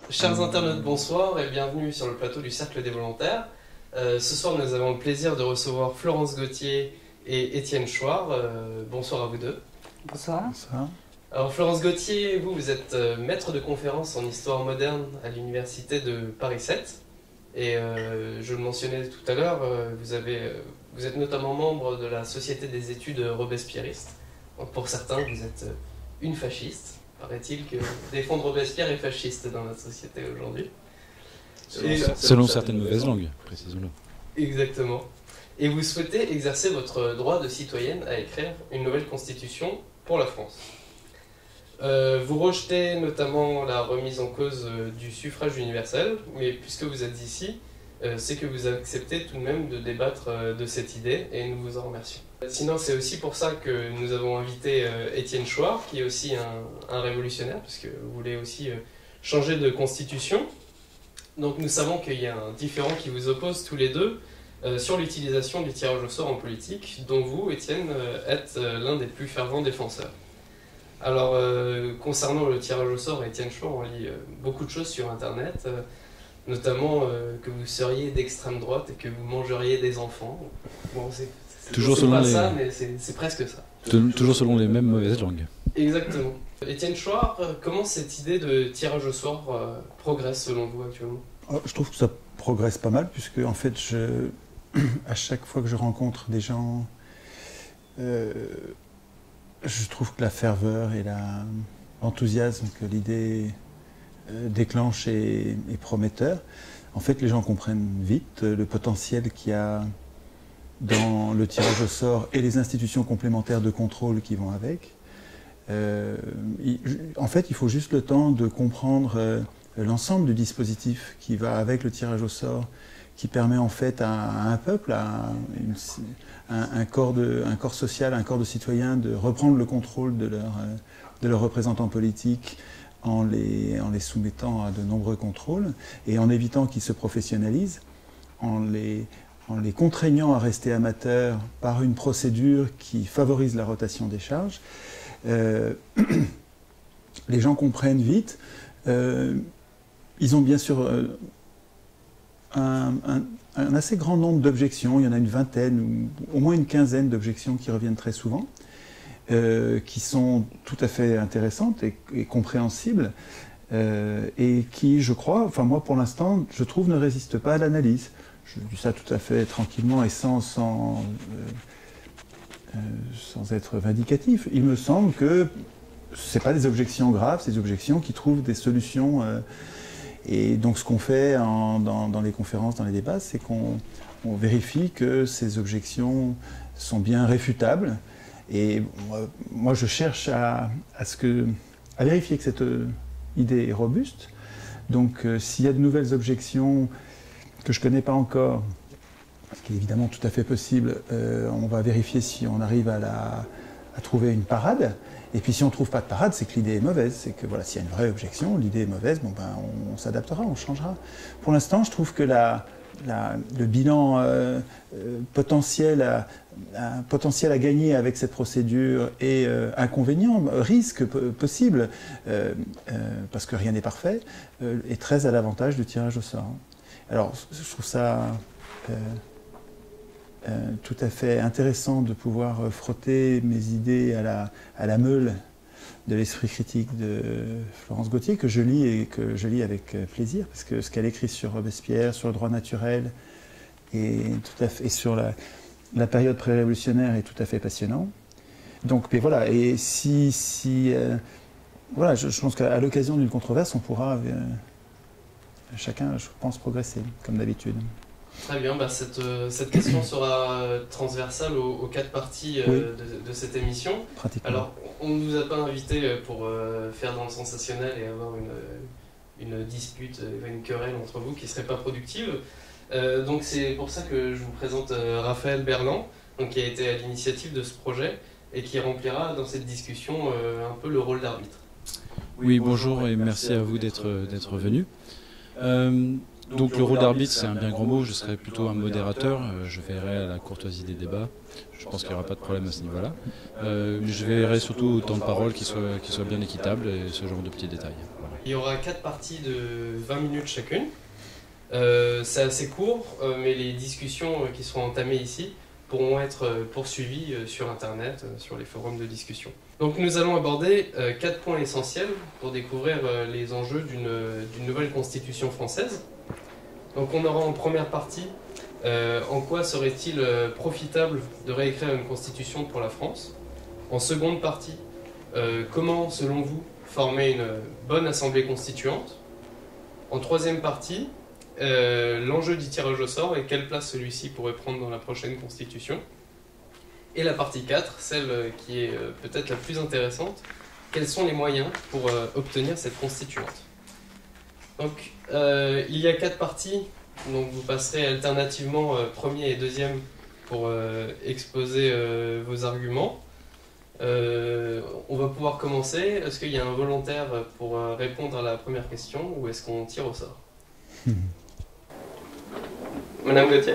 Chers internautes, bonsoir et bienvenue sur le plateau du Cercle des Volontaires. Ce soir, nous avons le plaisir de recevoir Florence Gauthier et Étienne Chouard. Bonsoir à vous deux. Bonsoir. Bonsoir. Alors Florence Gauthier, vous êtes maître de conférence en histoire moderne à l'université de Paris 7. Et je le mentionnais tout à l'heure, vous êtes notamment membre de la Société des études robespierristes. Donc pour certains, vous êtes une fasciste. Paraît-il que défendre Robespierre est fasciste dans notre société aujourd'hui. Selon certaines mauvaises langues, précisons-le. Exactement. Et vous souhaitez exercer votre droit de citoyenne à écrire une nouvelle constitution pour la France. Vous rejetez notamment la remise en cause du suffrage universel, mais puisque vous êtes ici, c'est que vous acceptez tout de même de débattre de cette idée, et nous vous en remercions. Sinon, c'est aussi pour ça que nous avons invité Étienne Chouard, qui est aussi un révolutionnaire, parce que vous voulez aussi changer de constitution. Donc nous savons qu'il y a un différend qui vous oppose tous les deux sur l'utilisation du tirage au sort en politique, dont vous, Étienne, êtes l'un des plus fervents défenseurs. Alors, concernant le tirage au sort, Étienne Chouard, on lit beaucoup de choses sur Internet, notamment que vous seriez d'extrême droite et que vous mangeriez des enfants. Bon, c'est pas ça, mais c'est presque ça. Toujours selon les mêmes mauvaises langues. Exactement. Étienne Chouard, comment cette idée de tirage au sort progresse selon vous actuellement ? Je trouve que ça progresse pas mal, puisque en fait, à chaque fois que je rencontre des gens, je trouve que la ferveur et l'enthousiasme que l'idée déclenche est prometteur. En fait, les gens comprennent vite le potentiel qu'il y a dans le tirage au sort et les institutions complémentaires de contrôle qui vont avec. En fait, il faut juste le temps de comprendre l'ensemble du dispositif qui va avec le tirage au sort, qui permet en fait à un peuple, à un corps social, un corps de citoyens de reprendre le contrôle de leurs représentants politiques en les soumettant à de nombreux contrôles et en évitant qu'ils se professionnalisent, en les contraignant à rester amateurs par une procédure qui favorise la rotation des charges. Les gens comprennent vite. Ils ont bien sûr un assez grand nombre d'objections. Il y en a une vingtaine, ou au moins une quinzaine d'objections qui reviennent très souvent, qui sont tout à fait intéressantes et compréhensibles, et qui, je crois, enfin moi pour l'instant, je trouve ne résistent pas à l'analyse. Je dis ça tout à fait tranquillement et sans être vindicatif. Il me semble que ce n'est pas des objections graves, c'est des objections qui trouvent des solutions. Et donc ce qu'on fait dans les conférences, dans les débats, c'est qu'on vérifie que ces objections sont bien réfutables. Et moi je cherche à vérifier que cette idée est robuste. Donc s'il y a de nouvelles objections que je ne connais pas encore, ce qui est évidemment tout à fait possible, on va vérifier si on arrive à trouver une parade. Et puis si on ne trouve pas de parade, c'est que l'idée est mauvaise. C'est que voilà, s'il y a une vraie objection, l'idée est mauvaise, bon, ben, on s'adaptera, on changera. Pour l'instant, je trouve que le bilan potentiel à gagner avec cette procédure et inconvénient, risque possible, parce que rien n'est parfait, est très à l'avantage du tirage au sort. Alors, je trouve ça tout à fait intéressant de pouvoir frotter mes idées à la meule de l'esprit critique de Florence Gauthier, que je lis et que je lis avec plaisir, parce que ce qu'elle écrit sur Robespierre, sur le droit naturel et sur la période pré-révolutionnaire est tout à fait passionnant. Donc, mais voilà, et voilà, je pense qu'à l'occasion d'une controverse, on pourra chacun, je pense, progresser, comme d'habitude. Très bien, bah cette question sera transversale aux quatre parties de cette émission. Alors, on ne nous a pas invités pour faire dans le sensationnel et avoir une dispute, une querelle entre vous qui ne serait pas productive. Donc c'est pour ça que je vous présente Raphaël Berland, donc, qui a été à l'initiative de ce projet et qui remplira dans cette discussion un peu le rôle d'arbitre. Oui, bonjour et merci à vous d'être venu. Donc le rôle d'arbitre, c'est un bien grand mot, je serais plutôt un modérateur, je veillerai à la courtoisie des débats, je pense qu'il n'y aura pas de problème à ce niveau-là. Je veillerai surtout au temps de parole qui soit bien équitable et ce genre de petits détails. Voilà. Il y aura 4 parties de 20 minutes chacune. C'est assez court, mais les discussions qui seront entamées ici pourront être poursuivies sur Internet, sur les forums de discussion. Donc nous allons aborder 4 points essentiels pour découvrir les enjeux d'une nouvelle constitution française. Donc on aura en première partie en quoi serait-il profitable de réécrire une constitution pour la France. En seconde partie, comment selon vous former une bonne assemblée constituante. En troisième partie, l'enjeu du tirage au sort et quelle place celui-ci pourrait prendre dans la prochaine constitution. Et la partie 4, celle qui est peut-être la plus intéressante, quels sont les moyens pour obtenir cette constituante. Donc il y a 4 parties, donc vous passerez alternativement premier et deuxième pour exposer vos arguments. On va pouvoir commencer. Est-ce qu'il y a un volontaire pour répondre à la première question ou est-ce qu'on tire au sort? Madame Gauthier.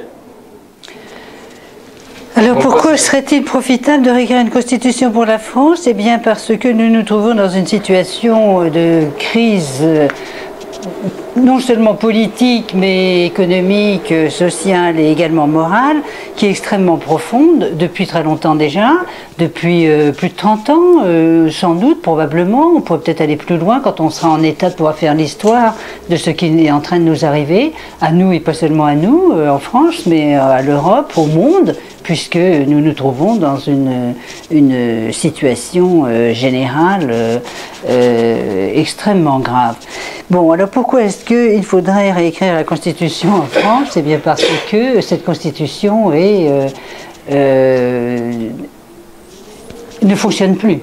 Alors pourquoi serait-il profitable de réécrire une constitution pour la France? Eh bien parce que nous nous trouvons dans une situation de crise non seulement politique mais économique, sociale et également morale qui est extrêmement profonde depuis très longtemps déjà, depuis plus de 30 ans sans doute, probablement. On pourrait peut-être aller plus loin quand on sera en état de pouvoir faire l'histoire de ce qui est en train de nous arriver, à nous et pas seulement à nous en France, mais à l'Europe, au monde, puisque nous nous trouvons dans une situation générale extrêmement grave. Bon, alors pourquoi est-ce qu'il faudrait réécrire la Constitution en France? Eh bien parce que cette Constitution ne fonctionne plus.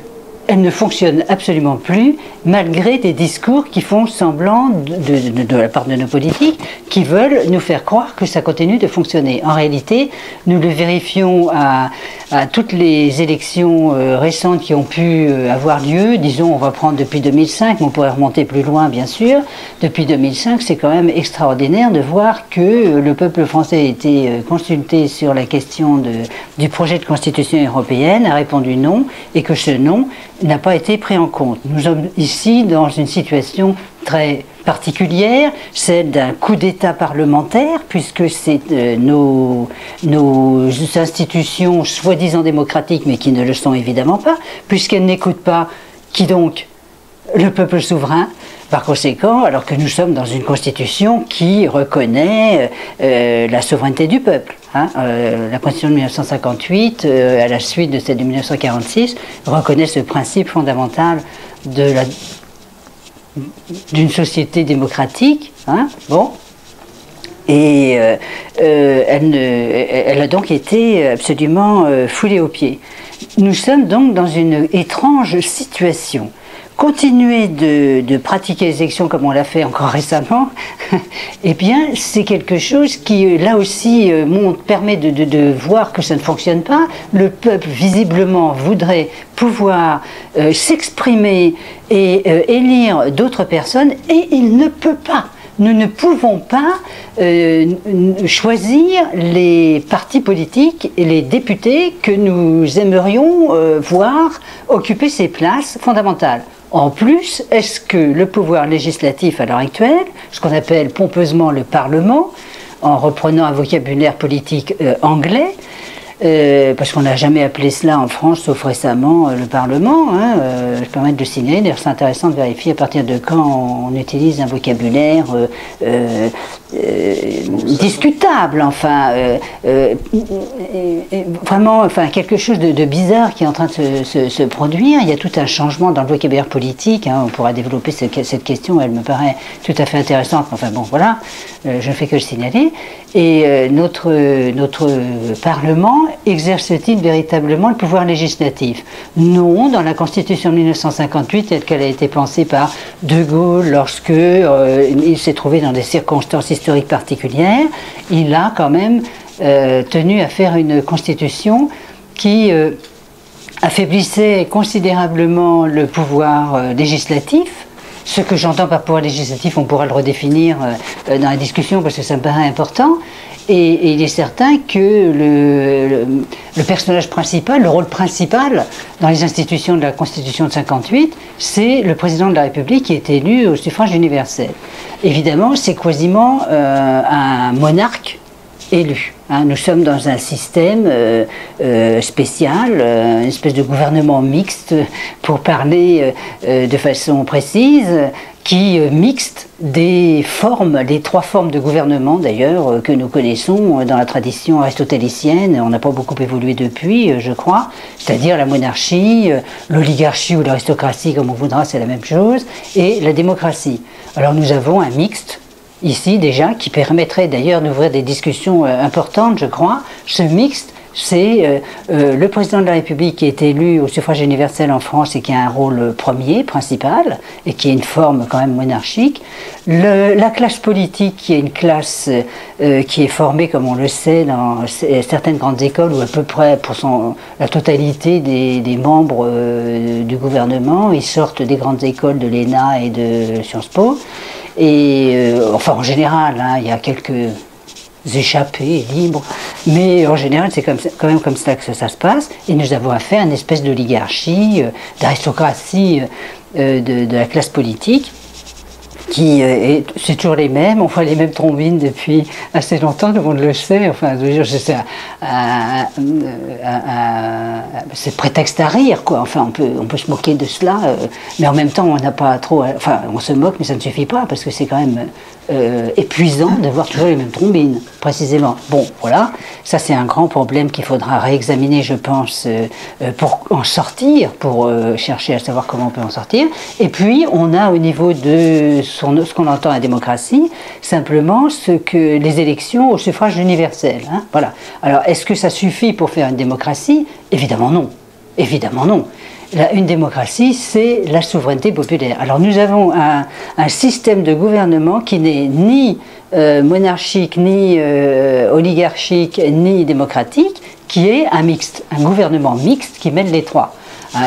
Elle ne fonctionne absolument plus, malgré des discours qui font semblant, de la part de nos politiques, qui veulent nous faire croire que ça continue de fonctionner. En réalité, nous le vérifions à toutes les élections récentes qui ont pu avoir lieu. Disons, on va prendre depuis 2005, mais on pourrait remonter plus loin, bien sûr. Depuis 2005, c'est quand même extraordinaire de voir que le peuple français a été consulté sur la question du projet de constitution européenne, a répondu non, et que ce non n'a pas été pris en compte. Nous sommes ici dans une situation très particulière, celle d'un coup d'État parlementaire, puisque c'est nos institutions soi-disant démocratiques, mais qui ne le sont évidemment pas, puisqu'elles n'écoutent pas qui donc? Le peuple souverain. Par conséquent, alors que nous sommes dans une constitution qui reconnaît la souveraineté du peuple. La constitution de 1958, à la suite de celle de 1946, reconnaît ce principe fondamental d'une société démocratique. Bon. Et elle a donc été absolument foulée aux pieds. Nous sommes donc dans une étrange situation. Continuer de pratiquer les élections comme on l'a fait encore récemment, eh bien, c'est quelque chose qui, là aussi, permet de voir que ça ne fonctionne pas. Le peuple, visiblement, voudrait pouvoir s'exprimer et élire d'autres personnes, et il ne peut pas. Nous ne pouvons pas choisir les partis politiques et les députés que nous aimerions voir occuper ces places fondamentales. En plus, est-ce que le pouvoir législatif à l'heure actuelle, ce qu'on appelle pompeusement le Parlement, en reprenant un vocabulaire politique anglais, parce qu'on n'a jamais appelé cela en France, sauf récemment, le Parlement, je peux permettre de signaler, d'ailleurs c'est intéressant de vérifier à partir de quand on utilise un vocabulaire discutable, enfin, vraiment, enfin, quelque chose de bizarre qui est en train de se produire. Il y a tout un changement dans le vocabulaire politique, on pourra développer cette question, elle me paraît tout à fait intéressante, enfin bon, voilà, je ne fais que le signaler. Et notre Parlement exerce-t-il véritablement le pouvoir législatif? Non, dans la Constitution de 1958, telle qu'elle a été pensée par De Gaulle lorsque il s'est trouvé dans des circonstances historiques particulières, il a quand même tenu à faire une Constitution qui affaiblissait considérablement le pouvoir législatif Ce que j'entends par pouvoir législatif, on pourra le redéfinir dans la discussion parce que ça me paraît important. Et il est certain que le personnage principal, le rôle principal dans les institutions de la Constitution de 58, c'est le président de la République qui est élu au suffrage universel. Évidemment, c'est quasiment un monarque élu. Nous sommes dans un système spécial, une espèce de gouvernement mixte, pour parler de façon précise, qui mixte des formes, les 3 formes de gouvernement d'ailleurs que nous connaissons dans la tradition aristotélicienne. On n'a pas beaucoup évolué depuis, je crois, c'est-à-dire la monarchie, l'oligarchie ou l'aristocratie, comme on voudra, c'est la même chose, et la démocratie. Alors nous avons un mixte ici déjà, qui permettrait d'ailleurs d'ouvrir des discussions importantes, je crois. Ce mixte, c'est le président de la République qui est élu au suffrage universel en France et qui a un rôle premier, principal, et qui est une forme quand même monarchique. La classe politique, qui est une classe qui est formée, comme on le sait, dans certaines grandes écoles, ou à peu près pour la totalité des membres du gouvernement, ils sortent des grandes écoles de l'ENA et de Sciences Po. Et enfin, en général, il y a quelques échappés libres, mais en général, c'est quand même comme ça que ça se passe. Et nous avons affaire à une espèce d'oligarchie, d'aristocratie de la classe politique, c'est toujours les mêmes, on voit les mêmes trombines depuis assez longtemps, tout le monde le sait. Enfin, c'est prétexte à rire, quoi. Enfin, on peut se moquer de cela, mais en même temps, on n'a pas trop. Enfin, on se moque, mais ça ne suffit pas, parce que c'est quand même épuisant de voir toujours les mêmes trombines, précisément. Bon, voilà, ça c'est un grand problème qu'il faudra réexaminer, je pense, pour en sortir, pour chercher à savoir comment on peut en sortir. Et puis, on a au niveau de ce qu'on entend à la démocratie, simplement les élections au suffrage universel. Voilà. Alors, est-ce que ça suffit pour faire une démocratie? Évidemment non. Évidemment non. Une démocratie, c'est la souveraineté populaire. Alors nous avons un système de gouvernement qui n'est ni monarchique, ni oligarchique, ni démocratique, qui est un mixte, un gouvernement mixte qui mêle les 3.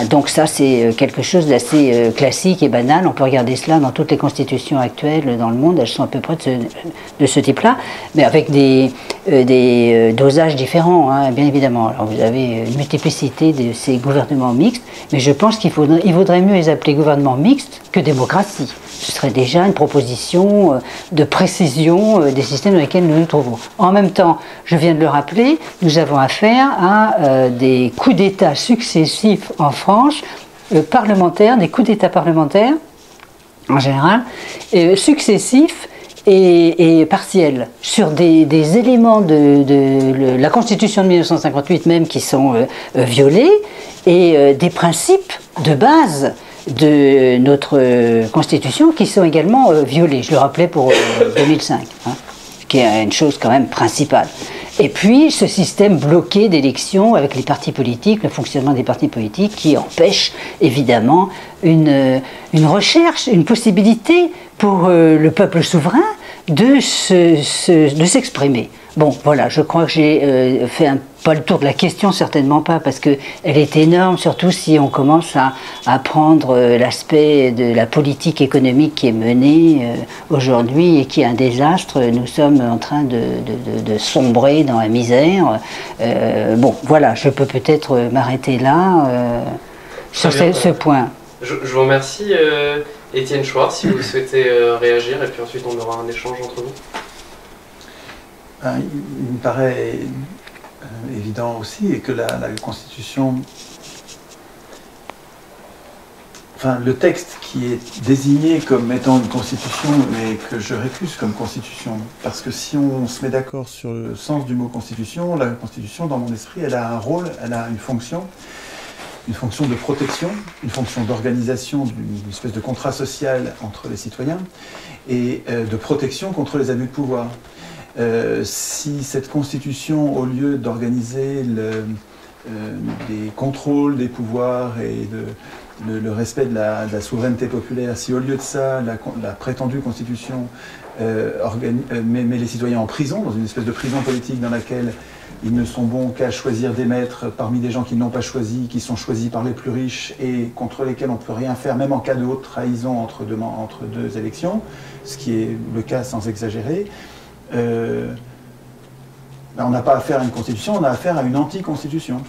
Donc ça, c'est quelque chose d'assez classique et banal. On peut regarder cela dans toutes les constitutions actuelles dans le monde. Elles sont à peu près de ce type-là, mais avec des dosages différents, bien évidemment. Alors vous avez une multiplicité de ces gouvernements mixtes, mais je pense qu'il vaudrait mieux les appeler gouvernements mixtes que démocratie. Ce serait déjà une proposition de précision des systèmes dans lesquels nous nous trouvons. En même temps, je viens de le rappeler, nous avons affaire à des coups d'État successifs en France, parlementaires, des coups d'État parlementaires, en général, successifs et partiels, sur des éléments de la Constitution de 1958 même qui sont violés, et des principes de base de notre Constitution qui sont également violés. Je le rappelais pour 2005, qui est une chose quand même principale. Et puis ce système bloqué d'élections avec les partis politiques, le fonctionnement des partis politiques qui empêche évidemment une recherche, une possibilité pour le peuple souverain de s'exprimer. Bon, voilà, je crois que j'ai fait pas le tour de la question, certainement pas, parce qu'elle est énorme, surtout si on commence à prendre l'aspect de la politique économique qui est menée aujourd'hui et qui est un désastre. Nous sommes en train de sombrer dans la misère. Bon, voilà, je peux peut-être m'arrêter là sur ce point. Je vous remercie, Étienne Chouard, si vous souhaitez réagir, et puis ensuite on aura un échange entre vous. Il me paraît évident aussi et que la Constitution, enfin le texte qui est désigné comme étant une Constitution et que je récuse comme Constitution, parce que si on se met d'accord sur le sens du mot Constitution, la Constitution dans mon esprit elle a un rôle, elle a une fonction de protection, une fonction d'organisation d'une espèce de contrat social entre les citoyens et de protection contre les abus de pouvoir. Si cette constitution, au lieu d'organiser des contrôles des pouvoirs et le respect de la souveraineté populaire, si au lieu de ça, la prétendue constitution met les citoyens en prison, dans une espèce de prison politique dans laquelle ils ne sont bons qu'à choisir des maîtres parmi des gens qu'ils n'ont pas choisis, qui sont choisis par les plus riches et contre lesquels on ne peut rien faire, même en cas de haute trahison entre deux élections, ce qui est le cas sans exagérer. On n'a pas affaire à une constitution, on a affaire à une anti-constitution.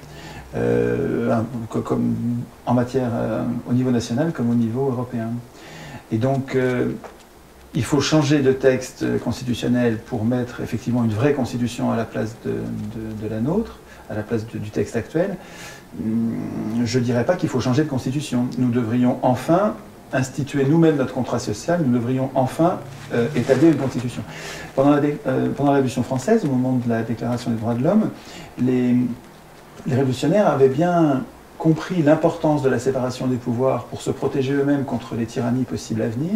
Comme en matière au niveau national comme au niveau européen. Et donc, il faut changer de texte constitutionnel pour mettre effectivement une vraie constitution à la place de la nôtre, à la place du texte actuel. Je ne dirais pas qu'il faut changer de constitution. Nous devrions enfin instituer nous-mêmes notre contrat social, nous devrions enfin établir une constitution. Pendant la Révolution française, au moment de la Déclaration des droits de l'homme, les révolutionnaires avaient bien compris l'importance de la séparation des pouvoirs pour se protéger eux-mêmes contre les tyrannies possibles à venir,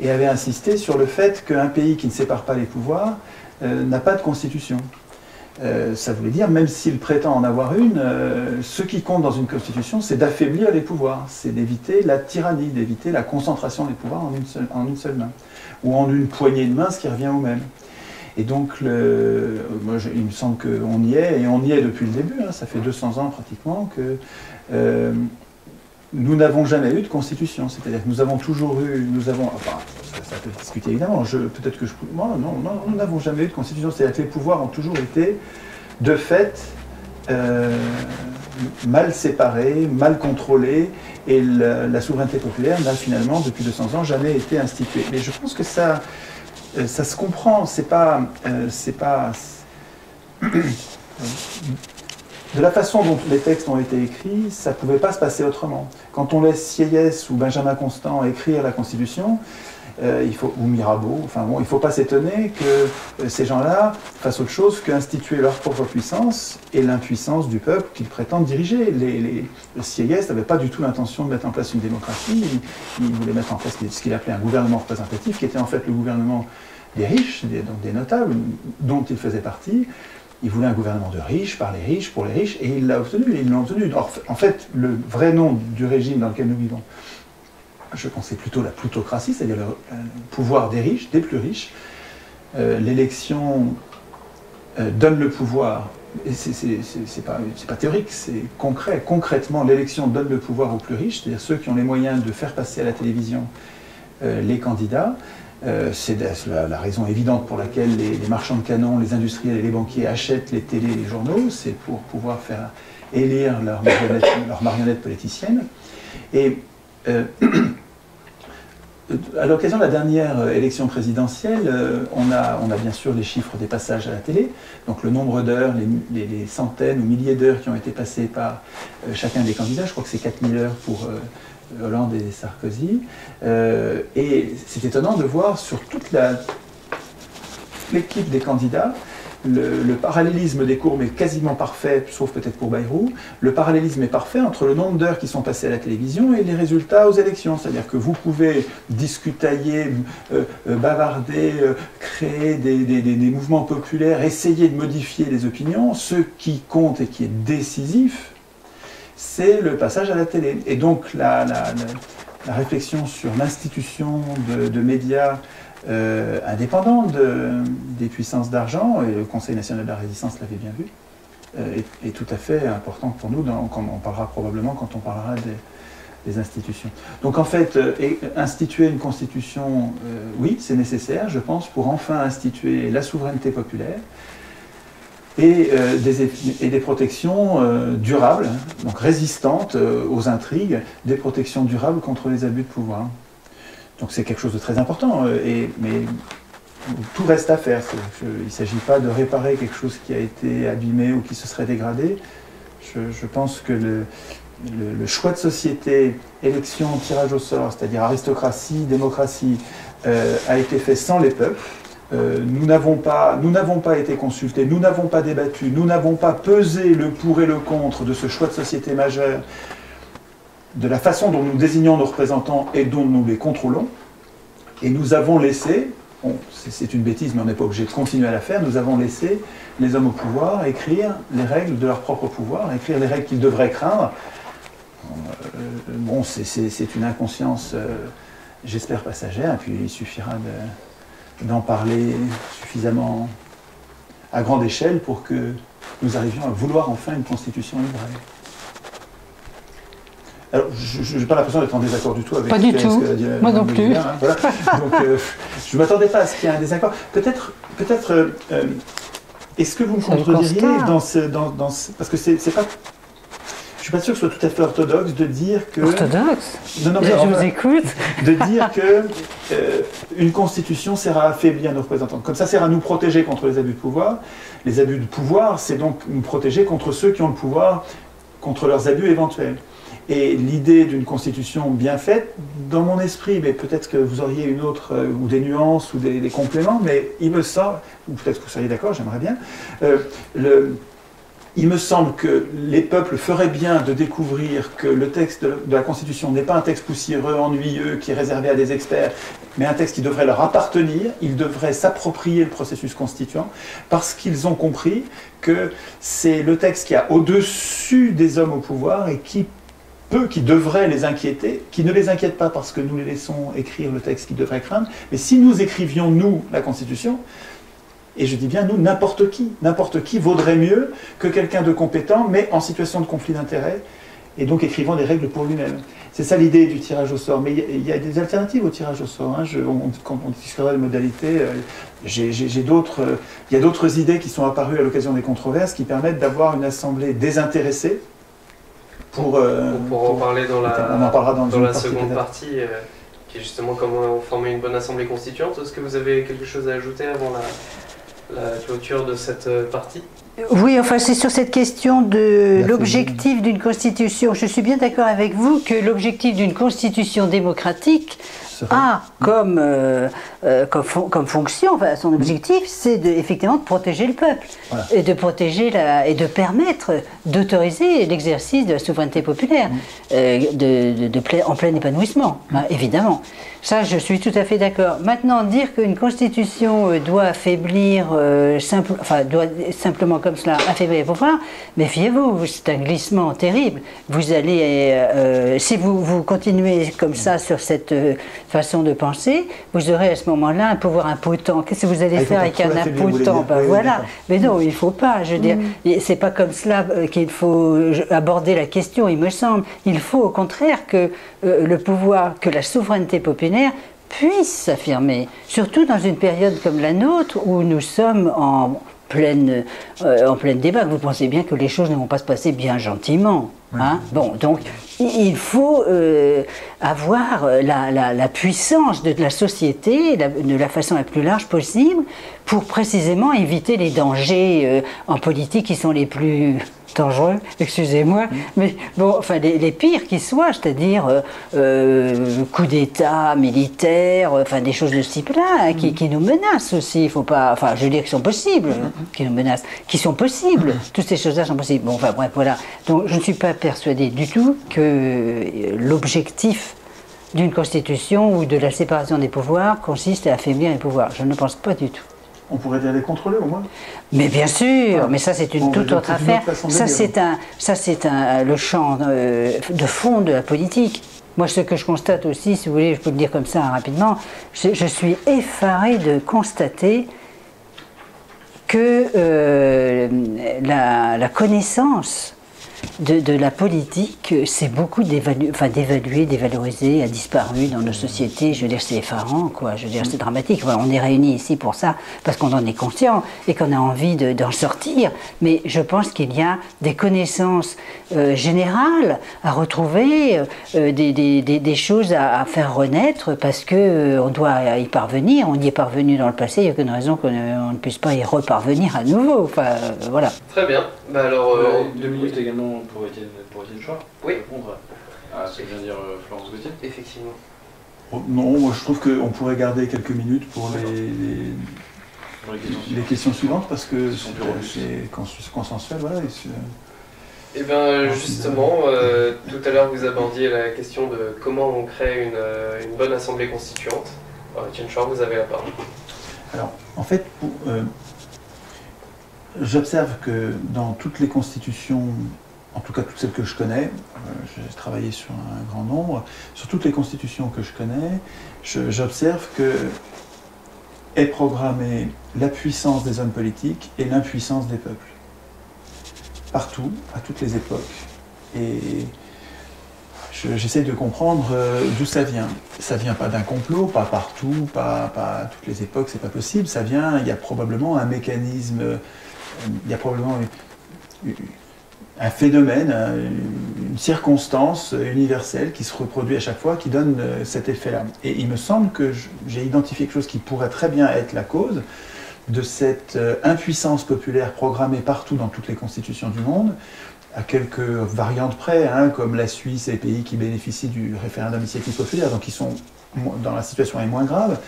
et avaient insisté sur le fait qu'un pays qui ne sépare pas les pouvoirs n'a pas de constitution. Ça voulait dire, même s'il prétend en avoir une, ce qui compte dans une constitution, c'est d'affaiblir les pouvoirs, c'est d'éviter la tyrannie, d'éviter la concentration des pouvoirs en une seule main, ou en une poignée de main, ce qui revient au même. Et donc, il me semble qu'on y est, et on y est depuis le début, hein, ça fait 200 ans pratiquement, que nous n'avons jamais eu de constitution. C'est-à-dire que nous avons toujours eu, enfin, ça peut discuter évidemment, peut-être que moi, non, nous n'avons jamais eu de constitution. C'est-à-dire que les pouvoirs ont toujours été, de fait, mal séparés, mal contrôlés, et la souveraineté populaire n'a finalement, depuis 200 ans, jamais été instituée. Mais je pense que ça se comprend, c'est pas de la façon dont les textes ont été écrits, ça ne pouvait pas se passer autrement. Quand on laisse Sieyès ou Benjamin Constant écrire la Constitution, ou Mirabeau, enfin bon, il ne faut pas s'étonner que ces gens-là fassent autre chose qu'instituer leur propre puissance et l'impuissance du peuple qu'ils prétendent diriger. Sieyès n'avait pas du tout l'intention de mettre en place une démocratie, il voulait mettre en place ce qu'il appelait un gouvernement représentatif, qui était en fait le gouvernement des riches, donc des notables, dont il faisait partie. Il voulait un gouvernement de riches, par les riches, pour les riches, et il l'a obtenu, ils l'ont obtenu. En fait, le vrai nom du régime dans lequel nous vivons, je pensais plutôt la plutocratie, c'est-à-dire le pouvoir des riches, des plus riches. L'élection donne le pouvoir, et c'est pas théorique, c'est concret. Concrètement, l'élection donne le pouvoir aux plus riches, c'est-à-dire ceux qui ont les moyens de faire passer à la télévision les candidats. C'est la raison évidente pour laquelle les marchands de canons, les industriels et les banquiers achètent les télés et les journaux, c'est pour pouvoir faire élire leurs marionnettes politiciennes. Et à l'occasion de la dernière élection présidentielle, on a bien sûr les chiffres des passages à la télé, donc le nombre d'heures, les centaines ou milliers d'heures qui ont été passées par chacun des candidats. Je crois que c'est 4000 heures pour Hollande et Sarkozy. Et c'est étonnant de voir sur toute l'équipe des candidats, le parallélisme des courbes est quasiment parfait, sauf peut-être pour Bayrou. Le parallélisme est parfait entre le nombre d'heures qui sont passées à la télévision et les résultats aux élections. C'est-à-dire que vous pouvez discutailler, bavarder, créer des mouvements populaires, essayer de modifier les opinions. Ce qui compte et qui est décisif, c'est le passage à la télé. Et donc la réflexion sur l'institution de médias indépendants des puissances d'argent, et le Conseil national de la résistance l'avait bien vu, est tout à fait importante pour nous, on parlera probablement quand on parlera des institutions. Donc en fait, instituer une constitution, oui, c'est nécessaire, je pense, pour enfin instituer la souveraineté populaire, et des protections durables, donc résistantes aux intrigues, des protections durables contre les abus de pouvoir. Donc c'est quelque chose de très important, mais tout reste à faire. Il ne s'agit pas de réparer quelque chose qui a été abîmé ou qui se serait dégradé. Je pense que le choix de société, élection, tirage au sort, c'est-à-dire aristocratie, démocratie, a été fait sans les peuples. Nous n'avons pas été consultés, nous n'avons pas débattu, nous n'avons pas pesé le pour et le contre de ce choix de société majeur, de la façon dont nous désignons nos représentants et dont nous les contrôlons. Et nous avons laissé, c'est une bêtise mais on n'est pas obligé de continuer à la faire, nous avons laissé les hommes au pouvoir écrire les règles de leur propre pouvoir, écrire les règles qu'ils devraient craindre. Bon, c'est une inconscience, j'espère, passagère, et puis il suffira d'en parler suffisamment à grande échelle pour que nous arrivions à vouloir enfin une constitution libraire. Alors, je n'ai pas l'impression d'être en désaccord du tout avec pas du tout. Moi non plus. Bien, hein, voilà. Donc, je ne m'attendais pas à ce qu'il y ait un désaccord. Peut-être est-ce que vous me contrediriez parce que c'est pas... Je ne suis pas sûr que ce soit tout à fait orthodoxe de dire que... Orthodoxe? Non, mais je vous écoute. De dire que une constitution sert à affaiblir nos représentants. Comme ça sert à nous protéger contre les abus de pouvoir. Les abus de pouvoir, c'est donc nous protéger contre ceux qui ont le pouvoir, contre leurs abus éventuels. Et l'idée d'une constitution bien faite, dans mon esprit, mais peut-être que vous auriez une autre, ou des nuances, ou des compléments, mais il me semble, ou peut-être que vous seriez d'accord, j'aimerais bien, il me semble que les peuples feraient bien de découvrir que le texte de la Constitution n'est pas un texte poussiéreux, ennuyeux, qui est réservé à des experts, mais un texte qui devrait leur appartenir. Ils devraient s'approprier le processus constituant parce qu'ils ont compris que c'est le texte qui a au-dessus des hommes au pouvoir et qui devrait les inquiéter, qui ne les inquiète pas parce que nous les laissons écrire le texte qu'ils devraient craindre, mais si nous écrivions, nous, la Constitution, et je dis bien nous, n'importe qui vaudrait mieux que quelqu'un de compétent, mais en situation de conflit d'intérêts, et donc écrivant des règles pour lui-même. C'est ça l'idée du tirage au sort, mais il y a des alternatives au tirage au sort. Hein. Quand on discutera des modalités, il y a d'autres idées qui sont apparues à l'occasion des controverses qui permettent d'avoir une assemblée désintéressée, pour en parler on en parlera dans la seconde partie, qui est justement comment former une bonne assemblée constituante. Est-ce que vous avez quelque chose à ajouter avant la clôture de cette partie? Oui, enfin c'est sur cette question de l'objectif d'une constitution. Je suis bien d'accord avec vous que l'objectif d'une constitution démocratique a comme fonction, enfin, son objectif, c'est effectivement de protéger le peuple, voilà. Et de protéger et de permettre d'autoriser l'exercice de la souveraineté populaire en plein épanouissement, hein, évidemment. Ça, je suis tout à fait d'accord. Maintenant, dire qu'une constitution doit affaiblir, doit simplement comme cela affaiblir les pouvoirs, méfiez-vous, c'est un glissement terrible. Vous allez, si vous continuez comme ça sur cette façon de penser, vous aurez à ce moment-là un pouvoir impotent. Qu'est-ce que vous allez faire avec un impotent? Ben voilà. Mais non, il ne faut pas. Je veux dire, c'est pas comme cela qu'il faut aborder la question, il me semble. Il faut au contraire que le pouvoir, que la souveraineté populaire puisse s'affirmer, surtout dans une période comme la nôtre où nous sommes en plein débat. Vous pensez bien que les choses ne vont pas se passer bien gentiment. Hein? Bon, donc il faut avoir la puissance de la société de la façon la plus large possible pour précisément éviter les dangers en politique qui sont les plus dangereux, excusez-moi, mais bon, enfin les pires qui soient, c'est-à-dire coup d'État militaire, enfin des choses de ce type-là qui nous menacent aussi. Il faut pas, enfin je veux dire qui sont possibles, qui nous menacent, qui sont possibles. Toutes ces choses-là sont possibles. Bon, enfin bref, voilà. Donc je ne suis pas persuadé du tout que l'objectif d'une constitution ou de la séparation des pouvoirs consiste à affaiblir les pouvoirs. Je ne pense pas du tout. On pourrait dire les contrôler au moins. Mais bien sûr, mais ça c'est une toute autre affaire. Ça c'est le champ de fond de la politique. Moi, ce que je constate aussi, si vous voulez, je peux le dire comme ça rapidement, je suis effaré de constater que la connaissance de la politique, c'est beaucoup d'évaluer, dévaloriser, a disparu dans nos sociétés. Je veux dire, c'est effarant, quoi. Je veux dire, c'est dramatique. Voilà, on est réunis ici pour ça, parce qu'on en est conscient et qu'on a envie d'en sortir. Mais je pense qu'il y a des connaissances générales à retrouver, des choses à faire renaître, parce qu'on doit y parvenir. On y est parvenu dans le passé, il n'y a aucune raison qu'on ne puisse pas y reparvenir à nouveau. Enfin, voilà. Très bien. Bah alors, 2 minutes également pour Étienne Chouard, oui. Répondre à ce que vient de dire Florence Gauthier. Effectivement. Non, moi je trouve qu'on pourrait garder quelques minutes pour les questions suivantes parce que c'est consensuel. Voilà, et bien justement, tout à l'heure vous abordiez la question de comment on crée une bonne assemblée constituante. Alors, Étienne Chouard, vous avez la parole. Alors, en fait, j'observe que dans toutes les constitutions, en tout cas toutes celles que je connais, j'ai travaillé sur un grand nombre, sur toutes les constitutions que je connais, j'observe que est programmée la puissance des hommes politiques et l'impuissance des peuples. partout, à toutes les époques. Et j'essaie de comprendre d'où ça vient. Ça vient pas d'un complot, pas partout, pas à toutes les époques, c'est pas possible. Ça vient, il y a probablement un mécanisme, il y a probablement un phénomène, une circonstance universelle qui se reproduit à chaque fois, qui donne cet effet-là. Et il me semble que j'ai identifié quelque chose qui pourrait très bien être la cause de cette impuissance populaire programmée partout dans toutes les constitutions du monde, à quelques variantes près, hein, comme la Suisse et les pays qui bénéficient du référendum d'initiative populaire, donc qui sont dans la situation est moins grave,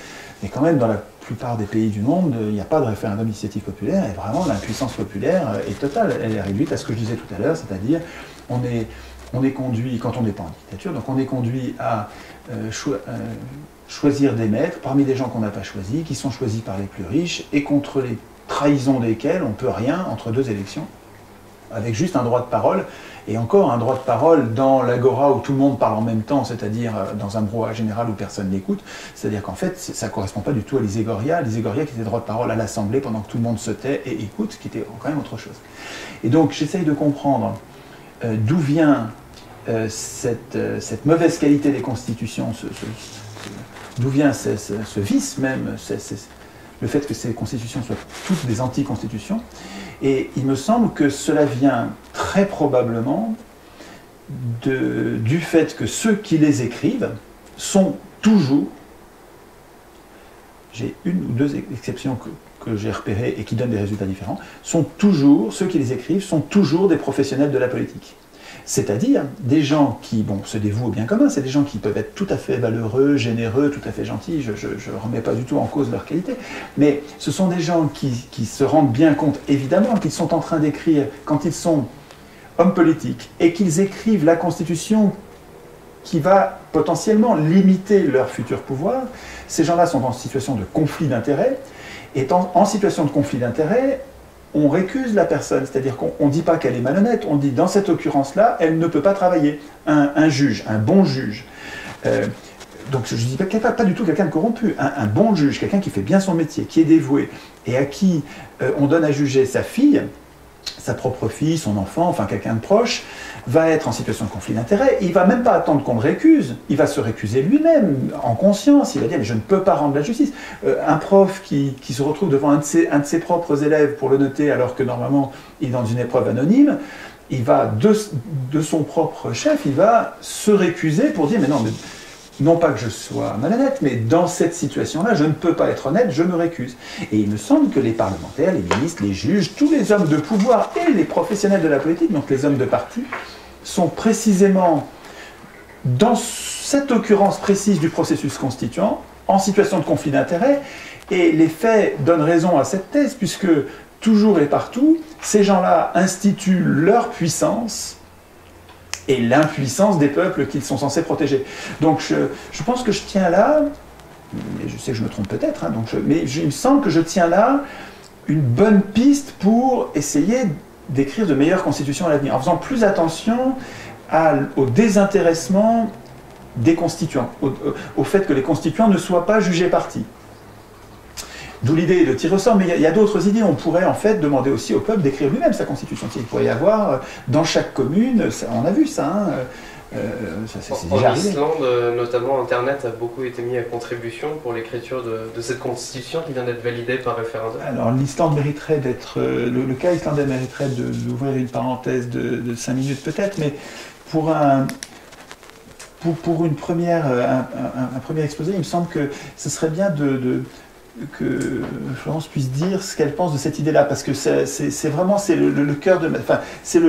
mais quand même dans la plupart des pays du monde, il n'y a pas de référendum d'initiative populaire, et vraiment l'impuissance populaire est totale. Elle est réduite à ce que je disais tout à l'heure, c'est-à-dire on est conduit, quand on n'est pas en dictature, donc on est conduit à choisir des maîtres parmi des gens qu'on n'a pas choisis, qui sont choisis par les plus riches, et contre les trahisons desquels on ne peut rien entre deux élections, avec juste un droit de parole, et encore un droit de parole dans l'agora où tout le monde parle en même temps, c'est-à-dire dans un brouhaha général où personne n'écoute, c'est-à-dire qu'en fait ça ne correspond pas du tout à l'Iségoria qui était droit de parole à l'Assemblée pendant que tout le monde se tait et écoute, qui était quand même autre chose. Et donc j'essaye de comprendre d'où vient cette mauvaise qualité des constitutions, d'où vient ce vice même, le fait que ces constitutions soient toutes des anti-constitutions. Et il me semble que cela vient très probablement du fait que ceux qui les écrivent sont toujours, j'ai une ou deux exceptions que j'ai repérées et qui donnent des résultats différents, ceux qui les écrivent sont toujours des professionnels de la politique. C'est-à-dire des gens qui se dévouent au bien commun, c'est des gens qui peuvent être tout à fait valeureux, généreux, tout à fait gentils, je ne remets pas du tout en cause leur qualité, mais ce sont des gens qui se rendent bien compte, évidemment, qu'ils sont en train d'écrire, quand ils sont hommes politiques, et qu'ils écrivent la Constitution qui va potentiellement limiter leur futur pouvoir. Ces gens-là sont en situation de conflit d'intérêts, et en situation de conflit d'intérêts, on récuse la personne, c'est-à-dire qu'on ne dit pas qu'elle est malhonnête, on dit dans cette occurrence-là, elle ne peut pas travailler. Un juge, un bon juge, donc je ne dis pas du tout quelqu'un de corrompu, un bon juge, quelqu'un qui fait bien son métier, qui est dévoué, et à qui on donne à juger sa fille, sa propre fille, son enfant, enfin quelqu'un de proche, va être en situation de conflit d'intérêts, il ne va même pas attendre qu'on le récuse, il va se récuser lui-même, en conscience, il va dire « mais je ne peux pas rendre la justice ». Un prof qui se retrouve devant un de ses propres élèves pour le noter alors que normalement il est dans une épreuve anonyme, il va, de son propre chef, il va se récuser pour dire « mais non pas que je sois malhonnête, mais dans cette situation-là, je ne peux pas être honnête, je me récuse ». Et il me semble que les parlementaires, les ministres, les juges, tous les hommes de pouvoir et les professionnels de la politique, donc les hommes de parti, sont précisément dans cette occurrence précise du processus constituant, en situation de conflit d'intérêts, et les faits donnent raison à cette thèse, puisque toujours et partout, ces gens-là instituent leur puissance et l'impuissance des peuples qu'ils sont censés protéger. Donc je pense que je tiens là, mais je sais que je me trompe peut-être, hein, mais il me semble que je tiens là une bonne piste pour essayer d'écrire de meilleures constitutions à l'avenir, en faisant plus attention au désintéressement des constituants, au fait que les constituants ne soient pas jugés partis. D'où l'idée de tirer au sort, mais il y a d'autres idées. On pourrait en fait demander aussi au peuple d'écrire lui-même sa constitution. Il pourrait y avoir dans chaque commune, on a vu ça, hein, c'est déjà arrivé. En Islande, notamment, Internet a beaucoup été mis à contribution pour l'écriture de cette constitution qui vient d'être validée par référendum. Alors l'Islande mériterait d'être, le cas islandais mériterait d'ouvrir une parenthèse de 5 minutes peut-être, mais pour un premier exposé, il me semble que ce serait bien que Florence puisse dire ce qu'elle pense de cette idée-là, parce que c'est vraiment le cœur de enfin, c'est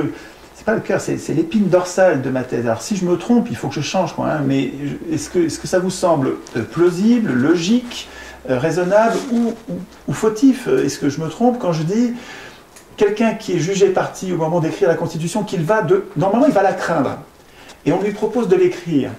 pas le cœur, c'est l'épine dorsale de ma thèse. Alors si je me trompe, il faut que je change, quoi, hein, mais est-ce que ça vous semble plausible, logique, raisonnable ou fautif? Est-ce que je me trompe quand je dis quelqu'un qui est jugé parti au moment d'écrire la Constitution, normalement il va la craindre, et on lui propose de l'écrire?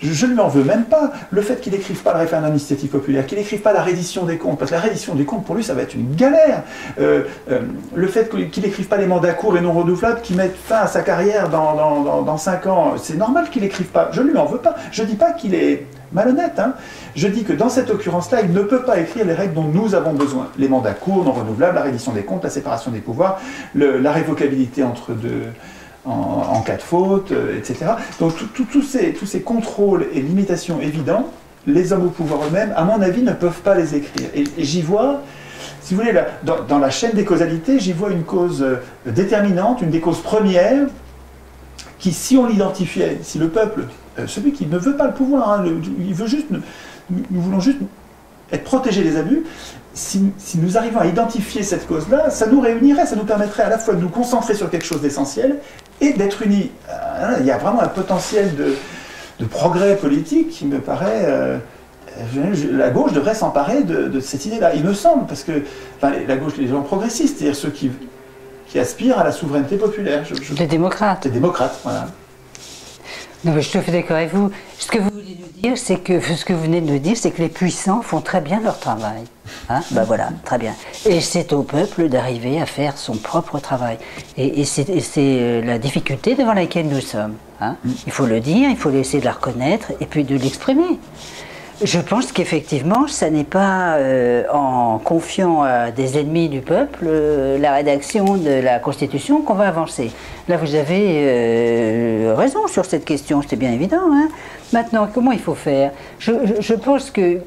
Je ne lui en veux même pas. Le fait qu'il n'écrive pas le référendum d'initiative populaire, qu'il n'écrive pas la reddition des comptes, parce que la reddition des comptes, pour lui, ça va être une galère. Le fait qu'il n'écrive pas les mandats courts et non renouvelables qui mettent fin à sa carrière dans 5 ans, c'est normal qu'il n'écrive pas. Je ne lui en veux pas. Je ne dis pas qu'il est malhonnête. Hein. Je dis que dans cette occurrence-là, il ne peut pas écrire les règles dont nous avons besoin. Les mandats courts, non renouvelables, la reddition des comptes, la séparation des pouvoirs, la révocabilité entre deux, en cas de faute, etc. Donc tous ces contrôles et limitations évidents, les hommes au pouvoir eux-mêmes, à mon avis, ne peuvent pas les écrire. Et j'y vois, si vous voulez, dans la chaîne des causalités, j'y vois une cause déterminante, une des causes premières, qui, si on l'identifiait, si le peuple, celui qui ne veut pas le pouvoir, hein, il veut juste, nous voulons juste être protégés des abus, si nous arrivons à identifier cette cause-là, ça nous réunirait, ça nous permettrait à la fois de nous concentrer sur quelque chose d'essentiel et d'être unis. Il y a vraiment un potentiel de progrès politique qui me paraît... la gauche devrait s'emparer de cette idée-là, il me semble, parce que la gauche, les gens progressistes, c'est-à-dire ceux qui aspirent à la souveraineté populaire. Les démocrates. Les démocrates, voilà. Non, mais je suis tout à fait d'accord avec vous. Ce que vous voulez nous dire, c'est que ce que vous venez de nous dire, c'est que les puissants font très bien leur travail. Hein, ben voilà, très bien. Et c'est au peuple d'arriver à faire son propre travail. Et c'est la difficulté devant laquelle nous sommes. Hein. Il faut le dire, il faut essayer de la reconnaître et puis de l'exprimer. Je pense qu'effectivement, ça n'est pas en confiant à des ennemis du peuple la rédaction de la Constitution qu'on va avancer. Là, vous avez raison sur cette question, c'est bien évident. Hein. Maintenant, comment il faut faire? Je pense que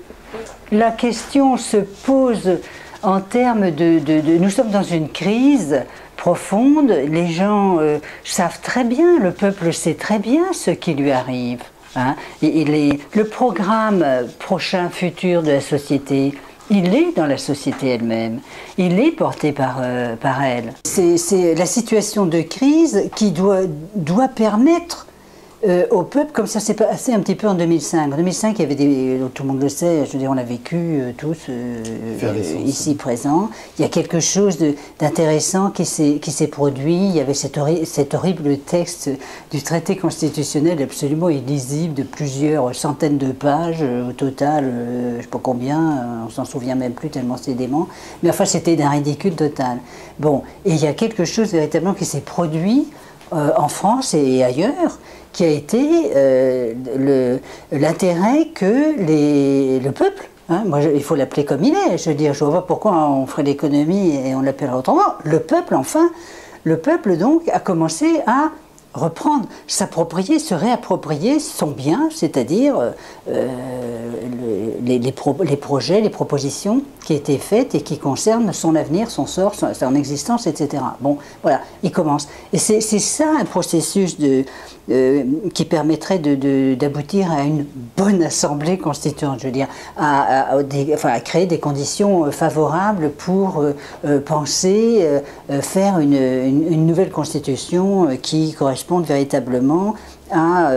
la question se pose en termes nous sommes dans une crise profonde, les gens savent très bien, le peuple sait très bien ce qui lui arrive. Hein, le programme prochain, futur de la société, il est dans la société elle-même, il est porté par elle. C'est la situation de crise qui doit permettre au peuple, comme ça s'est passé un petit peu en 2005. En 2005, il y avait tout le monde le sait, je veux dire, on l'a vécu tous ici présents. Il y a quelque chose d'intéressant qui s'est produit. Il y avait cet horrible texte du traité constitutionnel absolument illisible de plusieurs centaines de pages, au total, je ne sais pas combien, on s'en souvient même plus tellement c'est dément. Mais enfin, c'était d'un ridicule total. Bon, et il y a quelque chose véritablement qui s'est produit en France et ailleurs, qui a été l'intérêt que le peuple, hein, moi il faut l'appeler comme il est, je veux dire, je ne vois pas pourquoi on ferait l'économie et on l'appellerait autrement, le peuple enfin, le peuple donc a commencé à reprendre, s'approprier, se réapproprier son bien, c'est-à-dire les projets, les propositions qui étaient faites et qui concernent son avenir, son sort, son existence, etc. Bon, voilà, il commence. Et c'est ça un processus qui permettrait d'aboutir à une bonne assemblée constituante, je veux dire, à créer des conditions favorables pour penser, faire une nouvelle constitution qui corresponde véritablement à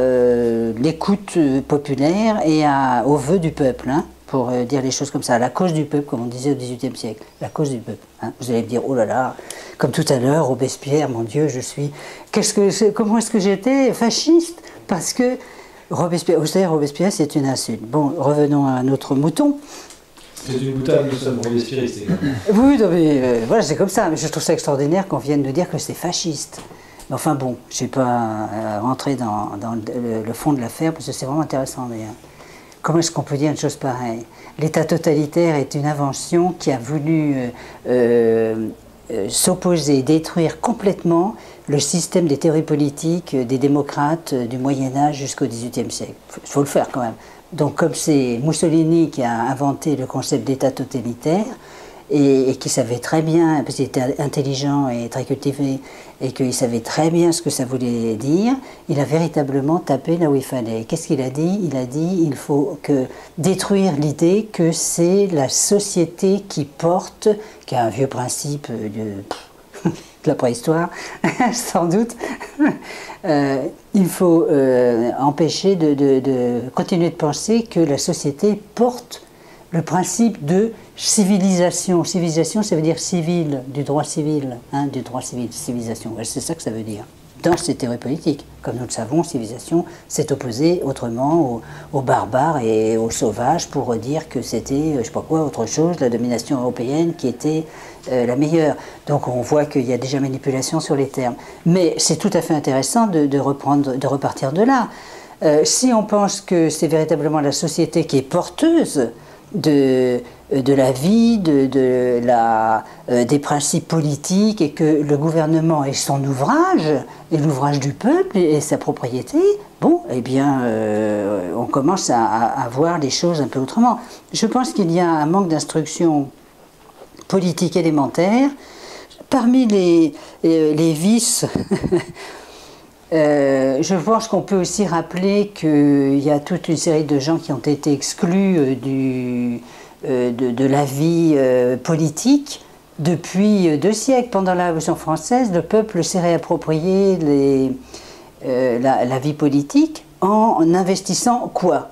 l'écoute populaire et au vœu du peuple, hein, pour dire les choses comme ça, à la cause du peuple, comme on disait au XVIIIe siècle, la cause du peuple. Hein. Vous allez me dire, oh là là, comme tout à l'heure, Robespierre, mon Dieu, comment est-ce que j'étais fasciste? Parce que Robespierre, vous savez, Robespierre, c'est une insulte. Bon, revenons à notre mouton. C'est une boutade, nous sommes robespierristes. Oui, non, mais voilà, c'est comme ça. Mais je trouve ça extraordinaire qu'on vienne de dire que c'est fasciste. Mais enfin bon, je ne vais pas rentrer dans le fond de l'affaire, parce que c'est vraiment intéressant d'ailleurs. Comment est-ce qu'on peut dire une chose pareille? L'État totalitaire est une invention qui a voulu s'opposer, détruire complètement le système des théories politiques des démocrates du Moyen-Âge jusqu'au XVIIIe siècle. Il faut le faire quand même. Donc comme c'est Mussolini qui a inventé le concept d'État totalitaire, et qui savait très bien, parce qu'il était intelligent et très cultivé, et qu'il savait très bien ce que ça voulait dire, il a véritablement tapé là où il fallait. Qu'est-ce qu'il a dit? Il a dit il faut détruire l'idée que c'est la société qui porte, qui a un vieux principe de la préhistoire, sans doute. Il faut empêcher de continuer de penser que la société porte le principe de civilisation. Civilisation, ça veut dire civil, du droit civil, hein, du droit civil, civilisation. C'est ça que ça veut dire. Dans ces théories politiques, comme nous le savons, civilisation s'est opposée autrement aux barbares et aux sauvages pour dire que c'était, je ne sais pas quoi, autre chose, la domination européenne qui était la meilleure. Donc on voit qu'il y a déjà manipulation sur les termes. Mais c'est tout à fait intéressant de repartir de là. Si on pense que c'est véritablement la société qui est porteuse de la vie, des principes politiques, et que le gouvernement est son ouvrage, et l'ouvrage du peuple et sa propriété, bon, eh bien, on commence à voir les choses un peu autrement. Je pense qu'il y a un manque d'instruction politique élémentaire. Parmi les vices, je pense qu'on peut aussi rappeler qu'il y a toute une série de gens qui ont été exclus de la vie politique depuis 2 siècles. Pendant la Révolution française, le peuple s'est réapproprié la vie politique en investissant quoi?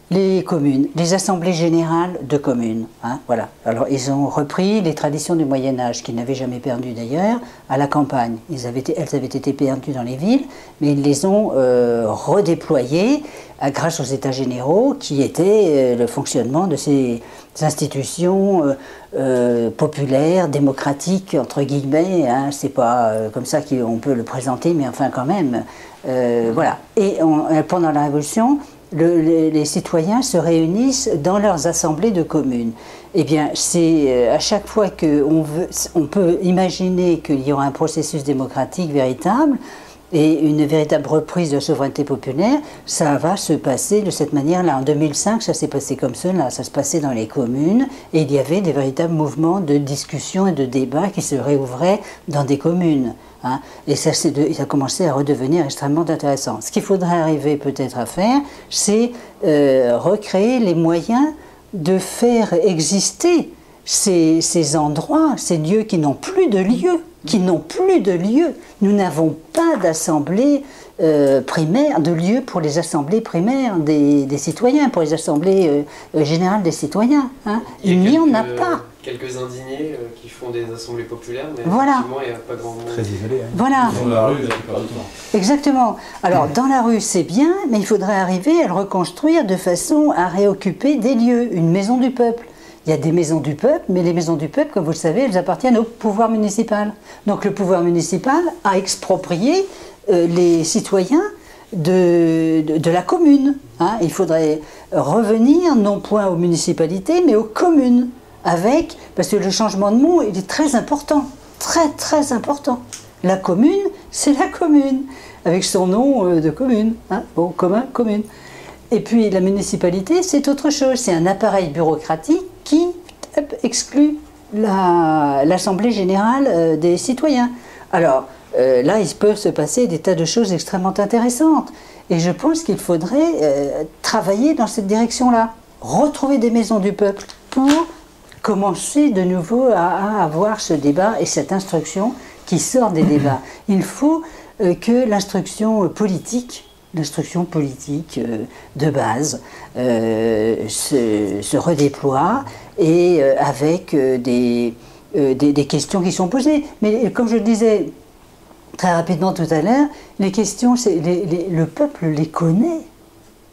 Les communes, les assemblées générales de communes. Hein, voilà. Alors ils ont repris les traditions du Moyen-Âge, qu'ils n'avaient jamais perdues d'ailleurs, à la campagne. Elles avaient été perdues dans les villes, mais ils les ont redéployées grâce aux États généraux, qui étaient le fonctionnement de ces institutions populaires, démocratiques, entre guillemets. Hein, c'est pas comme ça qu'on peut le présenter, mais enfin quand même. Voilà. Et pendant la Révolution, les citoyens se réunissent dans leurs assemblées de communes. Eh bien, c'est à chaque fois on peut imaginer qu'il y aura un processus démocratique véritable et une véritable reprise de souveraineté populaire, ça va se passer de cette manière-là. En 2005, ça s'est passé comme cela, ça se passait dans les communes, et il y avait des véritables mouvements de discussion et de débat qui se réouvraient dans des communes. Hein, et ça a commencé à redevenir extrêmement intéressant. Ce qu'il faudrait arriver peut-être à faire, c'est recréer les moyens de faire exister ces endroits, ces lieux qui n'ont plus de lieu, Nous n'avons pas d'assemblée primaire, de lieu pour les assemblées primaires des citoyens, pour les assemblées générales des citoyens. Hein. Il n'y en a pas. Quelques indignés qui font des assemblées populaires, mais voilà. Effectivement, il n'y a pas grand monde. Très isolé. Hein. Voilà. Dans la rue, la plupart du temps. Exactement. Alors, dans la rue, c'est bien, mais il faudrait arriver à le reconstruire de façon à réoccuper des lieux, une maison du peuple. Il y a des maisons du peuple, mais les maisons du peuple, comme vous le savez, elles appartiennent au pouvoir municipal. Donc le pouvoir municipal a exproprié les citoyens de la commune. Hein. Il faudrait revenir non point aux municipalités, mais aux communes. Parce que le changement de mot, il est très important, très très important. La commune, c'est la commune, avec son nom de commune, hein, bon, commun, commune. Et puis la municipalité, c'est autre chose, c'est un appareil bureaucratique qui exclut l'Assemblée générale des citoyens. Alors là, il peut se passer des tas de choses extrêmement intéressantes. Et je pense qu'il faudrait travailler dans cette direction-là, retrouver des maisons du peuple pour commencer de nouveau à avoir ce débat et cette instruction qui sort des débats. Il faut que l'instruction politique de base se redéploie et avec des questions qui sont posées. Mais comme je le disais très rapidement tout à l'heure, les questions, le peuple les connaît.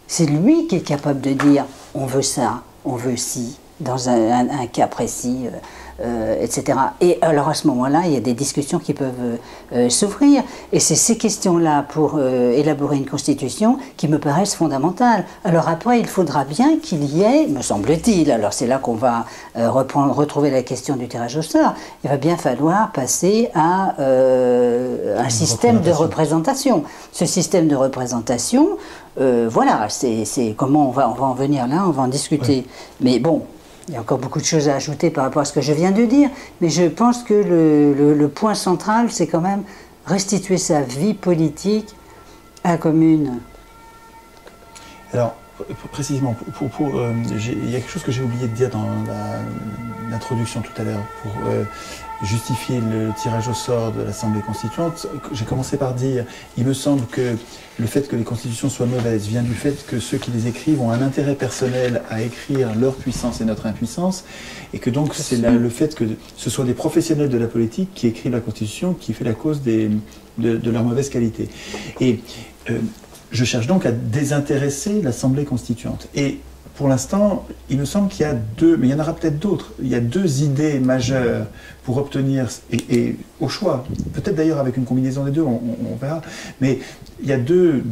C'est lui qui est capable de dire « on veut ça, on veut ci ». Dans un cas précis, etc. Et alors à ce moment-là, il y a des discussions qui peuvent s'ouvrir. Et c'est ces questions-là pour élaborer une constitution qui me paraissent fondamentales. Alors après, il faudra bien qu'il y ait, me semble-t-il, alors c'est là qu'on va retrouver la question du tirage au sort, il va bien falloir passer à un système de représentation. Ce système de représentation, voilà, c'est comment on va en venir là, on va en discuter. Oui. Mais bon, il y a encore beaucoup de choses à ajouter par rapport à ce que je viens de dire, mais je pense que le point central, c'est quand même restituer sa vie politique à la commune. Alors, précisément, il y a quelque chose que j'ai oublié de dire dans l'introduction tout à l'heure, pour justifier le tirage au sort de l'Assemblée constituante. J'ai commencé par dire, il me semble que le fait que les constitutions soient mauvaises vient du fait que ceux qui les écrivent ont un intérêt personnel à écrire leur puissance et notre impuissance, et que donc c'est le fait que ce soit des professionnels de la politique qui écrivent la Constitution qui fait la cause de leur mauvaise qualité. Et je cherche donc à désintéresser l'Assemblée constituante. Et pour l'instant, il me semble qu'il y a deux, mais il y en aura peut-être d'autres, il y a deux idées majeures pour obtenir, et au choix, peut-être d'ailleurs avec une combinaison des deux, on verra, mais il y a deux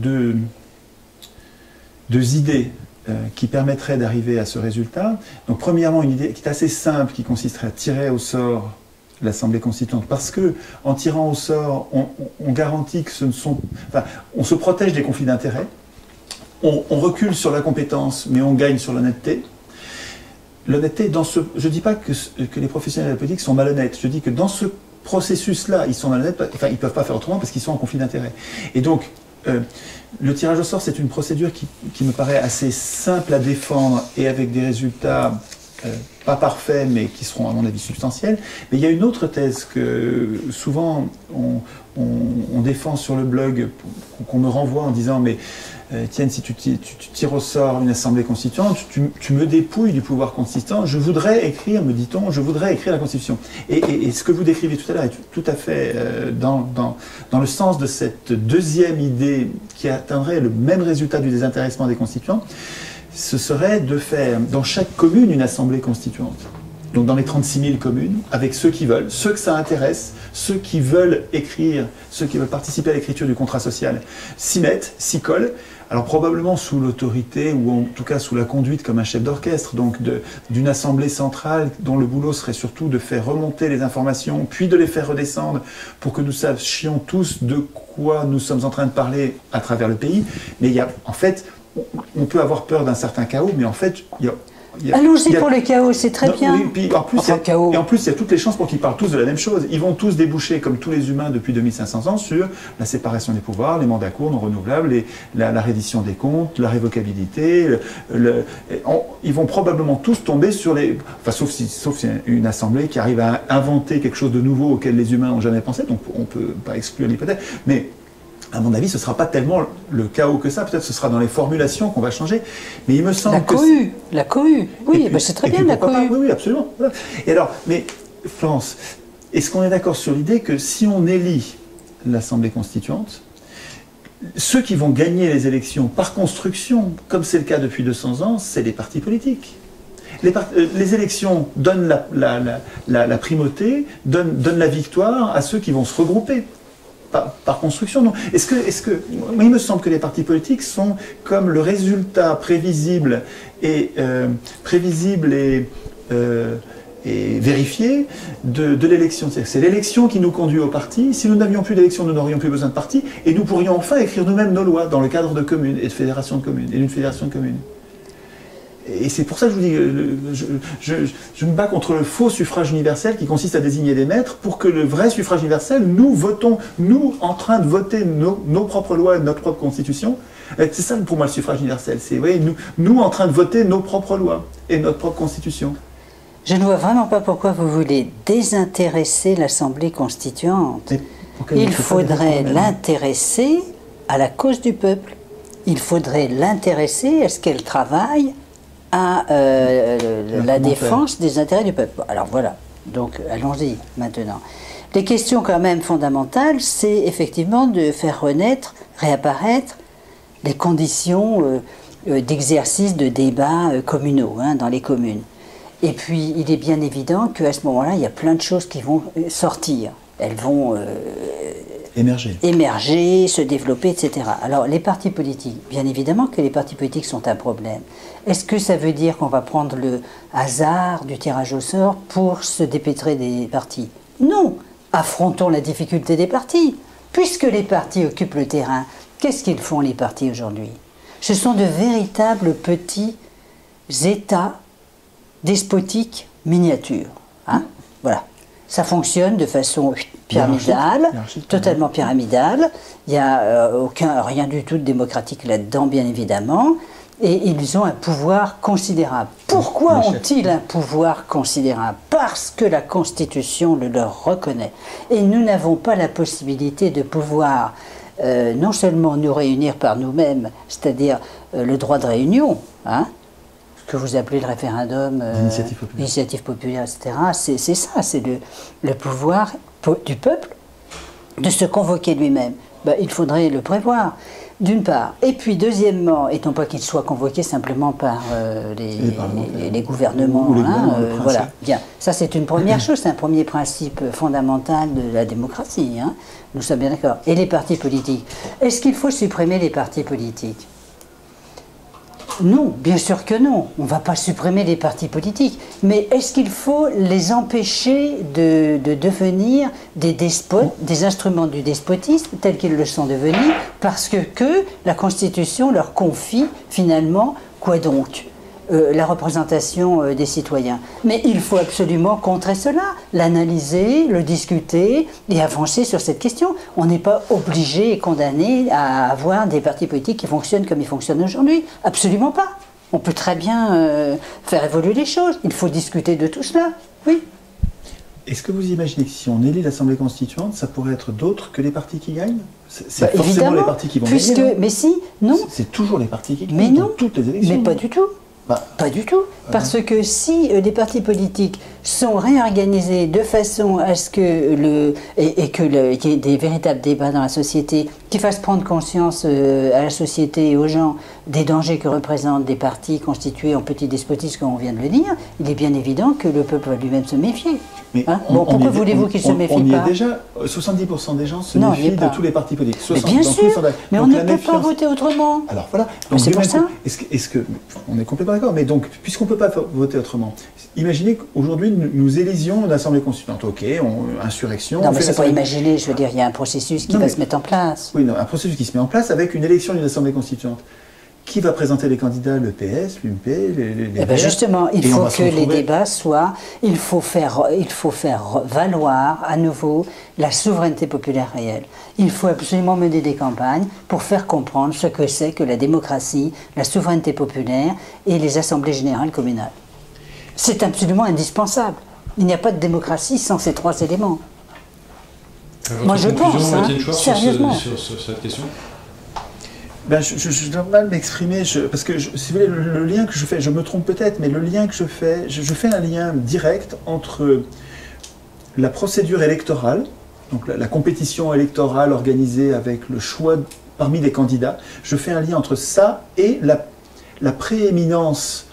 idées qui permettraient d'arriver à ce résultat. Donc premièrement, une idée qui est assez simple, qui consisterait à tirer au sort l'Assemblée constituante, parce que en tirant au sort, on garantit que ce ne sont... Enfin, on se protège des conflits d'intérêts, on recule sur la compétence, mais on gagne sur l'honnêteté. L'honnêteté, je ne dis pas que les professionnels de la politique sont malhonnêtes, je dis que dans ce processus-là, ils sont malhonnêtes, enfin, ils ne peuvent pas faire autrement parce qu'ils sont en conflit d'intérêts. Et donc, le tirage au sort, c'est une procédure qui me paraît assez simple à défendre et avec des résultats pas parfaits, mais qui seront à mon avis substantiels. Mais il y a une autre thèse que souvent on défend sur le blog, qu'on me renvoie en disant mais tiens, si tu tires au sort une assemblée constituante, tu me dépouilles du pouvoir constituant, je voudrais écrire, me dit-on, je voudrais écrire la Constitution. Et ce que vous décrivez tout à l'heure est tout à fait dans le sens de cette deuxième idée qui atteindrait le même résultat du désintéressement des constituants, ce serait de faire dans chaque commune une assemblée constituante. Donc dans les 36 000 communes, avec ceux qui veulent, ceux que ça intéresse, ceux qui veulent écrire, ceux qui veulent participer à l'écriture du contrat social, s'y mettent, s'y collent, alors probablement sous l'autorité, ou en tout cas sous la conduite comme un chef d'orchestre, donc d'une assemblée centrale dont le boulot serait surtout de faire remonter les informations, puis de les faire redescendre pour que nous sachions tous de quoi nous sommes en train de parler à travers le pays. Mais il y a, en fait, on peut avoir peur d'un certain chaos, mais en fait, allons-y pour le chaos, c'est très bien. Oui, puis en plus, et en plus, il y a toutes les chances pour qu'ils parlent tous de la même chose. Ils vont tous déboucher, comme tous les humains depuis 2500 ans, sur la séparation des pouvoirs, les mandats courts non renouvelables, la reddition des comptes, la révocabilité. Ils vont probablement tous tomber sur les... Enfin, sauf si une assemblée qui arrive à inventer quelque chose de nouveau auquel les humains n'ont jamais pensé, donc on ne peut pas exclure l'hypothèse. Mais à mon avis, ce ne sera pas tellement le chaos que ça. Peut-être ce sera dans les formulations qu'on va changer. Mais il me semble la cohue. Oui, ben c'est très bien la cohue. Oui, absolument. Voilà. Et alors, mais Florence, est-ce qu'on est d'accord sur l'idée que si on élit l'Assemblée constituante, ceux qui vont gagner les élections par construction, comme c'est le cas depuis 200 ans, c'est les partis politiques. Les élections donnent la primauté, donnent la victoire à ceux qui vont se regrouper. Par construction, non. Moi, il me semble que les partis politiques sont comme le résultat prévisible et vérifié de l'élection. C'est l'élection qui nous conduit au parti. Si nous n'avions plus d'élection, nous n'aurions plus besoin de parti et nous pourrions enfin écrire nous-mêmes nos lois dans le cadre de communes et de fédérations de communes et d'une fédération de communes. Et c'est pour ça que je vous dis, je me bats contre le faux suffrage universel qui consiste à désigner des maîtres pour que le vrai suffrage universel, nous votons, nous en train de voter nos propres lois et notre propre constitution. C'est ça pour moi le suffrage universel, c'est nous en train de voter nos propres lois et notre propre constitution. Je ne vois vraiment pas pourquoi vous voulez désintéresser l'Assemblée constituante. Il faudrait l'intéresser à la cause du peuple. Il faudrait l'intéresser à ce qu'elle travaille à la défense des intérêts du peuple. Alors voilà, donc allons-y maintenant. Les questions quand même fondamentales, c'est effectivement de faire renaître, réapparaître les conditions d'exercice de débats communaux dans les communes. Et puis il est bien évident qu'à ce moment-là, il y a plein de choses qui vont sortir. Elles vont émerger, se développer, etc. Alors les partis politiques, bien évidemment que les partis politiques sont un problème. Est-ce que ça veut dire qu'on va prendre le hasard du tirage au sort pour se dépêtrer des partis? Non, affrontons la difficulté des partis. Puisque les partis occupent le terrain, qu'est-ce qu'ils font les partis aujourd'hui? Ce sont de véritables petits États despotiques miniatures. Voilà. Ça fonctionne de façon pyramidale, totalement pyramidale. Il n'y a rien du tout de démocratique là-dedans, bien évidemment. Et ils ont un pouvoir considérable. Pourquoi ont-ils un pouvoir considérable? Parce que la Constitution le leur reconnaît. Et nous n'avons pas la possibilité de pouvoir non seulement nous réunir par nous-mêmes, c'est-à-dire le droit de réunion, que vous appelez le référendum, l'initiative populaire, etc. C'est ça, c'est le pouvoir du peuple de se convoquer lui-même. Il faudrait le prévoir, d'une part. Et puis, deuxièmement, étant pas qu'il soit convoqué simplement par les gouvernements. Ou les gouvernements voilà, bien. Ça, c'est une première chose, c'est un premier principe fondamental de la démocratie. Nous sommes bien d'accord. Et les partis politiques. Est-ce qu'il faut supprimer les partis politiques? Non, bien sûr que non. On ne va pas supprimer les partis politiques. Mais est-ce qu'il faut les empêcher de devenir des despotes, des instruments du despotisme, tels qu'ils le sont devenus, parce que la Constitution leur confie finalement, quoi donc, la représentation des citoyens. Mais il faut absolument contrer cela, l'analyser, le discuter et avancer sur cette question. On n'est pas obligé et condamné à avoir des partis politiques qui fonctionnent comme ils fonctionnent aujourd'hui. Absolument pas. On peut très bien faire évoluer les choses. Il faut discuter de tout cela. Oui. Est-ce que vous imaginez que si on élit l'Assemblée constituante, ça pourrait être d'autres que les partis qui gagnent? C'est forcément évidemment, les partis qui vont gagner, non? Mais si, non. C'est toujours les partis qui gagnent Mais dans non. toutes les élections. Mais pas du tout. Pas du tout. Parce que si les partis politiques sont réorganisés de façon à ce que qu'il y ait des véritables débats dans la société, qui fassent prendre conscience à la société et aux gens des dangers que représentent des partis constitués en petits despotismes, comme on vient de le dire, il est bien évident que le peuple va lui-même se méfier. Mais pourquoi voulez-vous qu'il se méfie pas? On y est déjà. 70% des gens se méfient de tous les partis politiques. Mais bien sûr, mais on ne peut pas voter autrement. Alors voilà. C'est pour ça. Est-ce que on est complètement d'accord? Mais donc, puisqu'on ne peut pas voter autrement, imaginez qu'aujourd'hui nous élisions une assemblée constituante. Ok, insurrection. Non, mais c'est pas imaginer. Je veux dire, il y a un processus qui va se mettre en place. Oui, non, un processus qui se met en place avec une élection d'une assemblée constituante. Qui va présenter les candidats? Le PS, l'UMP, les Eh bien justement, il faut que les débats soient... Il faut faire valoir à nouveau la souveraineté populaire réelle. Il faut absolument mener des campagnes pour faire comprendre ce que c'est que la démocratie, la souveraineté populaire et les assemblées générales communales. C'est absolument indispensable. Il n'y a pas de démocratie sans ces trois éléments. Moi je pense, sérieusement. Sur cette question. Ben, je dois mal m'exprimer, parce que si vous voulez, le lien que je fais, je me trompe peut-être, mais le lien que je fais un lien direct entre la procédure électorale, donc la compétition électorale organisée avec le choix parmi les candidats, je fais un lien entre ça et la prééminence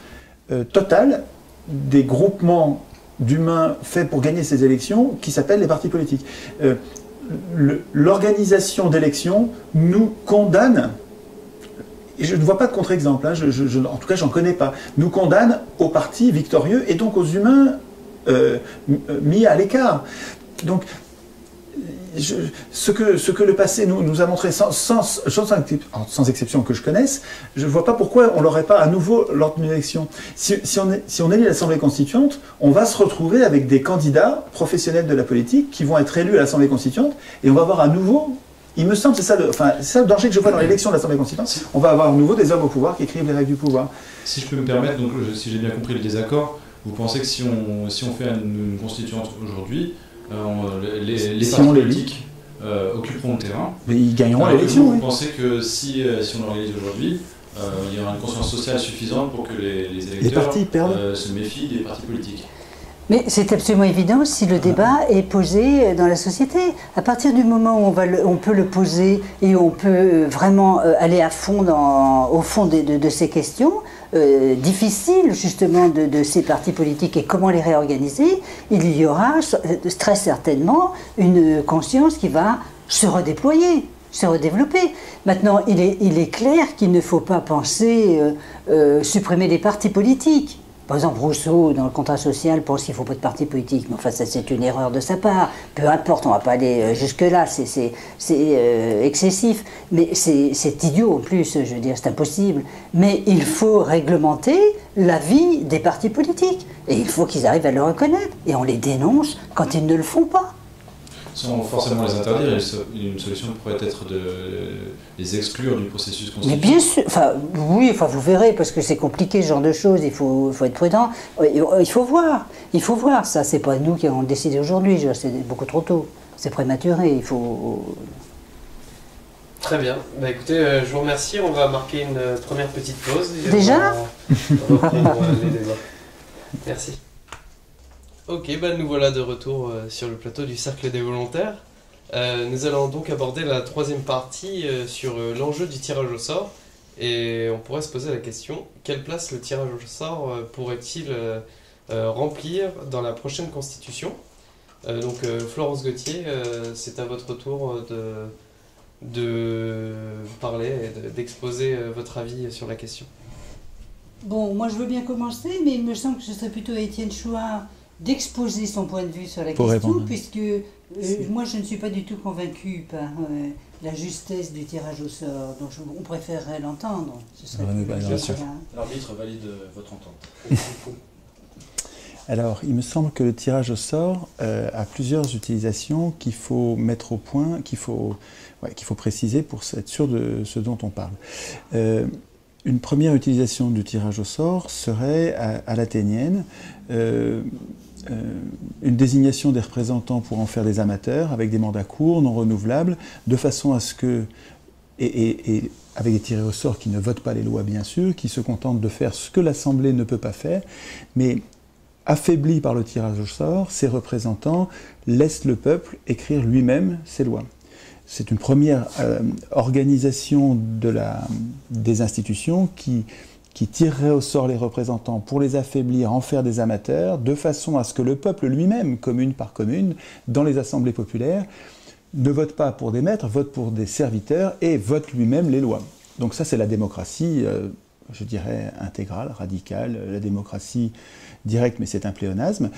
totale des groupements d'humains faits pour gagner ces élections, qui s'appellent les partis politiques. L'organisation d'élections nous condamne. Et je ne vois pas de contre-exemple, hein, en tout cas j'en connais pas, nous condamne aux partis victorieux et donc aux humains mis à l'écart. Donc ce que le passé nous a montré sans exception que je connaisse, je ne vois pas pourquoi on ne l'aurait pas à nouveau lors d'une élection. Si on élit l'Assemblée constituante, on va se retrouver avec des candidats professionnels de la politique qui vont être élus à l'Assemblée constituante et on va avoir à nouveau... Il me semble, c'est ça le danger que je vois dans l'élection de l'Assemblée constituante. On va avoir à nouveau des hommes au pouvoir qui écrivent les règles du pouvoir. Si je peux me permettre, donc, si j'ai bien compris le désaccord, vous pensez que si on fait une constituante aujourd'hui, les partis politiques occuperont le terrain. Mais ils gagneront l'élection. Vous pensez que si on l'organise aujourd'hui, il y aura une conscience sociale suffisante pour que les électeurs se méfient des partis politiques? Mais c'est absolument évident si le débat est posé dans la société. À partir du moment où on peut le poser et on peut vraiment aller à fond au fond de ces questions difficiles justement de ces partis politiques et comment les réorganiser, il y aura très certainement une conscience qui va se redéployer, se redévelopper. Maintenant, il est clair qu'il ne faut pas penser supprimer les partis politiques. Par exemple, Rousseau, dans le contrat social, pense qu'il ne faut pas de parti politique. Mais enfin, ça, c'est une erreur de sa part. Peu importe, on ne va pas aller jusque-là, c'est excessif. Mais c'est idiot en plus, je veux dire, c'est impossible. Mais il faut réglementer la vie des partis politiques. Et il faut qu'ils arrivent à le reconnaître. Et on les dénonce quand ils ne le font pas. Sans forcément les interdire, une solution pourrait être de les exclure du processus constituant. Mais bien sûr, oui, vous verrez, parce que c'est compliqué ce genre de choses, il faut être prudent. Il faut voir, ça, c'est pas nous qui avons décidé aujourd'hui, c'est beaucoup trop tôt, c'est prématuré, il faut... Très bien, écoutez, je vous remercie, on va marquer une première petite pause. Déjà on va reprendre les débats. Merci. Ok, nous voilà de retour sur le plateau du Cercle des Volontaires. Nous allons donc aborder la troisième partie sur l'enjeu du tirage au sort. Et on pourrait se poser la question, quelle place le tirage au sort pourrait-il remplir dans la prochaine constitution? Donc Florence Gauthier, c'est à votre tour de parler et d'exposer votre avis sur la question. Bon, moi je veux bien commencer, mais il me semble que ce serait plutôt à Étienne Chouard d'exposer son point de vue sur la Pour question, répondre. puisque moi je ne suis pas du tout convaincue par la justesse du tirage au sort, donc on préférerait l'entendre. Ce serait Bien sûr. L'arbitre valide votre entente. Alors, il me semble que le tirage au sort a plusieurs utilisations qu'il faut mettre au point, qu'il faut préciser pour être sûr de ce dont on parle. Une première utilisation du tirage au sort serait à l'athénienne une désignation des représentants pour en faire des amateurs avec des mandats courts, non renouvelables, de façon à ce que, et avec des tirés au sort qui ne votent pas les lois bien sûr, qui se contentent de faire ce que l'Assemblée ne peut pas faire, mais affaiblis par le tirage au sort, ces représentants laissent le peuple écrire lui-même ses lois. C'est une première organisation des institutions qui tirerait au sort les représentants pour les affaiblir, en faire des amateurs, de façon à ce que le peuple lui-même, commune par commune, dans les assemblées populaires, ne vote pas pour des maîtres, vote pour des serviteurs et vote lui-même les lois. Donc ça, c'est la démocratie, je dirais, intégrale, radicale, la démocratie directe, mais c'est un pléonasme.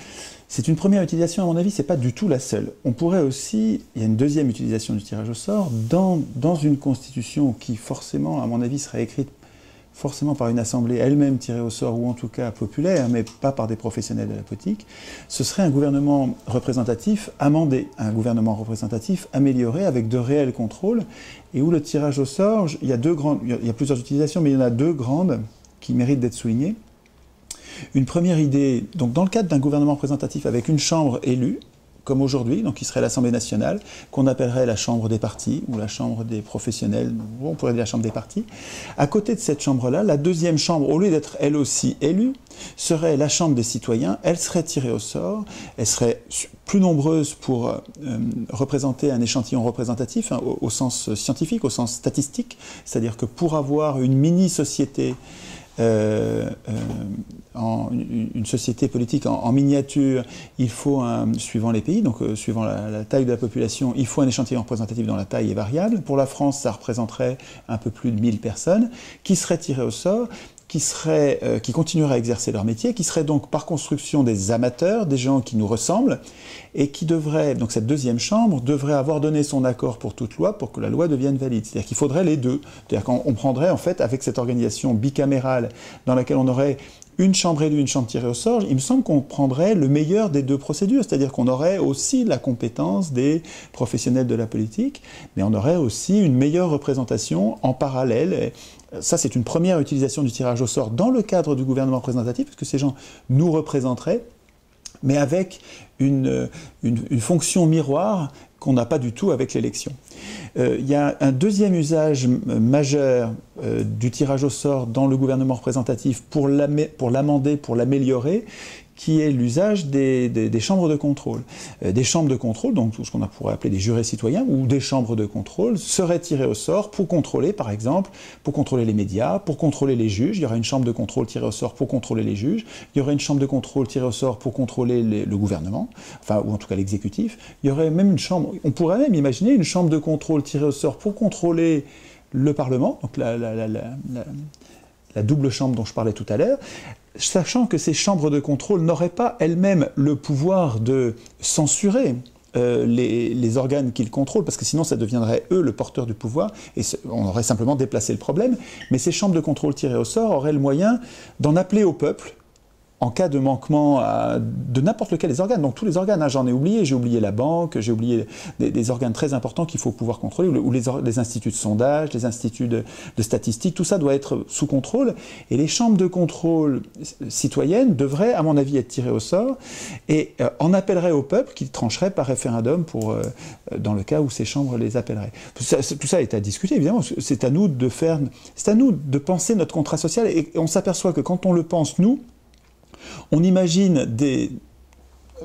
C'est une première utilisation, à mon avis, c'est pas du tout la seule. On pourrait aussi, il y a une deuxième utilisation du tirage au sort, dans une constitution qui, forcément, à mon avis, serait écrite forcément par une assemblée elle-même tirée au sort, ou en tout cas populaire, mais pas par des professionnels de la politique, ce serait un gouvernement représentatif amendé, un gouvernement représentatif amélioré avec de réels contrôles, et où le tirage au sort, il y a plusieurs utilisations, mais il y en a deux grandes qui méritent d'être soulignées. Une première idée, donc dans le cadre d'un gouvernement représentatif avec une chambre élue, comme aujourd'hui, donc qui serait l'Assemblée nationale, qu'on appellerait la chambre des partis, ou la chambre des professionnels, ou on pourrait dire la chambre des partis. À côté de cette chambre-là, la deuxième chambre, au lieu d'être elle aussi élue, serait la chambre des citoyens. Elle serait tirée au sort, elle serait plus nombreuse pour représenter un échantillon représentatif, hein, au sens scientifique, au sens statistique, c'est-à-dire que pour avoir une mini-société, une société politique en miniature, il faut, suivant les pays, donc suivant la taille de la population, il faut un échantillon représentatif dont la taille est variable. Pour la France, ça représenterait un peu plus de 1000 personnes qui seraient tirées au sort, qui continueraient à exercer leur métier, qui seraient donc par construction des amateurs, des gens qui nous ressemblent, et qui devraient, donc cette deuxième chambre, devrait avoir donné son accord pour toute loi pour que la loi devienne valide. C'est-à-dire qu'il faudrait les deux. C'est-à-dire qu'on prendrait, en fait, avec cette organisation bicamérale dans laquelle on aurait une chambre élue, une chambre tirée au sort, il me semble qu'on prendrait le meilleur des deux procédures, c'est-à-dire qu'on aurait aussi la compétence des professionnels de la politique, mais on aurait aussi une meilleure représentation en parallèle. Et ça, c'est une première utilisation du tirage au sort dans le cadre du gouvernement représentatif, parce que ces gens nous représenteraient, mais avec une fonction miroir qu'on n'a pas du tout avec l'élection. Il y a un deuxième usage majeur du tirage au sort dans le gouvernement représentatif pour l'amender, pour l'améliorer, qui est l'usage des chambres de contrôle. Des chambres de contrôle, donc ce qu'on pourrait appeler des jurés citoyens, ou des chambres de contrôle, seraient tirées au sort pour contrôler, par exemple, pour contrôler les médias, pour contrôler les juges. Il y aurait une chambre de contrôle tirée au sort pour contrôler les juges. Il y aurait une chambre de contrôle tirée au sort pour contrôler le gouvernement, enfin, ou en tout cas l'exécutif. Il y aurait même une chambre, on pourrait même imaginer une chambre de contrôle tirée au sort pour contrôler le Parlement, donc la double chambre dont je parlais tout à l'heure, sachant que ces chambres de contrôle n'auraient pas elles-mêmes le pouvoir de censurer les organes qu'ils contrôlent, parce que sinon ça deviendrait eux le porteur du pouvoir, et on aurait simplement déplacé le problème, mais ces chambres de contrôle tirées au sort auraient le moyen d'en appeler au peuple, en cas de manquement de n'importe lequel des organes, donc tous les organes, hein, j'en ai oublié, j'ai oublié la banque, j'ai oublié des organes très importants qu'il faut pouvoir contrôler, ou les instituts de sondage, les instituts de statistique, tout ça doit être sous contrôle, et les chambres de contrôle citoyennes devraient, à mon avis, être tirées au sort, et en appelleraient au peuple qui trancherait par référendum dans le cas où ces chambres les appelleraient. Tout ça est à discuter, évidemment, c'est à nous de penser notre contrat social, et on s'aperçoit que quand on le pense, nous, on imagine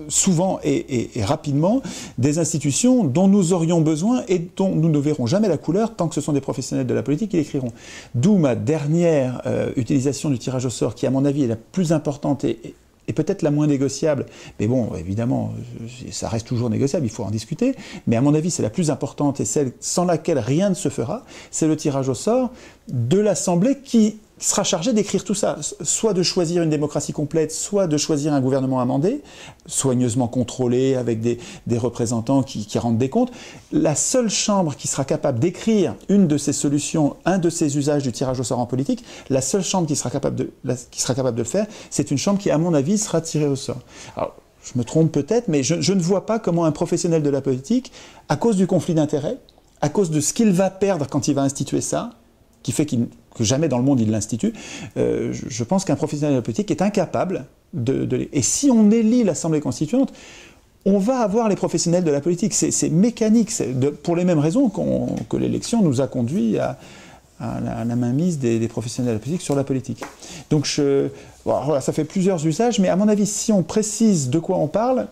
souvent et rapidement des institutions dont nous aurions besoin et dont nous ne verrons jamais la couleur tant que ce sont des professionnels de la politique qui l'écriront. D'où ma dernière utilisation du tirage au sort qui, à mon avis, est la plus importante et peut-être la moins négociable. Mais bon, évidemment, ça reste toujours négociable, il faut en discuter. Mais à mon avis, c'est la plus importante et celle sans laquelle rien ne se fera. C'est le tirage au sort de l'Assemblée qui sera chargé d'écrire tout ça, soit de choisir une démocratie complète, soit de choisir un gouvernement amendé, soigneusement contrôlé, avec des représentants qui rendent des comptes. La seule chambre qui sera capable d'écrire une de ces solutions, un de ces usages du tirage au sort en politique, la seule chambre qui sera capable de le faire, c'est une chambre qui, à mon avis, sera tirée au sort. Alors, je me trompe peut-être, mais je ne vois pas comment un professionnel de la politique, à cause du conflit d'intérêts, à cause de ce qu'il va perdre quand il va instituer ça, qui fait que jamais dans le monde il l'institue, je pense qu'un professionnel de la politique est incapable et si on élit l'Assemblée constituante, on va avoir les professionnels de la politique. C'est mécanique, pour les mêmes raisons que l'élection nous a conduit à la mainmise des professionnels de la politique sur la politique. Donc voilà, ça fait plusieurs usages, mais à mon avis, si on précise de quoi on parle,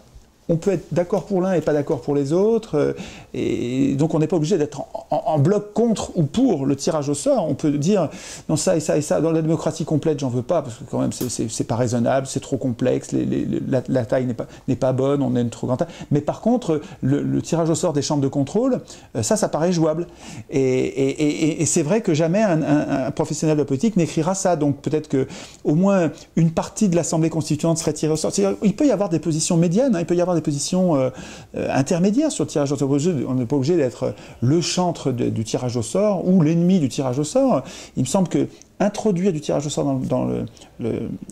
on peut être d'accord pour l'un et pas d'accord pour les autres, et donc on n'est pas obligé d'être en bloc contre ou pour le tirage au sort. On peut dire non, ça et ça et ça, dans la démocratie complète j'en veux pas, parce que quand même c'est pas raisonnable, c'est trop complexe, la taille n'est pas bonne, on a une trop grande taille. Mais par contre, le tirage au sort des chambres de contrôle, ça paraît jouable. Et c'est vrai que jamais un professionnel de la politique n'écrira ça, donc peut-être qu'au moins une partie de l'Assemblée constituante serait tirée au sort. Il peut y avoir des positions médianes, hein, il peut y avoir des positions intermédiaires sur le tirage au sort. On n'est pas obligé d'être le chantre du tirage au sort ou l'ennemi du tirage au sort. Il me semble que introduire du tirage au sort dans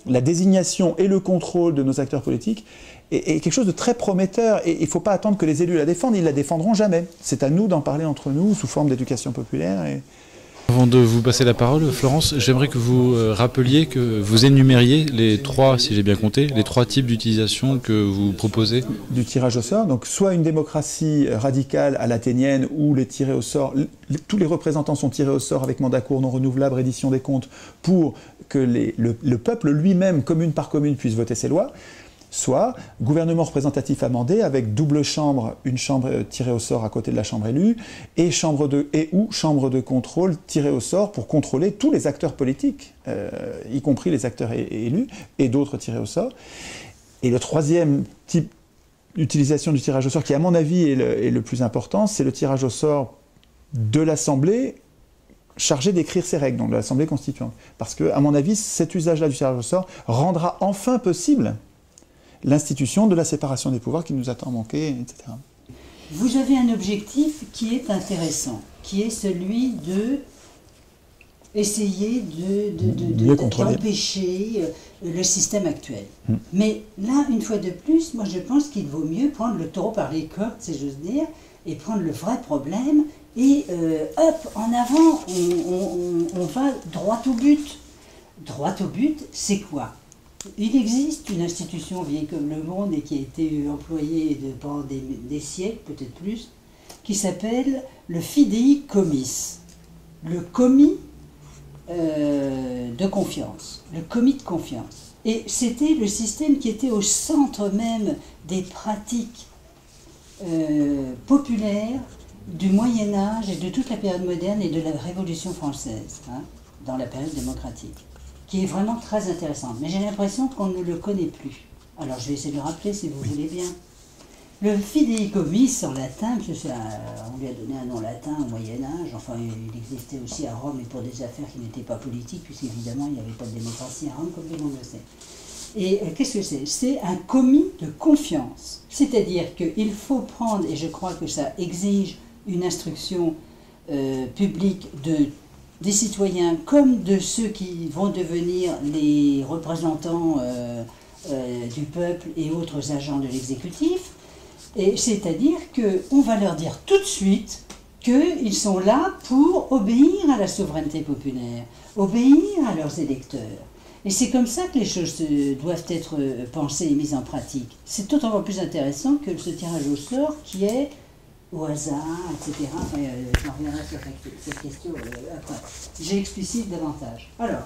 la désignation et le contrôle de nos acteurs politiques est quelque chose de très prometteur. Et il ne faut pas attendre que les élus la défendent, ils ne la défendront jamais. C'est à nous d'en parler entre nous sous forme d'éducation populaire. Avant de vous passer la parole, Florence, j'aimerais que vous rappeliez, que vous énumériez les trois, si j'ai bien compté, les trois types d'utilisation que vous proposez. Du tirage au sort, donc soit une démocratie radicale à l'athénienne où les tirés au sort, tous les représentants sont tirés au sort avec mandat court non renouvelable, reddition des comptes, pour que le peuple lui-même, commune par commune, puisse voter ses lois. Soit gouvernement représentatif amendé avec double chambre, une chambre tirée au sort à côté de la chambre élue, et chambre de contrôle tirée au sort pour contrôler tous les acteurs politiques, y compris les acteurs élus, et d'autres tirés au sort. Et le troisième type d'utilisation du tirage au sort, qui à mon avis est le plus important, c'est le tirage au sort de l'Assemblée chargé d'écrire ses règles, donc de l'Assemblée constituante. Parce que, à mon avis, cet usage-là du tirage au sort rendra enfin possible l'institution de la séparation des pouvoirs qui nous a tant manqué, etc. Vous avez un objectif qui est intéressant, qui est celui de essayer d'empêcher le système actuel. Mais là, une fois de plus, moi je pense qu'il vaut mieux prendre le taureau par les cornes, si j'ose dire, et prendre le vrai problème, et hop, en avant, on va droit au but. Droit au but, c'est quoi ? Il existe une institution vieille comme le monde et qui a été employée pendant des siècles, peut-être plus, qui s'appelle le fideikommiss, le commis de confiance, le commis de confiance. Et c'était le système qui était au centre même des pratiques populaires du Moyen-Âge et de toute la période moderne et de la Révolution française, hein, dans la période démocratique, qui est vraiment très intéressante. Mais j'ai l'impression qu'on ne le connaît plus. Alors je vais essayer de le rappeler si vous voulez bien. Le fideikommiss en latin, on lui a donné un nom latin au Moyen-Âge, enfin il existait aussi à Rome, mais pour des affaires qui n'étaient pas politiques, puisqu'évidemment il n'y avait pas de démocratie à Rome, comme tout le monde le sait. Et qu'est-ce que c'est ? C'est un commis de confiance. C'est-à-dire qu'il faut prendre, et je crois que ça exige une instruction publique des citoyens comme de ceux qui vont devenir les représentants du peuple et autres agents de l'exécutif, et c'est-à-dire qu'on va leur dire tout de suite qu'ils sont là pour obéir à la souveraineté populaire, obéir à leurs électeurs. Et c'est comme ça que les choses doivent être pensées et mises en pratique. C'est totalement plus intéressant que ce tirage au sort qui est au hasard, etc. Enfin, je reviendrai sur cette question après. J'explicite davantage. Alors,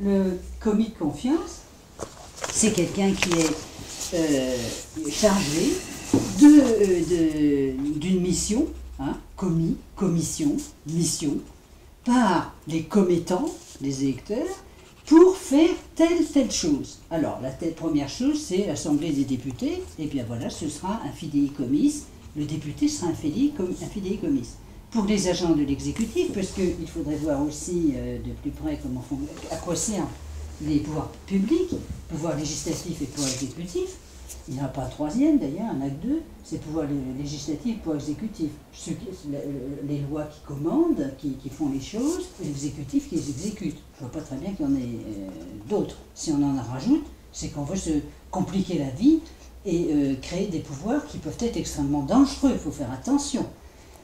le commis de confiance, c'est quelqu'un qui est chargé d'une mission, hein, commis, commission, mission, par les commettants, les électeurs, pour faire telle chose. Alors, la première chose, c'est l'Assemblée des députés, et bien voilà, ce sera un fideikommiss. Le député sera un fideikommiss. pour les agents de l'exécutif, parce qu'il faudrait voir aussi de plus près comment font, à quoi servent les pouvoirs publics, pouvoir législatif et pouvoir exécutif. Il n'y en a pas un troisième d'ailleurs, un acte 2, c'est pouvoir législatif, pouvoir exécutif. Les lois qui commandent, qui font les choses, et l'exécutif qui les exécute. Je ne vois pas très bien qu'il y en ait d'autres. Si on en rajoute, c'est qu'on veut se compliquer la vie et créer des pouvoirs qui peuvent être extrêmement dangereux. Il faut faire attention.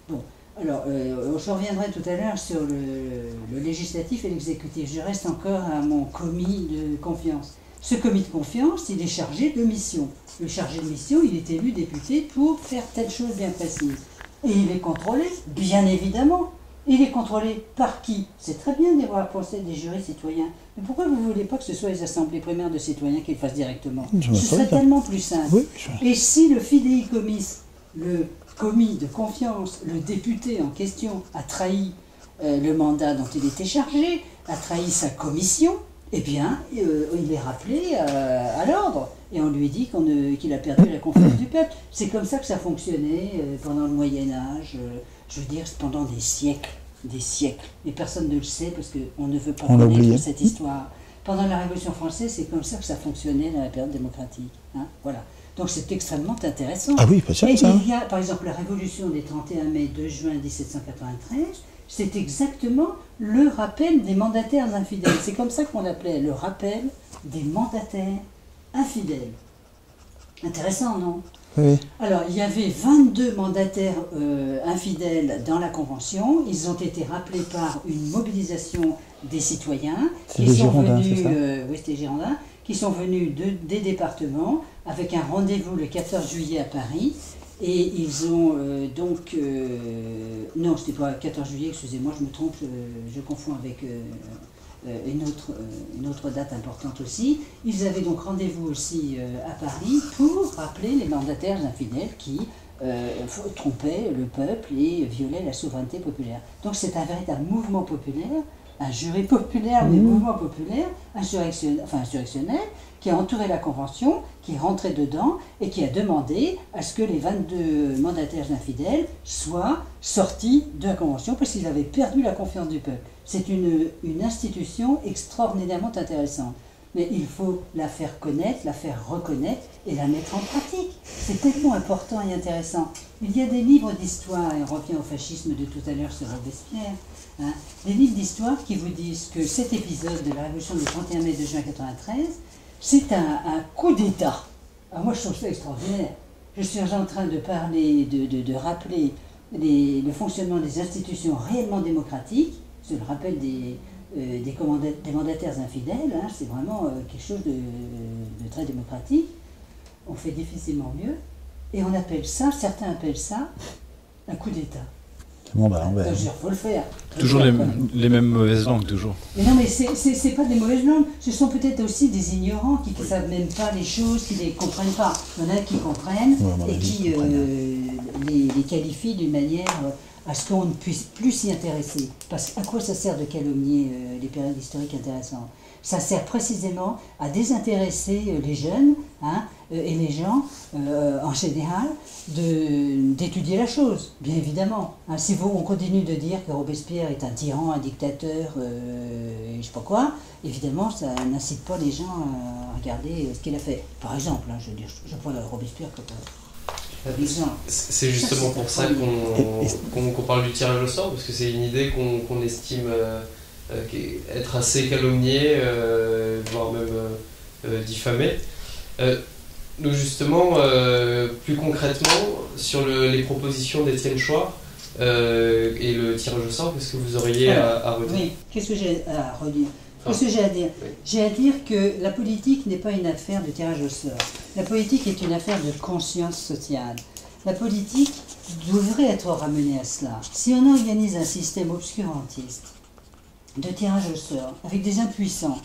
Bon, alors, je reviendrai tout à l'heure sur le législatif et l'exécutif. Je reste encore à mon commis de confiance. Ce commis de confiance, il est chargé de mission. Le chargé de mission, il est élu député pour faire telle chose bien précise. Et il est contrôlé, bien évidemment. Il est contrôlé par qui? C'est très bien d'avoir procès des jurys citoyens. Mais pourquoi vous ne voulez pas que ce soit les assemblées primaires de citoyens qui le fassent directement? Ce serait tellement plus simple. Oui, et si le fidéicommis, le commis de confiance, le député en question a trahi le mandat dont il était chargé, a trahi sa commission, eh bien, il est rappelé à l'ordre. Et on lui dit qu'il a perdu la confiance du peuple. C'est comme ça que ça fonctionnait pendant le Moyen-Âge, je veux dire, pendant des siècles. Des siècles. Et personne ne le sait parce qu'on ne veut pas connaître cette histoire. Pendant la Révolution française, c'est comme ça que ça fonctionnait dans la période démocratique. Hein, voilà. Donc c'est extrêmement intéressant. Ah oui, pas sûr, et ça. Il y a, par exemple, la Révolution des 31 mai, 2 juin 1793, c'est exactement le rappel des mandataires infidèles. C'est comme ça qu'on l'appelait, le rappel des mandataires infidèles. Intéressant, non? Oui. Alors, il y avait 22 mandataires infidèles dans la Convention. Ils ont été rappelés par une mobilisation des citoyens qui sont venus, oui, c'était Girondins, qui sont venus des départements avec un rendez-vous le 14 juillet à Paris. Et ils ont non, c'était pas le 14 juillet, excusez-moi, je me trompe, je confonds avec une autre date importante aussi. Ils avaient donc rendez-vous aussi à Paris pour rappeler les mandataires infidèles qui trompaient le peuple et violaient la souveraineté populaire. Donc c'est un véritable mouvement populaire, un jury populaire, mais mouvement populaire, insurrectionnel, qui a entouré la Convention, qui est rentré dedans et qui a demandé à ce que les 22 mandataires infidèles soient sortis de la Convention parce qu'ils avaient perdu la confiance du peuple. C'est une institution extraordinairement intéressante. Mais il faut la faire connaître, la faire reconnaître et la mettre en pratique. C'est tellement important et intéressant. Il y a des livres d'histoire, et on revient au fascisme de tout à l'heure sur Robespierre, hein, des livres d'histoire qui vous disent que cet épisode de la Révolution du 31 mai de juin 93, c'est un coup d'État. Alors moi je trouve ça extraordinaire. Je suis en train de parler, de rappeler le fonctionnement des institutions réellement démocratiques, c'est le rappel des mandataires infidèles, hein, c'est vraiment quelque chose de très démocratique. On fait difficilement mieux, et on appelle ça, certains appellent ça, un coup d'État. Bon, bah, Il faut le faire. Toujours les mêmes mauvaises langues, toujours. Mais non, mais c'est pas des mauvaises langues, ce sont peut-être aussi des ignorants qui ne savent même pas les choses, qui ne les comprennent pas. Il y en a qui comprennent et qui les qualifient d'une manière à ce qu'on ne puisse plus s'y intéresser. Parce qu'à quoi ça sert de calomnier les périodes historiques intéressantes? Ça sert précisément à désintéresser les jeunes hein, et les gens en général d'étudier la chose, bien évidemment. Hein, si on continue de dire que Robespierre est un tyran, un dictateur, je sais pas quoi, évidemment ça n'incite pas les gens à regarder ce qu'il a fait. Par exemple, hein, je prends Robespierre comme exemple. C'est justement pour ça qu'on parle du tirage au sort, parce que c'est une idée qu'on estime être assez calomniée, voire même diffamée. Donc justement, plus concrètement, sur les propositions d'Étienne Chouard et le tirage au sort, qu'est-ce que vous auriez à redire? Oui, qu'est-ce que j'ai à redire? Qu'est-ce que j'ai à dire? J'ai à dire que la politique n'est pas une affaire de tirage au sort. La politique est une affaire de conscience sociale. La politique devrait être ramenée à cela. Si on organise un système obscurantiste de tirage au sort avec des impuissants,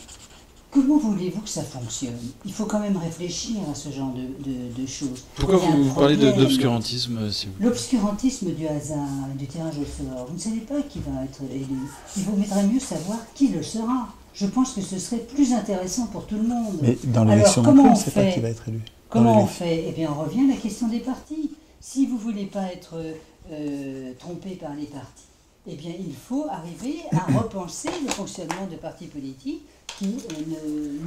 comment voulez-vous que ça fonctionne? Il faut quand même réfléchir à ce genre de choses. Pourquoi vous parlez d'obscurantisme L'obscurantisme du hasard, du tirage au sort. Vous ne savez pas qui va être élu. Il vaudrait mieux savoir qui le sera. Je pense que ce serait plus intéressant pour tout le monde. Mais dans l'élection non plus, on ne sait pas qui va être élu. Comment on fait? Eh bien, on revient à la question des partis. Si vous ne voulez pas être trompés par les partis. Eh bien, il faut arriver à repenser le fonctionnement de partis politiques qui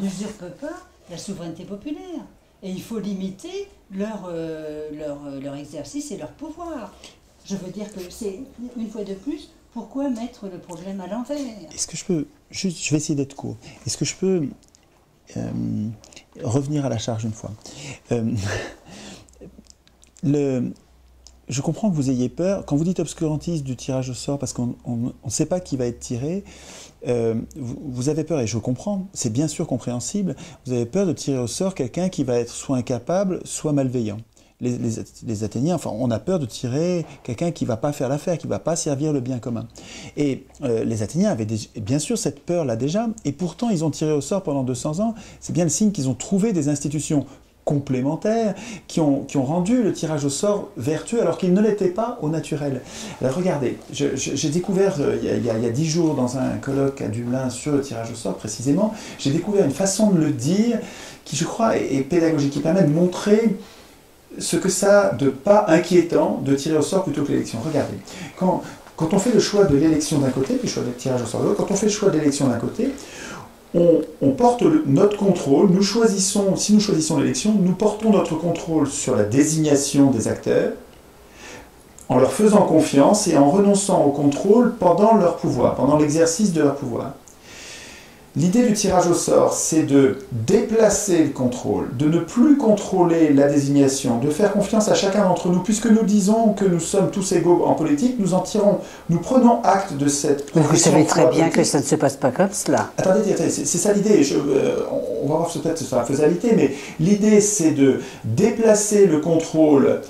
n'usurpent pas la souveraineté populaire. Et il faut limiter leur exercice et leur pouvoir. Je veux dire que c'est, une fois de plus, pourquoi mettre le problème à l'envers? Est-ce que je peux, juste, je vais essayer d'être court, est-ce que je peux revenir à la charge une fois? Je comprends que vous ayez peur. Quand vous dites obscurantiste du tirage au sort, parce qu'on ne sait pas qui va être tiré, vous avez peur, et je comprends, c'est bien sûr compréhensible, vous avez peur de tirer au sort quelqu'un qui va être soit incapable, soit malveillant. Les Athéniens, enfin, on a peur de tirer quelqu'un qui ne va pas faire l'affaire, qui ne va pas servir le bien commun. Et les Athéniens avaient bien sûr cette peur-là déjà, et pourtant ils ont tiré au sort pendant 200 ans. C'est bien le signe qu'ils ont trouvé des institutions complémentaires qui ont rendu le tirage au sort vertueux alors qu'il ne l'était pas au naturel. Alors regardez, j'ai découvert il y a 10 jours dans un colloque à Dublin sur le tirage au sort précisément, j'ai découvert une façon de le dire qui je crois est pédagogique, qui permet de montrer ce que ça a de pas inquiétant de tirer au sort plutôt que l'élection. Regardez, quand on fait le choix de l'élection d'un côté, puis le choix de tirage au sort de l'autre, quand on fait le choix de l'élection d'un côté, on porte notre contrôle, si nous choisissons l'élection, nous portons notre contrôle sur la désignation des acteurs, en leur faisant confiance et en renonçant au contrôle pendant leur pouvoir, pendant l'exercice de leur pouvoir. L'idée du tirage au sort, c'est de déplacer le contrôle, de ne plus contrôler la désignation, de faire confiance à chacun d'entre nous. Puisque nous disons que nous sommes tous égaux en politique, nous prenons acte de cette... Mais vous savez très bien que ça ne se passe pas comme cela. Attendez, c'est ça l'idée. On va voir peut-être sur la faisabilité, mais l'idée, c'est de déplacer le contrôle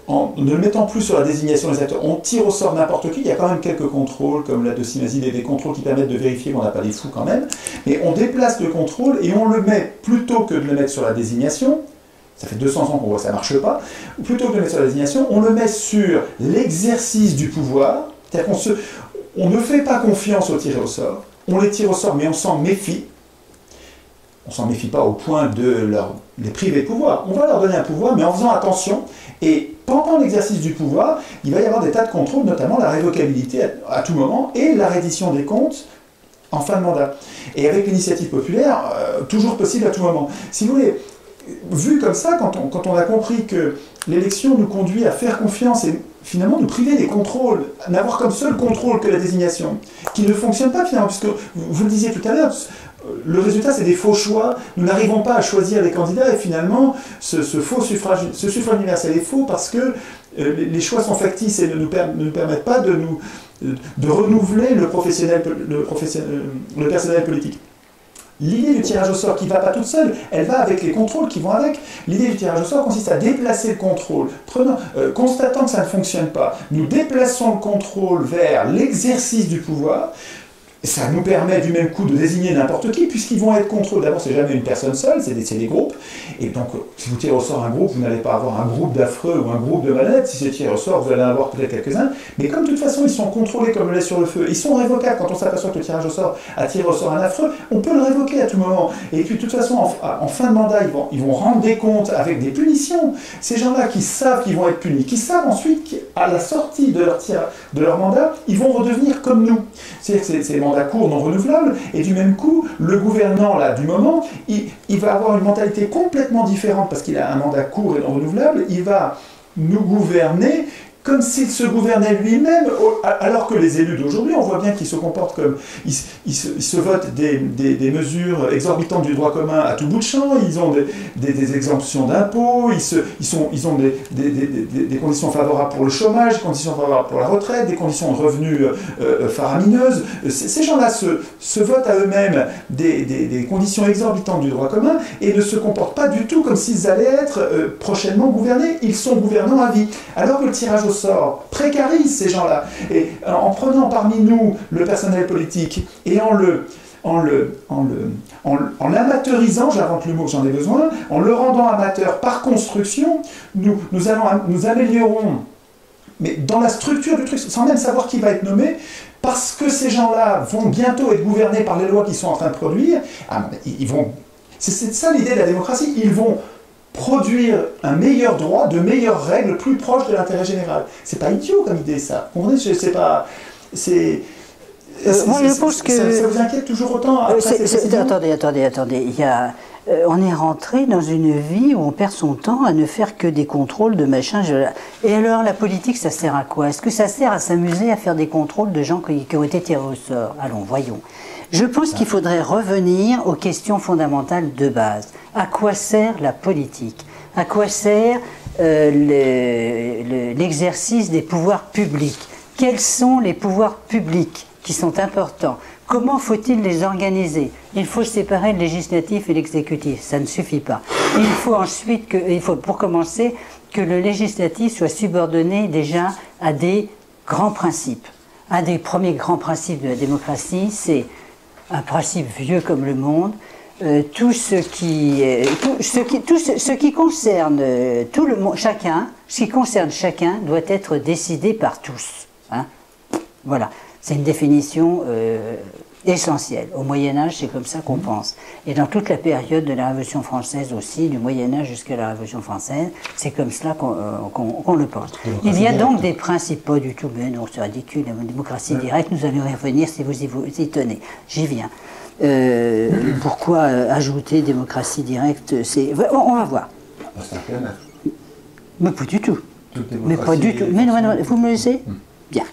en ne le mettant plus sur la désignation des acteurs. On tire au sort n'importe qui, il y a quand même quelques contrôles, comme la docimasie, des contrôles qui permettent de vérifier qu'on n'a pas des fous quand même, mais on déplace le contrôle et on le met, plutôt que de le mettre sur la désignation, ça fait 200 ans qu'on voit que ça ne marche pas, plutôt que de le mettre sur la désignation, on le met sur l'exercice du pouvoir, c'est-à-dire qu'on ne fait pas confiance aux tirés au sort, on les tire au sort mais on s'en méfie. On ne s'en méfie pas au point de les priver de pouvoir. On va leur donner un pouvoir, mais en faisant attention. Et pendant l'exercice du pouvoir, il va y avoir des tas de contrôles, notamment la révocabilité à tout moment et la reddition des comptes en fin de mandat. Et avec l'initiative populaire, toujours possible à tout moment. Si vous voulez, vu comme ça, quand on a compris que l'élection nous conduit à faire confiance et finalement nous priver des contrôles, n'avoir comme seul contrôle que la désignation, qui ne fonctionne pas finalement, puisque vous le disiez tout à l'heure, le résultat, c'est des faux choix. Nous n'arrivons pas à choisir les candidats et finalement, ce suffrage universel est faux parce que les choix sont factices et ne nous permettent pas de renouveler le personnel politique. L'idée du tirage au sort qui ne va pas toute seule, elle va avec les contrôles qui vont avec. L'idée du tirage au sort consiste à déplacer le contrôle. Constatant que ça ne fonctionne pas, nous déplaçons le contrôle vers l'exercice du pouvoir. Ça nous permet du même coup de désigner n'importe qui, puisqu'ils vont être contrôlés. D'abord, c'est jamais une personne seule, c'est des groupes. Et donc, si vous tirez au sort un groupe, vous n'allez pas avoir un groupe d'affreux ou un groupe de malades. Si c'est tiré au sort, vous allez en avoir peut-être quelques-uns. Mais comme de toute façon, ils sont contrôlés comme le lait sur le feu, ils sont révocables. Quand on s'aperçoit que le tirage au sort a tiré au sort un affreux, on peut le révoquer à tout moment. Et puis, de toute façon, en fin de mandat, ils vont rendre des comptes avec des punitions. Ces gens-là qui savent qu'ils vont être punis, qui savent ensuite qu'à la sortie de leur mandat, ils vont redevenir comme nous. C'est-à-dire que c'est des mandats courts, non renouvelables, et du même coup, le gouvernant là, du moment, il va avoir une mentalité complètement différente parce qu'il a un mandat court et non renouvelable, il va nous gouverner comme s'il se gouvernait lui-même, alors que les élus d'aujourd'hui, on voit bien qu'ils se comportent comme... Ils se votent des mesures exorbitantes du droit commun à tout bout de champ, ils ont des exemptions d'impôts, ils ont des conditions favorables pour le chômage, des conditions favorables pour la retraite, des conditions de revenus faramineuses. Ces gens-là se votent à eux-mêmes des conditions exorbitantes du droit commun et ne se comportent pas du tout comme s'ils allaient être prochainement gouvernés. Ils sont gouvernants à vie. Alors que le tirage au sort précarise ces gens-là. Et en prenant parmi nous le personnel politique et en l'amateurisant, j'invente le mot, j'en ai besoin, en le rendant amateur par construction, nous améliorons, mais dans la structure du truc, sans même savoir qui va être nommé, parce que ces gens-là vont bientôt être gouvernés par les lois qu'ils sont en train de produire, c'est ça l'idée de la démocratie, ils vont produire un meilleur droit, de meilleures règles, plus proches de l'intérêt général. C'est pas idiot comme idée, ça. Vous comprenez, c'est pas... moi, je pense que... Ça vous inquiète toujours autant après attendez. Il y a... on est rentré dans une vie où on perd son temps à ne faire que des contrôles de machin. Et alors, la politique, ça sert à quoi? Est-ce que ça sert à s'amuser à faire des contrôles de gens qui ont été tirés au sort? Allons, voyons. Je pense qu'il faudrait revenir aux questions fondamentales de base. À quoi sert la politique? À quoi sert l'exercice des pouvoirs publics? Quels sont les pouvoirs publics qui sont importants? Comment faut-il les organiser? Il faut séparer le législatif et l'exécutif, ça ne suffit pas. Il faut ensuite, pour commencer, que le législatif soit subordonné déjà à des grands principes. Un des premiers grands principes de la démocratie, c'est un principe vieux comme le monde, tout ce qui concerne tout le monde, chacun, ce qui concerne chacun doit être décidé par tous. Hein? Voilà, c'est une définition essentielle. Au Moyen-Âge, c'est comme ça qu'on pense. Et dans toute la période de la Révolution française aussi, du Moyen-Âge jusqu'à la Révolution française, c'est comme cela qu'on le pense. Il y a donc des principes, pas du tout, mais non, c'est ridicule, la démocratie directe, nous allons y revenir si vous y tenez. J'y viens. Pourquoi ajouter démocratie directe? On va voir. Mais pas du tout. Mais pas du tout. Mais non, vous me laissez? Bien.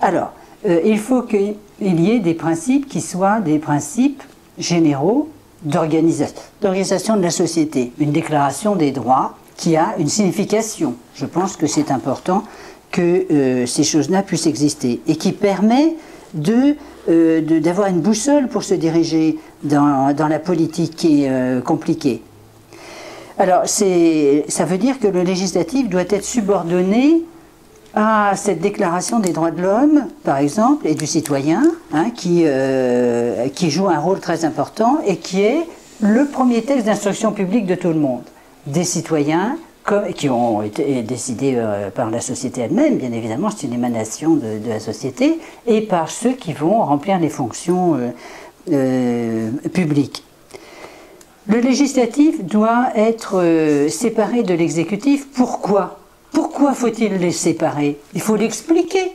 Alors, il faut qu'il y ait des principes qui soient des principes généraux d'organisation de la société. Une déclaration des droits qui a une signification. Je pense que c'est important que ces choses-là puissent exister et qui permet d'avoir une boussole pour se diriger dans la politique qui est compliquée. Alors, ça veut dire que le législatif doit être subordonné à cette déclaration des droits de l'homme, par exemple, et du citoyen, hein, qui joue un rôle très important et qui est le premier texte d'instruction publique de tout le monde. Des citoyens qui ont été décidés par la société elle-même, bien évidemment, c'est une émanation de la société, et par ceux qui vont remplir les fonctions publiques. Le législatif doit être séparé de l'exécutif. Pourquoi ? Pourquoi faut-il les séparer? Il faut l'expliquer,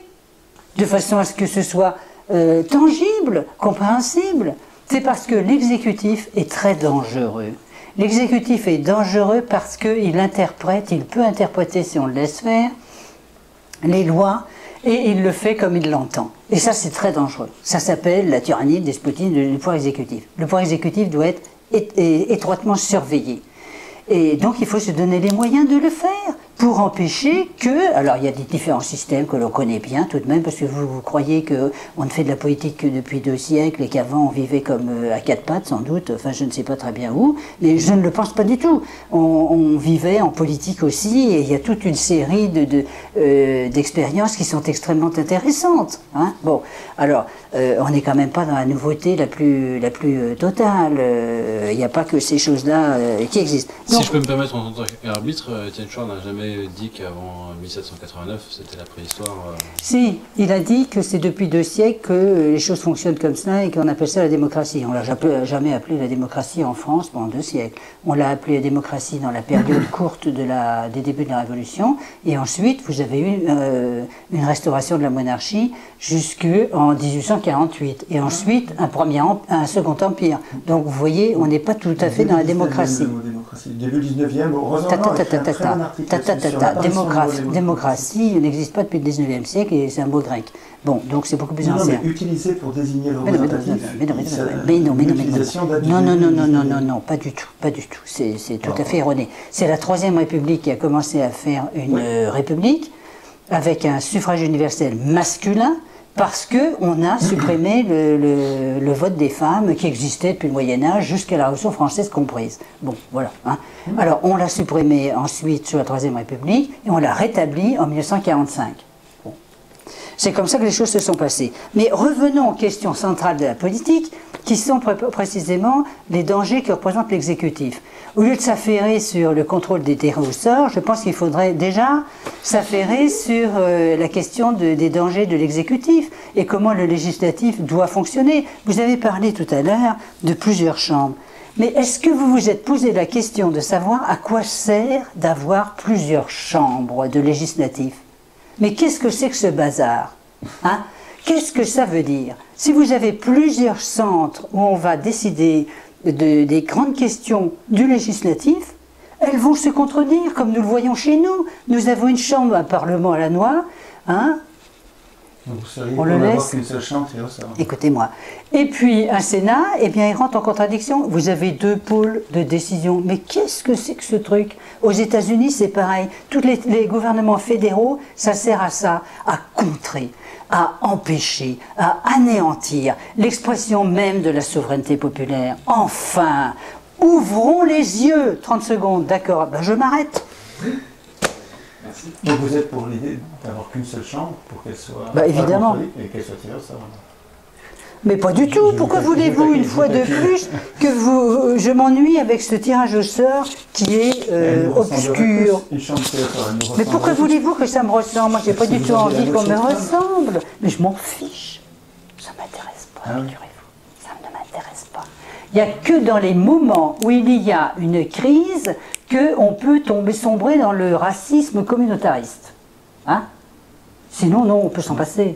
de façon à ce que ce soit tangible, compréhensible. C'est parce que l'exécutif est très dangereux. L'exécutif est dangereux parce qu'il peut interpréter, si on le laisse faire, les lois, et il le fait comme il l'entend. Et ça, c'est très dangereux. Ça s'appelle la tyrannie, le despotisme du pouvoir exécutif. Le pouvoir exécutif doit être étroitement surveillé. Et donc, il faut se donner les moyens de le faire pour empêcher que... Alors, il y a des différents systèmes que l'on connaît bien tout de même, parce que vous croyez qu'on ne fait de la politique que depuis 2 siècles et qu'avant on vivait comme à 4 pattes, sans doute, enfin, je ne sais pas très bien où, mais je ne le pense pas du tout. On vivait en politique aussi, et il y a toute une série d'expériences qui sont extrêmement intéressantes. Hein. Bon, alors, on n'est quand même pas dans la nouveauté la plus totale. Il n'y a pas que ces choses-là qui existent. Donc, si je peux me permettre en tant qu'arbitre, Étienne Chouard n'a jamais dit qu'avant 1789, c'était la préhistoire. Si, il a dit que c'est depuis 2 siècles que les choses fonctionnent comme ça et qu'on appelle ça la démocratie. On l'a jamais appelé la démocratie en France pendant 2 siècles. On l'a appelé la démocratie dans la période courte des débuts de la Révolution. Et ensuite, vous avez eu une restauration de la monarchie jusqu'en 1848. Et ensuite, un second empire. Donc, vous voyez, on n'est pas tout à fait dans la démocratie. Début 19e, démocratie n'existe pas depuis le 19e siècle et c'est un mot grec. Bon, donc c'est beaucoup plus ancien. Mais utilisé pour désigner le non, pas du tout. C'est tout à fait erroné. C'est la Troisième République qui a commencé à faire une république avec un suffrage universel masculin, parce qu'on a supprimé le vote des femmes qui existait depuis le Moyen-Âge jusqu'à la Révolution française comprise. Bon, voilà. Hein. Alors, on l'a supprimé ensuite sous la Troisième République et on l'a rétabli en 1945. Bon. C'est comme ça que les choses se sont passées. Mais revenons aux questions centrales de la politique, qui sont précisément les dangers que représente l'exécutif. Au lieu de s'affairer sur le contrôle des tirés au sort, je pense qu'il faudrait déjà s'affairer sur la question des dangers de l'exécutif et comment le législatif doit fonctionner. Vous avez parlé tout à l'heure de plusieurs chambres. Mais est-ce que vous vous êtes posé la question de savoir à quoi sert d'avoir plusieurs chambres de législatif? Mais qu'est-ce que c'est que ce bazar, hein? Qu'est-ce que ça veut dire? Si vous avez plusieurs centres où on va décider des grandes questions du législatif, elles vont se contredire, comme nous le voyons chez nous. Nous avons une chambre, un parlement à la noix, hein? Vous seriez On pour le n'avoir laisse. qu'une seule chambre, c'est ça. Écoutez-moi. Et puis un Sénat, eh bien, il rentre en contradiction. Vous avez deux pôles de décision. Mais qu'est-ce que c'est que ce truc? Aux États-Unis, c'est pareil. Tous les gouvernements fédéraux, ça sert à ça, à contrer, à empêcher, à anéantir l'expression même de la souveraineté populaire. Enfin, ouvrons les yeux. 30 secondes, d'accord, ben je m'arrête. Merci. Donc vous êtes pour l'idée d'avoir qu'une seule chambre pour qu'elle soit Bah, évidemment. et qu'elle soit tirée au sort. Mais pas du tout. Pourquoi voulez-vous une fois de plus que je m'ennuie avec ce tirage au sort qui est obscur? Une chambre tirée au sort, elle nous Mais ressemblerait pourquoi tous. voulez-vous que ça me ressemble? Moi, j'ai pas Parce que du vous tout avez envie la qu'on me même chose. ressemble. Mais je m'en fiche. Ça m'intéresse pas, Ah oui. figurez-vous. Ça ne m'intéresse pas. Il n'y a que dans les moments où il y a une crise qu'on peut sombrer dans le racisme communautariste. Hein? Sinon, non, on peut s'en passer.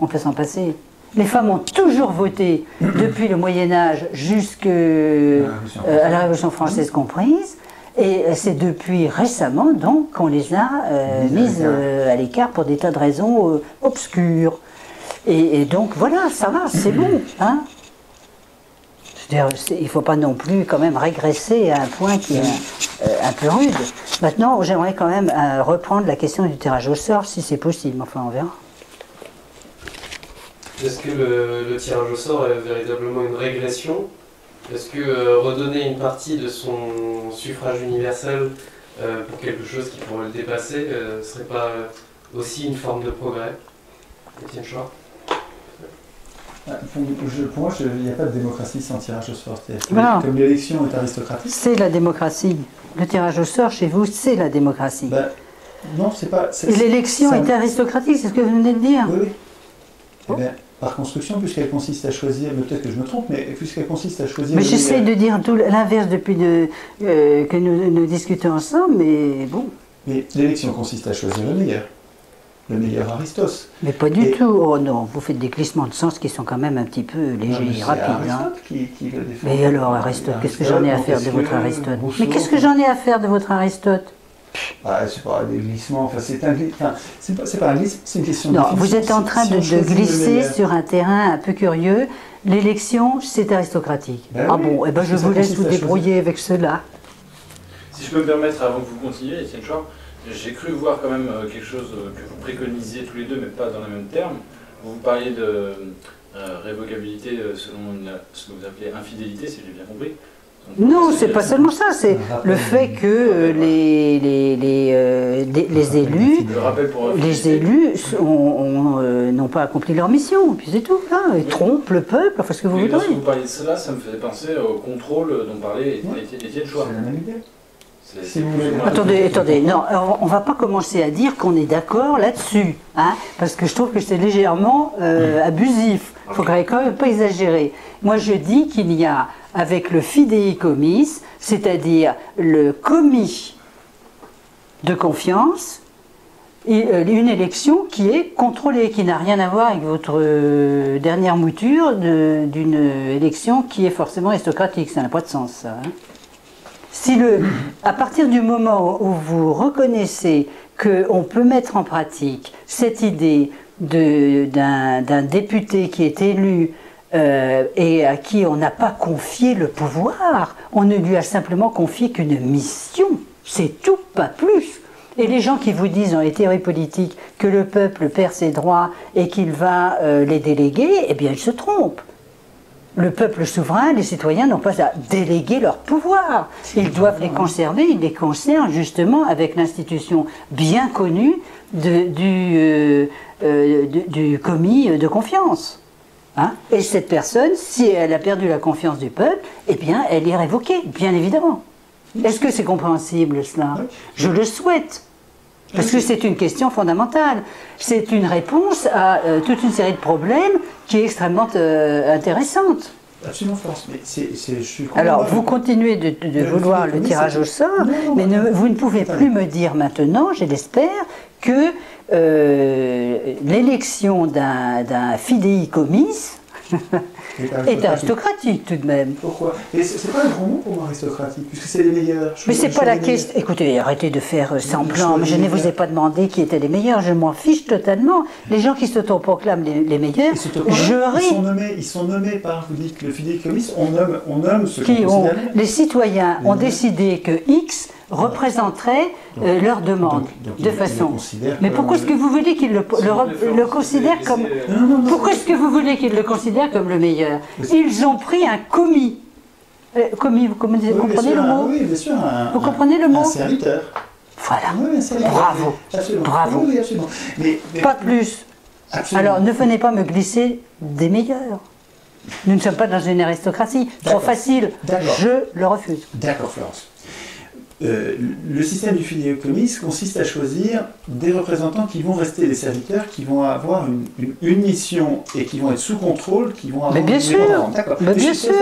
On peut s'en passer. Les femmes ont toujours voté, depuis le Moyen-Âge jusqu'à la Révolution française comprise. Et c'est depuis récemment, donc, qu'on les a mises à l'écart pour des tas de raisons obscures. Et donc, voilà, ça va, c'est bon. Hein? C'est-à-dire, il ne faut pas non plus quand même régresser à un point qui est un peu rude. Maintenant, j'aimerais quand même reprendre la question du tirage au sort, si c'est possible. Enfin, on verra. Est-ce que le tirage au sort est véritablement une régression? Est-ce que redonner une partie de son suffrage universel pour quelque chose qui pourrait le dépasser ne serait pas aussi une forme de progrès? Étienne Chouard? Pour moi, il n'y a pas de démocratie sans tirage au sort. Voilà. Comme l'élection est aristocratique. C'est la démocratie. Le tirage au sort, chez vous, c'est la démocratie. Ben, non, c'est pas. Et l'élection est aristocratique, c'est ce que vous venez de dire. Oui, oui. Eh bien, par construction, puisqu'elle consiste à choisir, mais peut-être que je me trompe, mais puisqu'elle consiste à choisir. Mais le j'essaie meilleur- de dire tout l'inverse depuis que nous discutons ensemble, mais bon. Mais l'élection consiste à choisir le meilleur Aristos. Mais pas du Et- tout. Oh non, vous faites des glissements de sens qui sont quand même un petit peu Non, légers mais et c'est rapides. Hein. Aristote qui le défend. Mais alors, Aristote, qu'est-ce que j'en ai à faire de votre Aristote? Mais qu'est-ce que j'en ai à faire de votre Aristote? Ah, c'est pas des glissements, enfin, c'est un enfin, c'est pas un glissement, c'est une question de Non, définition. vous êtes en train Si on de choisit le glisser meilleur- sur un terrain un peu curieux. L'élection, c'est aristocratique. Ben Ah oui, bon, eh ben parce je que ça vous laisse consiste vous à choisir. débrouiller avec cela. Si je peux me permettre, avant que vous continuiez, Étienne Chouard, j'ai cru voir quand même quelque chose que vous préconisiez tous les deux, mais pas dans les mêmes termes. Vous parliez de révocabilité selon ce que vous appelez infidélité, si j'ai bien compris. Donc, Non, c'est pas seulement ça, c'est le fait que les élus, Le rappel pour les élus n'ont pas accompli leur mission, puis c'est tout. Hein, ils trompent le peuple, enfin ce que vous Mais lorsque voudrez. vous parliez de cela, ça me faisait penser au contrôle dont parlait Étienne Chouard. C'est la même idée. C'est- Si vous voulez. Attendez, non, alors, on va pas commencer à dire qu'on est d'accord là-dessus, hein, parce que je trouve que c'est légèrement abusif. Il faudrait quand même pas exagérer. Moi, je dis qu'il y a, avec le fidéicomis, c'est-à-dire le commis de confiance, une élection qui est contrôlée, qui n'a rien à voir avec votre dernière mouture d'une élection qui est forcément aristocratique. Ça n'a pas de sens, ça. Hein. À partir du moment où vous reconnaissez qu'on peut mettre en pratique cette idée d'un député qui est élu et à qui on n'a pas confié le pouvoir, on ne lui a simplement confié qu'une mission, c'est tout, pas plus. Et les gens qui vous disent dans les théories politiques que le peuple perd ses droits et qu'il va les déléguer, eh bien ils se trompent. Le peuple souverain, les citoyens n'ont pas à déléguer leur pouvoir. Ils doivent les conserver, ils les conservent justement avec l'institution bien connue du commis de confiance. Hein? Et cette personne, si elle a perdu la confiance du peuple, eh bien elle est révoquée, bien évidemment. Est-ce que c'est compréhensible cela? Je le souhaite. Parce que c'est une question fondamentale. C'est une réponse à toute une série de problèmes qui est extrêmement intéressante. Absolument, Florence. Mais je suis Alors, vous continuez de vouloir le tirage au sort, mais vous ne pouvez plus me dire maintenant, je l'espère, que l'élection d'un fidéicommis est aristocratique tout de même. Pourquoi? Et c'est pas un grand mot pour moi, aristocratique, puisque c'est les meilleurs. Mais c'est pas la question. Écoutez, arrêtez de faire semblant. Mais je ne vous ai pas demandé qui étaient les meilleurs. Je m'en fiche totalement. Les gens qui s'autoproclament les meilleurs, je ris. Ils sont nommés par, vous dites, le fidéicommis, on nomme ceux qui ont. Les citoyens ont décidé que X représenterait leur demande de façon. Mais pourquoi est-ce que vous voulez qu'ils le considèrent comme. Pourquoi est-ce que vous voulez qu'ils le considèrent comme le meilleur? Ils ont pris un commis. Commis, vous comprenez le mot? Oui, bien sûr. Vous comprenez le mot? Un serviteur. Voilà. Oui, bravo. Absolument. Bravo. Oui, absolument. Mais pas de plus. Absolument. Alors ne venez pas me glisser des meilleurs. Nous ne sommes pas dans une aristocratie. Trop facile. Je le refuse. D'accord, Florence. Le système du fidéicommis consiste à choisir des représentants qui vont rester des serviteurs, qui vont avoir une mission et qui vont être sous contrôle, qui vont avoir. Mais bien sûr, mais bien sûr,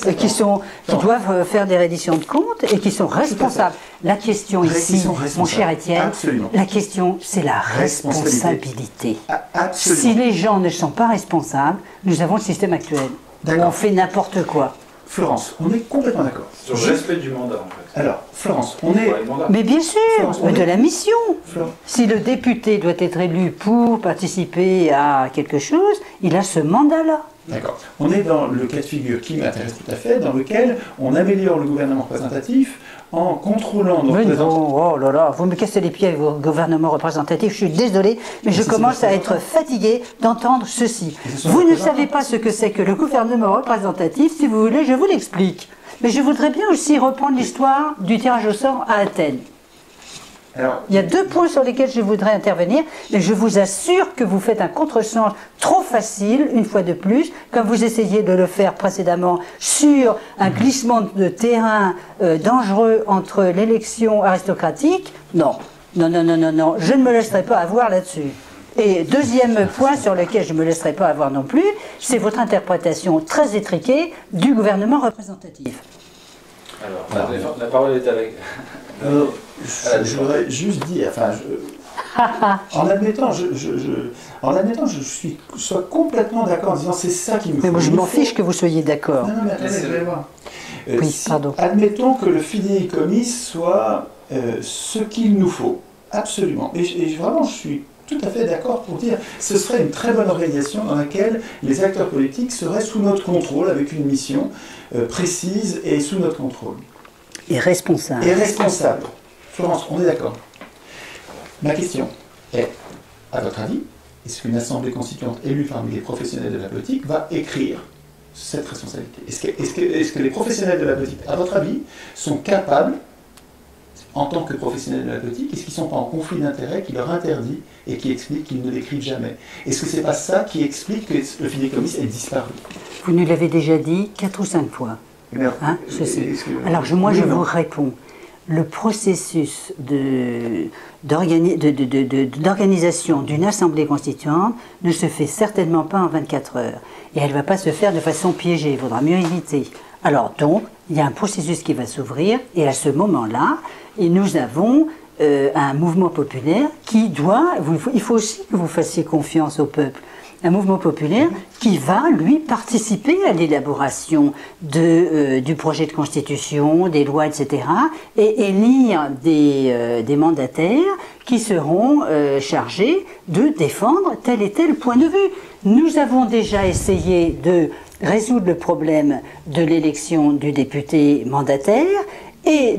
et qui doivent faire des redditions de comptes et qui sont responsables. La question ici, mon cher Étienne, la question c'est la responsabilité. Si les gens ne sont pas responsables, nous avons le système actuel où on fait n'importe quoi. Florence, on est complètement d'accord. Sur le respect du mandat, en fait. Alors, Florence, on est... Mais bien sûr, de la mission. Si le député doit être élu pour participer à quelque chose, il a ce mandat-là. D'accord. On est dans le cas de figure qui m'intéresse tout à fait, dans lequel on améliore le gouvernement représentatif en contrôlant nos représentants. Oh là là, vous me cassez les pieds avec vos gouvernements représentatifs, je suis désolé, mais je commence à être fatigué d'entendre ceci. Vous ne savez pas ce que c'est que le gouvernement représentatif, si vous voulez, je vous l'explique. Mais je voudrais bien aussi reprendre l'histoire du tirage au sort à Athènes. Alors, il y a 2 points sur lesquels je voudrais intervenir, mais je vous assure que vous faites un contresens trop facile, une fois de plus, comme vous essayez de le faire précédemment sur un glissement de terrain dangereux entre l'élection aristocratique. Non, non, non, non, non, non, je ne me laisserai pas avoir là-dessus. Et deuxième point sur lequel je ne me laisserai pas avoir non plus, c'est votre interprétation très étriquée du gouvernement représentatif. Alors, la parole est avec... je voudrais juste dire, en admettant, je sois complètement d'accord en disant c'est ça qui me faut. Mais moi je m'en fiche que vous soyez d'accord. Non, mais attendez, vous allez voir. Oui, pardon. Admettons que le fidéicommis soit ce qu'il nous faut, absolument. Et vraiment, je suis tout à fait d'accord pour dire ce serait une très bonne organisation dans laquelle les acteurs politiques seraient sous notre contrôle, avec une mission précise et sous notre contrôle. Et responsable. Et responsable. Florence, on est d'accord. Ma question est, à votre avis, est-ce qu'une assemblée constituante élue parmi les professionnels de la politique va écrire cette responsabilité? Est-ce que les professionnels de la politique, à votre avis, sont capables, en tant que professionnels de la politique, est-ce qu'ils ne sont pas en conflit d'intérêts qui leur interdit et qui explique qu'ils ne l'écrivent jamais? Est-ce que ce n'est pas ça qui explique que le fidéicommis ait disparu? Vous nous l'avez déjà dit 4 ou 5 fois. Hein, alors moi je vous réponds. Le processus d'organisation d'une assemblée constituante ne se fait certainement pas en 24 heures. Et elle ne va pas se faire de façon piégée, il vaudra mieux éviter. Alors donc, il y a un processus qui va s'ouvrir, et à ce moment-là, nous avons un mouvement populaire qui doit, il faut aussi que vous fassiez confiance au peuple, un mouvement populaire qui va, lui, participer à l'élaboration du projet de constitution, des lois, etc., et élire des mandataires qui seront chargés de défendre tel et tel point de vue. Nous avons déjà essayé de résoudre le problème de l'élection du député mandataire et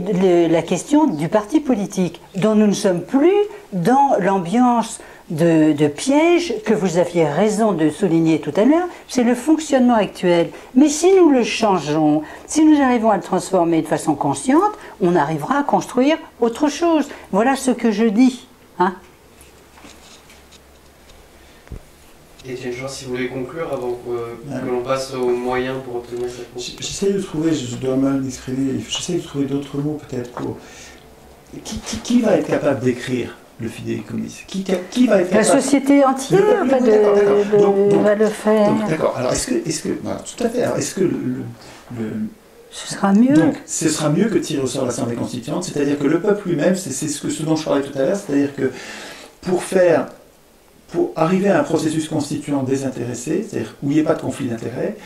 la question du parti politique, dont nous ne sommes plus dans l'ambiance de piège que vous aviez raison de souligner tout à l'heure, c'est le fonctionnement actuel. Mais si nous le changeons, si nous arrivons à le transformer de façon consciente, on arrivera à construire autre chose. Voilà ce que je dis. Hein? Étienne Jean, si vous voulez conclure avant que l'on passe aux moyens pour obtenir cette conclusion. J'essaie de trouver, je dois mal m'exprimer, j'essaie de trouver d'autres mots peut-être pour... Qui va être capable d'écrire le fidéicommis? Qui va être La capable? société entière D'accord, d'accord. va le faire. D'accord. Alors, voilà, tout à fait. Alors, est-ce que Ce sera mieux. donc, ce sera mieux que tirer au sort l'Assemblée constituante, c'est-à-dire que le peuple lui-même, c'est ce dont je parlais tout à l'heure, c'est-à-dire que pour arriver à un processus constituant désintéressé, c'est-à-dire où il n'y ait pas de conflit d'intérêts,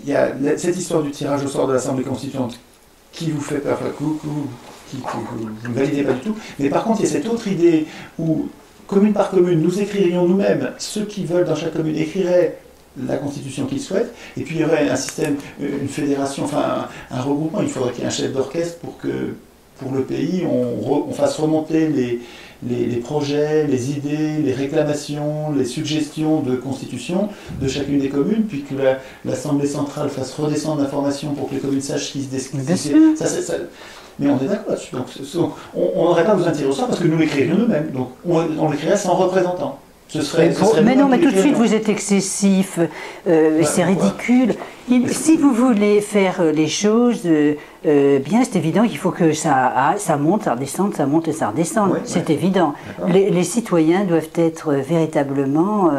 il y a cette histoire du tirage au sort de l'Assemblée constituante qui vous fait peur, que vous ne validez pas du tout, mais par contre, il y a cette autre idée où, commune par commune, nous écririons nous-mêmes, ceux qui veulent dans chaque commune écriraient la constitution qu'ils souhaitent, et puis il y aurait un système, une fédération, enfin un regroupement. Il faudrait qu'il y ait un chef d'orchestre pour que, pour le pays, on fasse remonter les projets, les idées, les réclamations, les suggestions de constitution de chacune des communes, puis que l'Assemblée centrale fasse redescendre l'information pour que les communes sachent qui se décident. Mais on est d'accord là-dessus. Donc, on n'aurait pas besoin de tirer au sort parce que nous l'écririons nous-mêmes. Donc on l'écrirait sans représentant. Mais non, mais tout de suite vous êtes excessif, c'est ridicule. Si vous voulez faire les choses bien, c'est évident qu'il faut que ça monte, ça redescende, ça monte et ça redescende. C'est évident. Les citoyens doivent être véritablement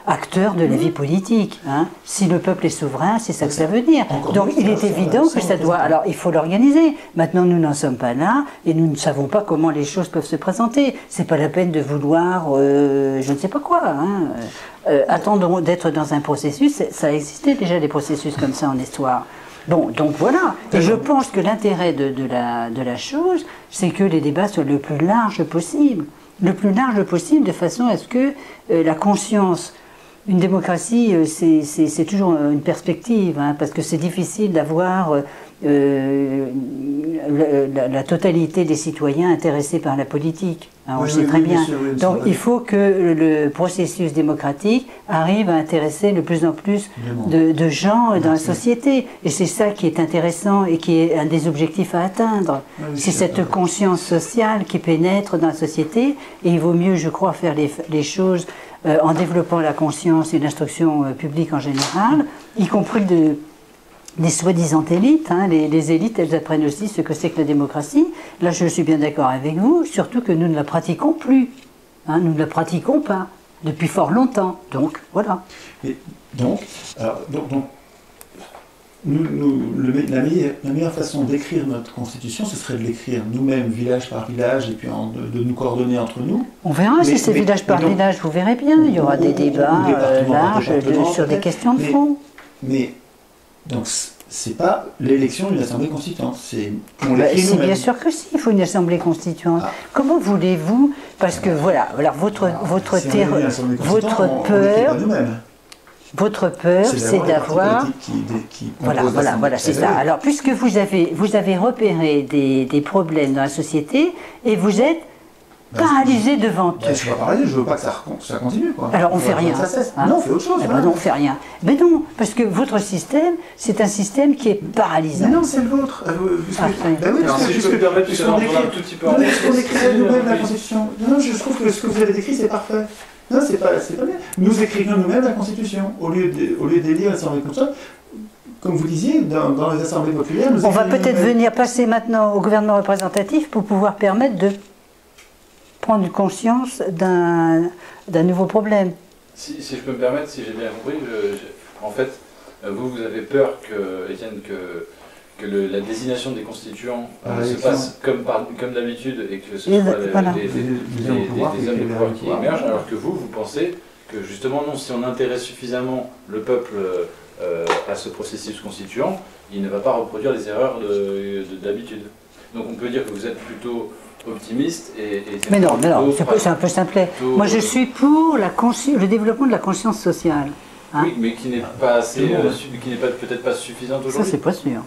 acteurs de la vie politique. Hein. Si le peuple est souverain, c'est ça que ça veut dire. Donc il est évident que ça doit... Alors il faut l'organiser. Maintenant nous n'en sommes pas là et nous ne savons pas comment les choses peuvent se présenter. C'est pas la peine de vouloir je ne sais pas quoi. Hein. Attendons d'être dans un processus. Ça existait déjà des processus comme ça en histoire. Bon, donc voilà. Et je pense que l'intérêt de la chose, c'est que les débats soient le plus large possible. Le plus large possible, de façon à ce que la conscience, une démocratie, c'est toujours une perspective, hein, parce que c'est difficile d'avoir la totalité des citoyens intéressés par la politique. Hein, on le sait très bien. Donc il faut que le processus démocratique arrive à intéresser de plus en plus de gens dans la société. Et c'est ça qui est intéressant et qui est un des objectifs à atteindre. C'est cette conscience sociale qui pénètre dans la société. Et il vaut mieux, je crois, faire les choses en développant la conscience et l'instruction publique en général, y compris des soi-disant élites. Hein. Les élites, elles apprennent aussi ce que c'est que la démocratie. Là, je suis bien d'accord avec vous, surtout que nous ne la pratiquons plus. Hein, nous ne la pratiquons pas depuis fort longtemps. Donc, voilà. Et donc, la meilleure façon d'écrire notre constitution, ce serait de l'écrire nous-mêmes, village par village, et puis de nous coordonner entre nous. On verra si c'est village par village, vous verrez bien. Il y aura des débats larges sur des questions de fond. Donc, c'est pas l'élection d'une assemblée constituante. On l'écrit nous-mêmes. Bien sûr que si, il faut une assemblée constituante. Comment voulez-vous, parce que voilà, alors votre peur, c'est d'avoir... Voilà, c'est ça. Alors, puisque vous avez repéré des problèmes dans la société, et vous êtes paralysé devant eux. Je ne suis pas paralysé, je ne veux pas que ça continue. Quoi. Alors on ne fait rien. Hein. Non, on fait autre chose. Non, on ne fait rien. Mais non, parce que votre système, c'est un système qui est paralysant. Mais non, c'est le vôtre. C'est juste que puisqu'on écrirait nous-mêmes la Constitution. Non, je trouve que ce que vous avez décrit, c'est parfait. Non, c'est pas bien. Nous écrivions nous-mêmes la Constitution, au lieu d'élire l'Assemblée constituante. Comme vous disiez, dans les assemblées populaires... On va peut-être venir passer maintenant au gouvernement représentatif pour pouvoir permettre de prendre conscience d'un nouveau problème. Si je peux me permettre, si j'ai bien compris, en fait, vous avez peur, Étienne, que la désignation des constituants se passe comme d'habitude et que ce soit des hommes de pouvoir qui émergent, alors que vous pensez que justement, non, si on intéresse suffisamment le peuple à ce processus constituant, il ne va pas reproduire les erreurs d'habitude. Donc on peut dire que vous êtes plutôt optimiste mais non, c'est un peu simplet. Moi je suis pour le développement de la conscience sociale. Hein. Oui, mais qui n'est pas assez, qui n'est peut-être pas suffisante aujourd'hui. Ça c'est pas sûr.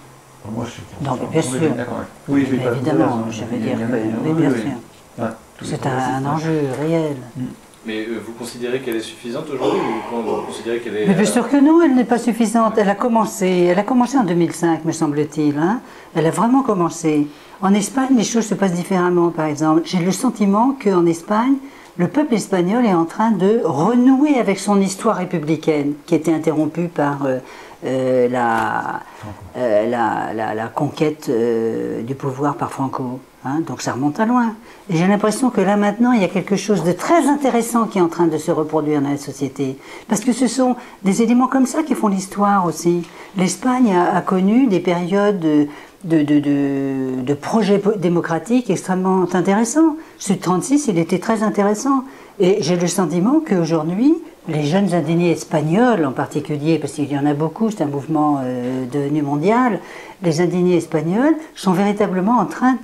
Moi je suis pour. Non, mais bien sûr. Oui, évidemment, je veux dire que bien sûr. C'est un enjeu réel. Mais vous considérez qu'elle est suffisante aujourd'hui ou vous considérez qu'elle est... Mais bien sûr que non, elle n'est pas suffisante. Elle a commencé en 2005, me semble-t-il. Hein. Elle a vraiment commencé. En Espagne, les choses se passent différemment, par exemple. J'ai le sentiment qu'en Espagne, le peuple espagnol est en train de renouer avec son histoire républicaine, qui a été interrompue par la conquête du pouvoir par Franco. Hein, donc ça remonte à loin. Et j'ai l'impression que là maintenant, il y a quelque chose de très intéressant qui est en train de se reproduire dans la société. Parce que ce sont des éléments comme ça qui font l'histoire aussi. L'Espagne a connu des périodes de projets démocratiques extrêmement intéressants. Sud 36, il était très intéressant. Et j'ai le sentiment qu'aujourd'hui, les jeunes indignés espagnols en particulier, parce qu'il y en a beaucoup, c'est un mouvement devenu mondial, les indignés espagnols sont véritablement en train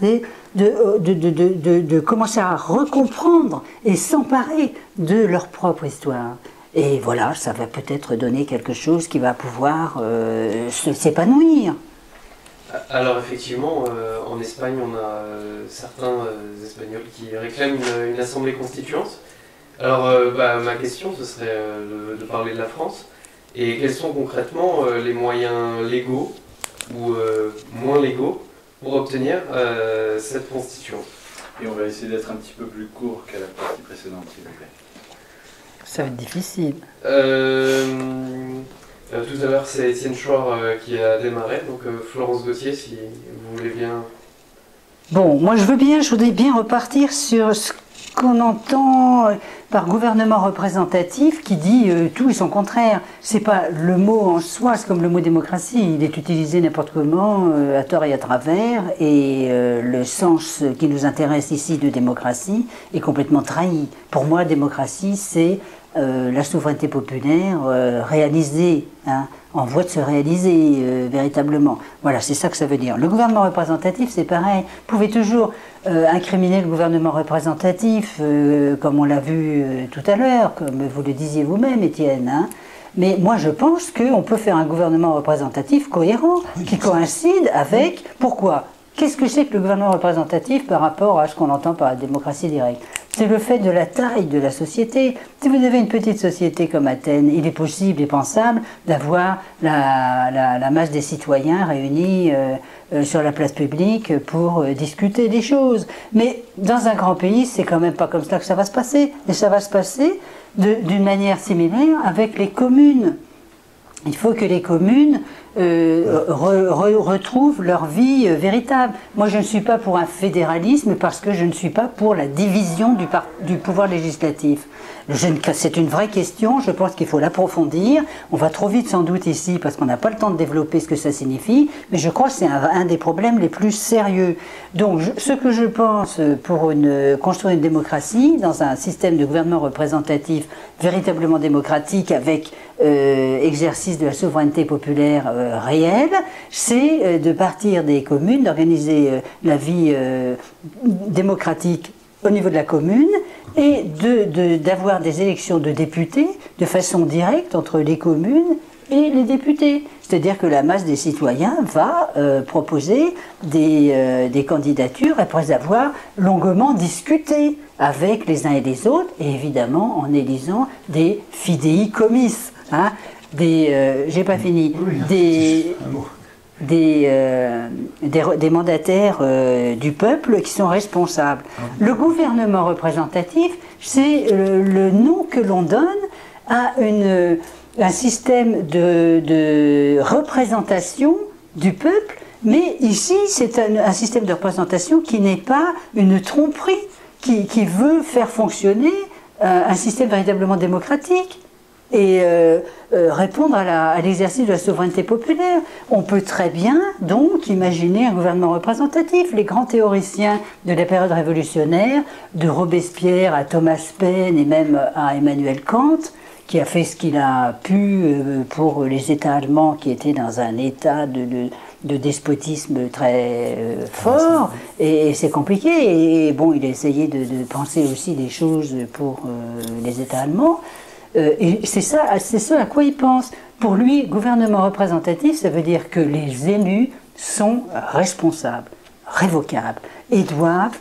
de commencer à recomprendre et s'emparer de leur propre histoire. Et voilà, ça va peut-être donner quelque chose qui va pouvoir s'épanouir. Alors effectivement, en Espagne, on a certains Espagnols qui réclament une assemblée constituante. Alors ma question, ce serait de parler de la France. Et quels sont concrètement les moyens légaux ou moins légaux pour obtenir cette constituante? Et on va essayer d'être un petit peu plus court qu'à la partie précédente, s'il vous plaît. Ça va être difficile. Tout à l'heure, c'est Étienne Chouard qui a démarré, donc Florence Gauthier, si vous voulez bien. Bon, moi je voudrais bien repartir sur ce qu'on entend par gouvernement représentatif qui dit tout et son contraire. C'est pas le mot en soi, c'est comme le mot démocratie, il est utilisé n'importe comment, à tort et à travers, et le sens qui nous intéresse ici de démocratie est complètement trahi. Pour moi, démocratie, c'est la souveraineté populaire réalisée, hein, en voie de se réaliser véritablement. Voilà, c'est ça que ça veut dire. Le gouvernement représentatif, c'est pareil. Vous pouvez toujours incriminer le gouvernement représentatif, comme on l'a vu tout à l'heure, comme vous le disiez vous-même, Étienne. Hein. Mais moi, je pense qu'on peut faire un gouvernement représentatif cohérent, qui coïncide avec... Pourquoi ? Qu'est-ce que c'est que le gouvernement représentatif par rapport à ce qu'on entend par la démocratie directe ? C'est le fait de la taille de la société. Si vous avez une petite société comme Athènes, il est possible et pensable d'avoir la masse des citoyens réunis sur la place publique pour discuter des choses. Mais dans un grand pays, c'est quand même pas comme ça que ça va se passer. Et ça va se passer d'une manière similaire avec les communes. Il faut que les communes retrouvent leur vie véritable. Moi, je ne suis pas pour un fédéralisme parce que je ne suis pas pour la division du pouvoir législatif. C'est une vraie question, je pense qu'il faut l'approfondir. On va trop vite sans doute ici parce qu'on n'a pas le temps de développer ce que ça signifie, mais je crois que c'est un des problèmes les plus sérieux. Donc, ce que je pense pour construire une démocratie dans un système de gouvernement représentatif véritablement démocratique avec exercice de la souveraineté populaire réelle, c'est de partir des communes, d'organiser la vie démocratique au niveau de la commune et d'avoir des élections de députés de façon directe entre les communes et les députés. C'est-à-dire que la masse des citoyens va proposer des candidatures après avoir longuement discuté avec les uns et les autres, et évidemment en élisant des fideikommis, hein, j'ai pas fini, des mandataires du peuple qui sont responsables. Le gouvernement représentatif, c'est le nom que l'on donne à un système de représentation du peuple, mais ici c'est un système de représentation qui n'est pas une tromperie, qui veut faire fonctionner un système véritablement démocratique et répondre à l'exercice de la souveraineté populaire. On peut très bien donc imaginer un gouvernement représentatif. Les grands théoriciens de la période révolutionnaire, de Robespierre à Thomas Paine et même à Emmanuel Kant, qui a fait ce qu'il a pu pour les États allemands qui étaient dans un état de despotisme très fort, et c'est compliqué, et bon, il a essayé de penser aussi des choses pour les États allemands, et c'est ce à quoi il pense. Pour lui, gouvernement représentatif, ça veut dire que les élus sont responsables, révocables, et doivent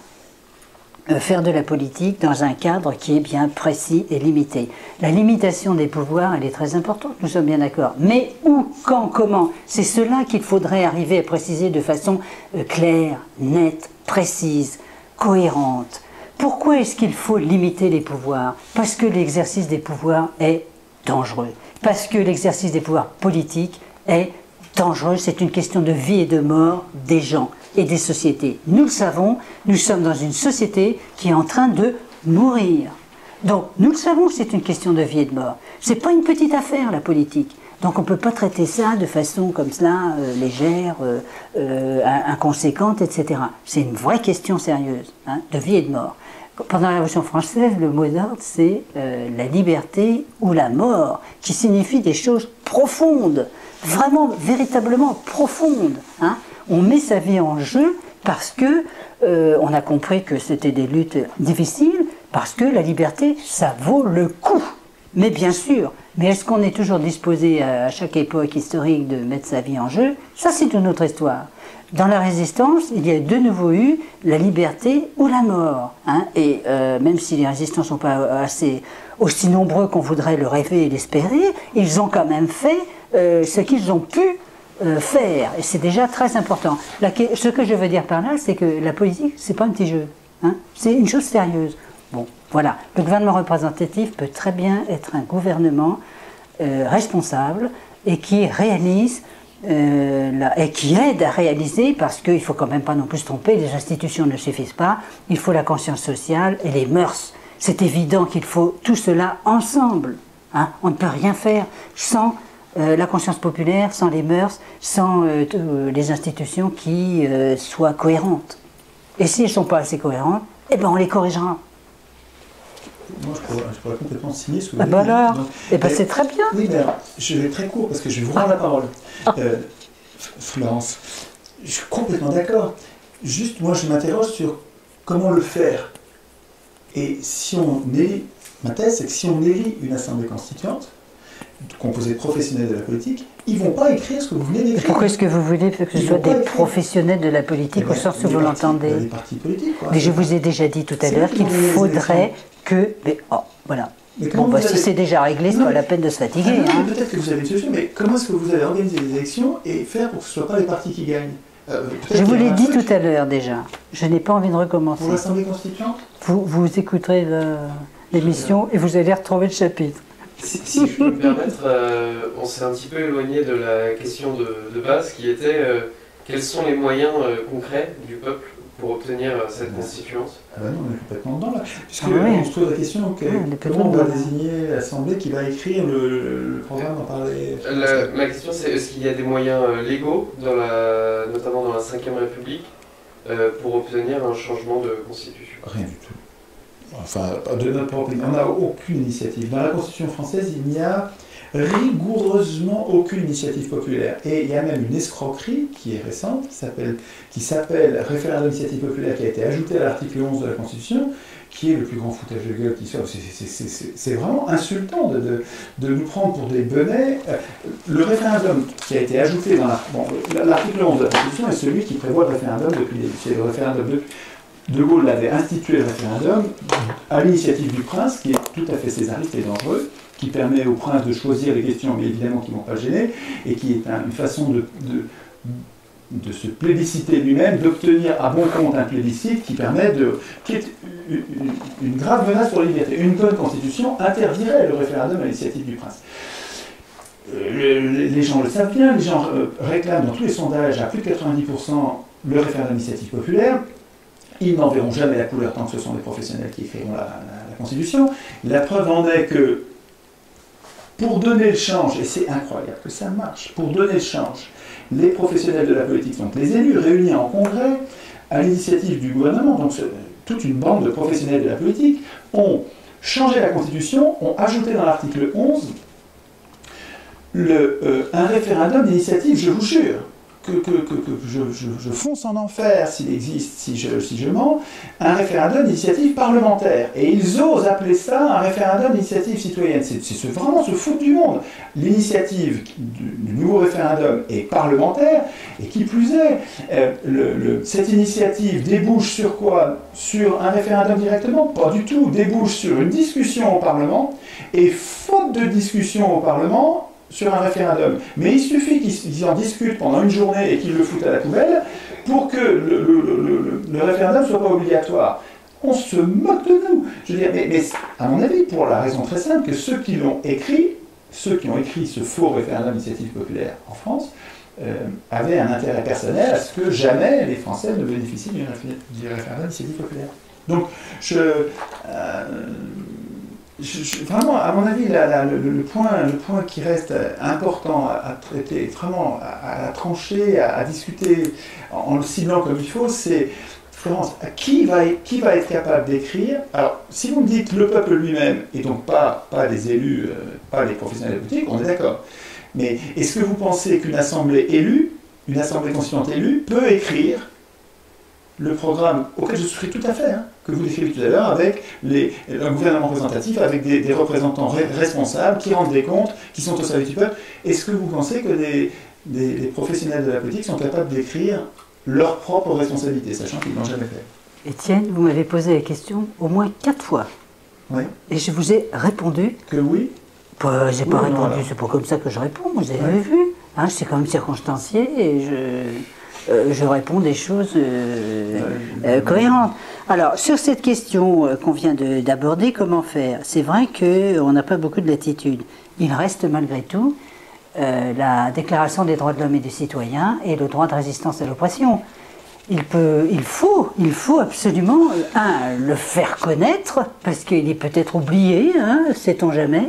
faire de la politique dans un cadre qui est bien précis et limité. La limitation des pouvoirs, elle est très importante, nous sommes bien d'accord. Mais où, quand, comment? C'est cela qu'il faudrait arriver à préciser de façon claire, nette, précise, cohérente. Pourquoi est-ce qu'il faut limiter les pouvoirs? Parce que l'exercice des pouvoirs est dangereux. Parce que l'exercice des pouvoirs politiques est dangereuse, c'est une question de vie et de mort des gens et des sociétés. Nous le savons, nous sommes dans une société qui est en train de mourir. Donc, nous le savons que c'est une question de vie et de mort. C'est pas une petite affaire, la politique. Donc, on ne peut pas traiter ça de façon comme cela, légère, inconséquente, etc. C'est une vraie question sérieuse, hein, de vie et de mort. Pendant la Révolution française, le mot d'ordre, c'est la liberté ou la mort, qui signifie des choses profondes, vraiment, véritablement profondes. Hein. On met sa vie en jeu parce que on a compris que c'était des luttes difficiles, parce que la liberté, ça vaut le coup. Mais bien sûr, mais est-ce qu'on est toujours disposé à chaque époque historique de mettre sa vie en jeu? Ça, c'est une autre histoire. Dans la résistance, il y a de nouveau eu la liberté ou la mort. Hein, et même si les résistants ne sont pas aussi nombreux qu'on voudrait le rêver et l'espérer, ils ont quand même fait ce qu'ils ont pu faire. Et c'est déjà très important. Ce que je veux dire par là, c'est que la politique, c'est pas un petit jeu. Hein, c'est une chose sérieuse. Bon, voilà. Le gouvernement représentatif peut très bien être un gouvernement responsable et qui réalise et qui aide à réaliser, parce qu'il ne faut quand même pas non plus se tromper, les institutions ne suffisent pas, il faut la conscience sociale et les mœurs. C'est évident qu'il faut tout cela ensemble. Hein. On ne peut rien faire sans la conscience populaire, sans les mœurs, sans les institutions qui soient cohérentes. Et si elles ne sont pas assez cohérentes, eh ben on les corrigera. Moi, je pourrais complètement signer ce que vous avez dit. Alors, c'est très bien. Oui, mais alors, je vais être très court parce que je vais vous rendre la parole. Florence, je suis complètement d'accord. Juste, moi, je m'interroge sur comment le faire. Et si on élit, ma thèse, c'est que si on élit une assemblée constituante, composée de professionnels de la politique, ils ne vont pas écrire ce que vous venez d'écrire. Pourquoi est-ce que vous voulez que ce soit des professionnels de la politique au sens où vous l'entendez? Les partis politiques, quoi. Mais je vous ai déjà dit tout à l'heure qu'il faudrait que... Mais, voilà. Bon, bah, si c'est déjà réglé, c'est pas la peine de se fatiguer. Hein. Peut-être que vous avez une solution, mais comment est-ce que vous allez organiser les élections et faire pour que ce ne soit pas les partis qui gagnent? Je vous l'ai dit tout à l'heure déjà. Je n'ai pas envie de recommencer. Pour l'Assemblée constituante, vous écouterez l'émission et vous allez retrouver le chapitre. Si je peux me permettre, on s'est un petit peu éloigné de la question de base qui était quels sont les moyens concrets du peuple pour obtenir cette constituante. Ah ben non, on est complètement dedans là. Puisqu'on se pose la question comment on va désigner l'Assemblée qui va écrire le programme à parler. Ma question c'est est-ce qu'il y a des moyens légaux, notamment dans la Ve République, pour obtenir un changement de constitution? Rien du tout. Enfin, de notre propre pays, on n'a aucune initiative. Dans la Constitution française, il n'y a rigoureusement aucune initiative populaire. Et il y a même une escroquerie qui est récente, qui s'appelle référendum d'initiative populaire, qui a été ajouté à l'article 11 de la Constitution, qui est le plus grand foutage de gueule qui soit. C'est vraiment insultant de nous prendre pour des benets. Le référendum qui a été ajouté dans l'article 11 de la Constitution est celui qui prévoit le référendum depuis les... C'est le référendum De Gaulle avait institué le référendum à l'initiative du prince, qui est tout à fait césariste et dangereux, qui permet au prince de choisir les questions, mais évidemment qui ne vont pas le gêner, et qui est une façon de se plébisciter lui-même, d'obtenir à bon compte un plébiscite qui est une grave menace pour la liberté. Une bonne constitution interdirait le référendum à l'initiative du prince. Les gens le savent bien, les gens réclament dans tous les sondages à plus de 90% le référendum d'initiative populaire. Ils n'en verront jamais la couleur tant que ce sont les professionnels qui écriront la Constitution. La preuve en est que, pour donner le change, et c'est incroyable que ça marche, pour donner le change, les professionnels de la politique, donc les élus réunis en congrès, à l'initiative du gouvernement, donc toute une bande de professionnels de la politique, ont changé la Constitution, ont ajouté dans l'article 11 un référendum d'initiative, je vous jure, que je fonce en enfer s'il existe, si je mens, un référendum d'initiative parlementaire. Et ils osent appeler ça un référendum d'initiative citoyenne. C'est vraiment se foutre du monde. L'initiative du nouveau référendum est parlementaire, et qui plus est, cette initiative débouche sur quoi? Sur un référendum directement? Pas du tout. Débouche sur une discussion au Parlement, et faute de discussion au Parlement, sur un référendum. Mais il suffit qu'ils en discutent pendant une journée et qu'ils le foutent à la poubelle pour que le référendum ne soit pas obligatoire. On se moque de nous. Je veux dire, mais à mon avis, pour la raison très simple que ceux qui l'ont écrit ceux qui ont écrit ce faux référendum d'initiative populaire en France avaient un intérêt personnel à ce que jamais les Français ne bénéficient du référendum d'initiative populaire. Donc, vraiment, à mon avis, le point qui reste important à traiter, vraiment à trancher, à discuter en le ciblant comme il faut, c'est Florence, qui va être capable d'écrire? Alors, si vous me dites le peuple lui-même, et donc pas les élus, pas les professionnels politiques, on est d'accord. Mais est-ce que vous pensez qu'une assemblée élue, une assemblée constituante élue, peut écrire le programme auquel je souscris tout à fait, hein, que vous décrivez tout à l'heure, avec un gouvernement représentatif, avec des représentants responsables qui rendent des comptes, qui sont au service du peuple? Est-ce que vous pensez que des professionnels de la politique sont capables d'écrire leur propre responsabilité, sachant qu'ils ne l'ont jamais fait? Étienne, vous m'avez posé la question au moins 4 fois. Oui. Et je vous ai répondu. Que oui? J'ai pas répondu, c'est pas comme ça que je réponds, vous avez vu. Hein, c'est quand même circonstancié et je réponds des choses cohérentes. Alors, sur cette question qu'on vient d'aborder, comment faire? C'est vrai qu'on n'a pas beaucoup de latitude. Il reste malgré tout la Déclaration des droits de l'homme et du citoyen et le droit de résistance à l'oppression. Il faut absolument, le faire connaître, parce qu'il est peut-être oublié, hein, sait-on jamais,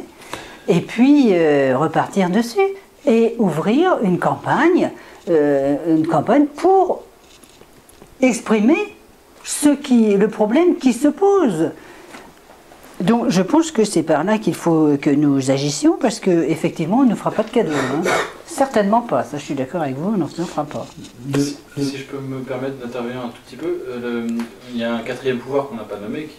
et puis repartir dessus, et ouvrir une campagne pour exprimer le problème qui se pose. Donc je pense que c'est par là qu'il faut que nous agissions, parce qu'effectivement on ne nous fera pas de cadeau. Hein. Certainement pas, ça je suis d'accord avec vous, on ne se fera pas. Si je peux me permettre d'intervenir un tout petit peu, il y a un quatrième pouvoir qu'on n'a pas nommé,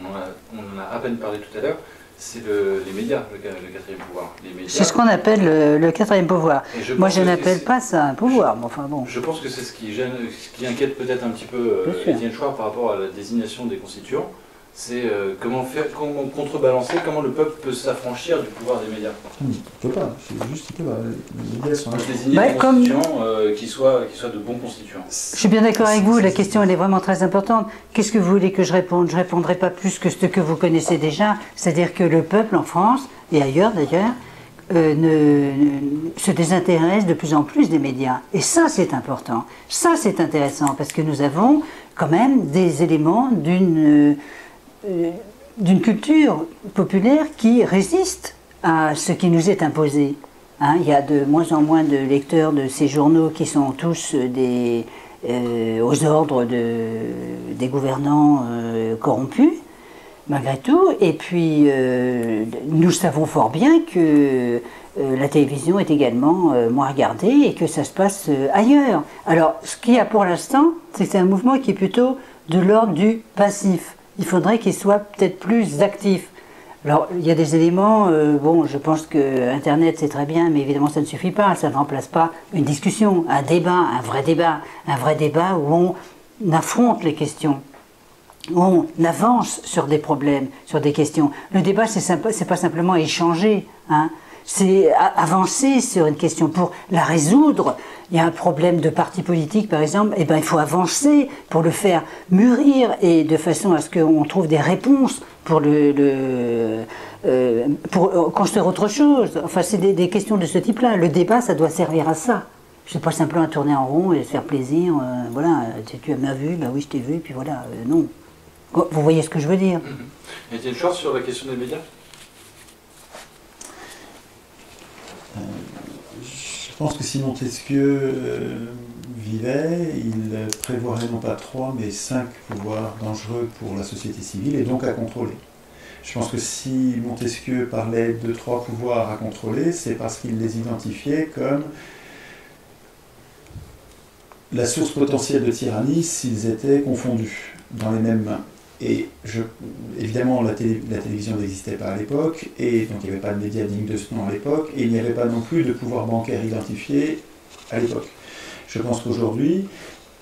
on en a à peine parlé tout à l'heure, c'est les médias, le quatrième pouvoir. C'est ce qu'on appelle le quatrième pouvoir. Moi je n'appelle pas ça un pouvoir, mais enfin bon. Je pense que c'est ce qui gêne, ce qui inquiète peut-être un petit peu Étienne Chouard par rapport à la désignation des constituants. C'est comment contrebalancer, comment le peuple peut s'affranchir du pouvoir des médias. Il ne peut pas, c'est juste qu'il peut pas. Les médias sont désigner des constituants qui soient de bons constituants. Je suis bien d'accord avec vous, la question elle est vraiment très importante. Qu'est-ce que vous voulez que je réponde? Je ne répondrai pas plus que ce que vous connaissez déjà, c'est-à-dire que le peuple en France, et ailleurs d'ailleurs, se désintéresse de plus en plus des médias. Et ça c'est important, ça c'est intéressant, parce que nous avons quand même des éléments d'une culture populaire qui résiste à ce qui nous est imposé. Hein, il y a de moins en moins de lecteurs de ces journaux qui sont tous aux ordres des gouvernants corrompus, malgré tout. Et puis, nous savons fort bien que la télévision est également moins regardée et que ça se passe ailleurs. Alors, ce qu'il y a pour l'instant, c'est un mouvement qui est plutôt de l'ordre du passif. Il faudrait qu'il soit peut-être plus actif. Alors, il y a des éléments, je pense que Internet c'est très bien, mais évidemment ça ne suffit pas, ça ne remplace pas une discussion, un vrai débat où on affronte les questions, où on avance sur des problèmes, sur des questions. Le débat, c'est pas simplement échanger, hein. C'est avancer sur une question pour la résoudre. Il y a un problème de parti politique, par exemple, et il faut avancer pour le faire mûrir et de façon à ce qu'on trouve des réponses pour construire autre chose. Enfin, c'est des questions de ce type-là. Le débat, ça doit servir à ça. Je ne sais pas simplement à tourner en rond et se faire plaisir. Voilà, tu m'as vu, bah oui, je t'ai vu, et puis voilà. Non. Vous voyez ce que je veux dire. Et tu as une chose sur la question des médias? Je pense que si Montesquieu vivait, il prévoirait non pas 3, mais 5 pouvoirs dangereux pour la société civile et donc à contrôler. Je pense que si Montesquieu parlait de 3 pouvoirs à contrôler, c'est parce qu'il les identifiait comme la source potentielle de tyrannie s'ils étaient confondus dans les mêmes mains. Et évidemment, la télévision n'existait pas à l'époque, et donc il n'y avait pas de médias dignes de ce nom à l'époque, et il n'y avait pas non plus de pouvoir bancaire identifié à l'époque. Je pense qu'aujourd'hui,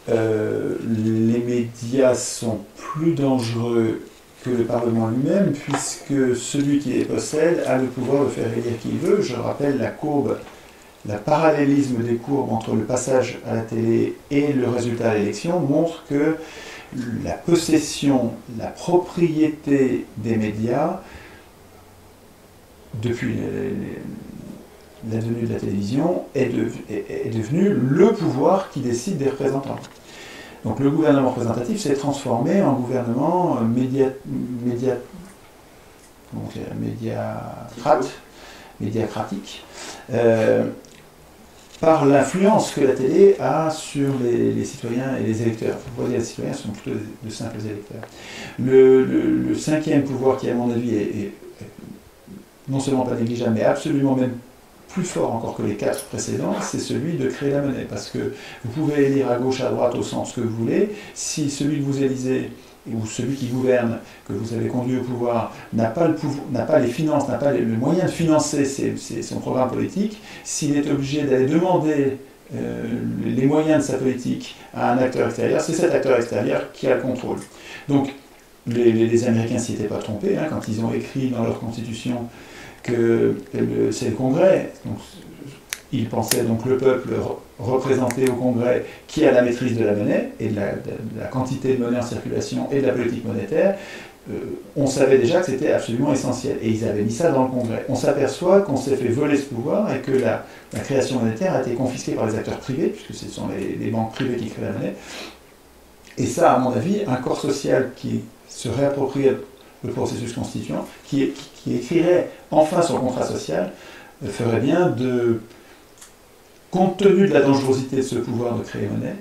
les médias sont plus dangereux que le Parlement lui-même, puisque celui qui les possède a le pouvoir de faire élire qui il veut. Je rappelle la parallélisme des courbes entre le passage à la télé et le résultat à l'élection montre que la possession, la propriété des médias depuis la venue de la télévision, est devenu le pouvoir qui décide des représentants. Donc le gouvernement représentatif s'est transformé en gouvernement médiacratique, par l'influence que la télé a sur les citoyens et les électeurs. Pour dire les citoyens, ce sont plutôt de simples électeurs. Le cinquième pouvoir, qui à mon avis est non seulement pas négligeable, mais absolument même plus fort encore que les 4 précédents, c'est celui de créer la monnaie. Parce que vous pouvez élire à gauche, à droite, au centre, ce que vous voulez. Si celui que vous élisez, ou celui qui gouverne, que vous avez conduit au pouvoir, n'a pas les finances, n'a pas le moyen de financer son programme politique, s'il est obligé d'aller demander les moyens de sa politique à un acteur extérieur, c'est cet acteur extérieur qui a le contrôle. Donc, les Américains s'y étaient pas trompés, hein, quand ils ont écrit dans leur constitution que c'est le Congrès. Donc, ils pensaient donc le peuple représenté au Congrès qui a la maîtrise de la monnaie et de la quantité de monnaie en circulation et de la politique monétaire. On savait déjà que c'était absolument essentiel. Et ils avaient mis ça dans le Congrès. On s'aperçoit qu'on s'est fait voler ce pouvoir et que la création monétaire a été confisquée par les acteurs privés, puisque ce sont les banques privées qui créent la monnaie. Et ça, à mon avis, un corps social qui se réapproprie le processus constituant, qui écrirait enfin son contrat social, ferait bien compte tenu de la dangerosité de ce pouvoir de créer monnaie,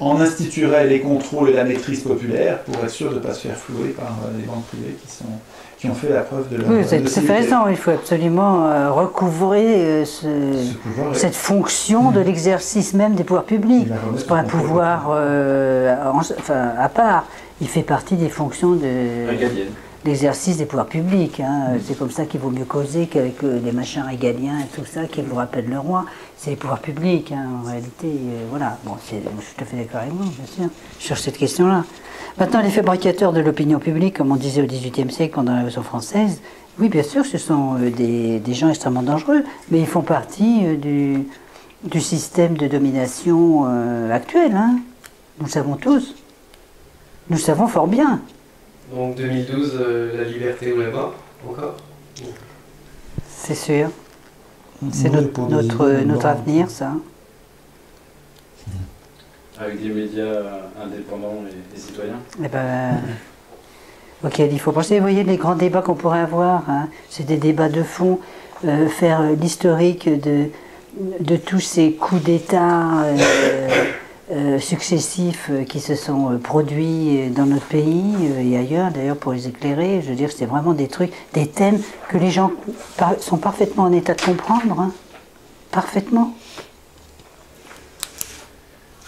en instituerait les contrôles et la maîtrise populaire pour être sûr de ne pas se faire flouer par les banques privées qui ont fait la preuve de leur Oui, c'est tout à fait raison. Il faut absolument recouvrer cette fonction de l'exercice même des pouvoirs publics. C'est pas un pouvoir à part. Il fait partie des fonctions l'exercice des pouvoirs publics. Hein. C'est comme ça qu'il vaut mieux causer qu'avec les machins régaliens et tout ça qui vous rappellent le roi. C'est les pouvoirs publics, hein, en réalité. Voilà. Bon, je suis tout à fait d'accord avec vous, bien sûr, sur cette question-là. Maintenant, les fabricateurs de l'opinion publique, comme on disait au XVIIIe siècle pendant la Révolution française, oui, bien sûr, ce sont des gens extrêmement dangereux, mais ils font partie du système de domination actuel. Hein. Nous le savons tous. Nous le savons fort bien. Donc 2012, la liberté ou la mort, encore? C'est sûr. C'est notre avenir, ça. Avec des médias indépendants et citoyens. Eh ben, auquel il faut penser. Vous voyez les grands débats qu'on pourrait avoir, hein, c'est des débats de fond, faire l'historique de tous ces coups d'État successifs qui se sont produits dans notre pays et ailleurs, d'ailleurs pour les éclairer. Je veux dire, c'est vraiment des trucs, des thèmes que les gens sont parfaitement en état de comprendre, hein, parfaitement.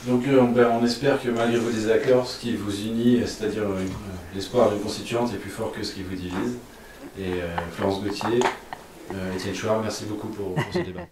Donc on espère que malgré vos désaccords, ce qui vous unit, c'est-à-dire l'espoir d'une constituante, est plus fort que ce qui vous divise. Et Florence Gauthier, Étienne Chouard, merci beaucoup pour ce débat.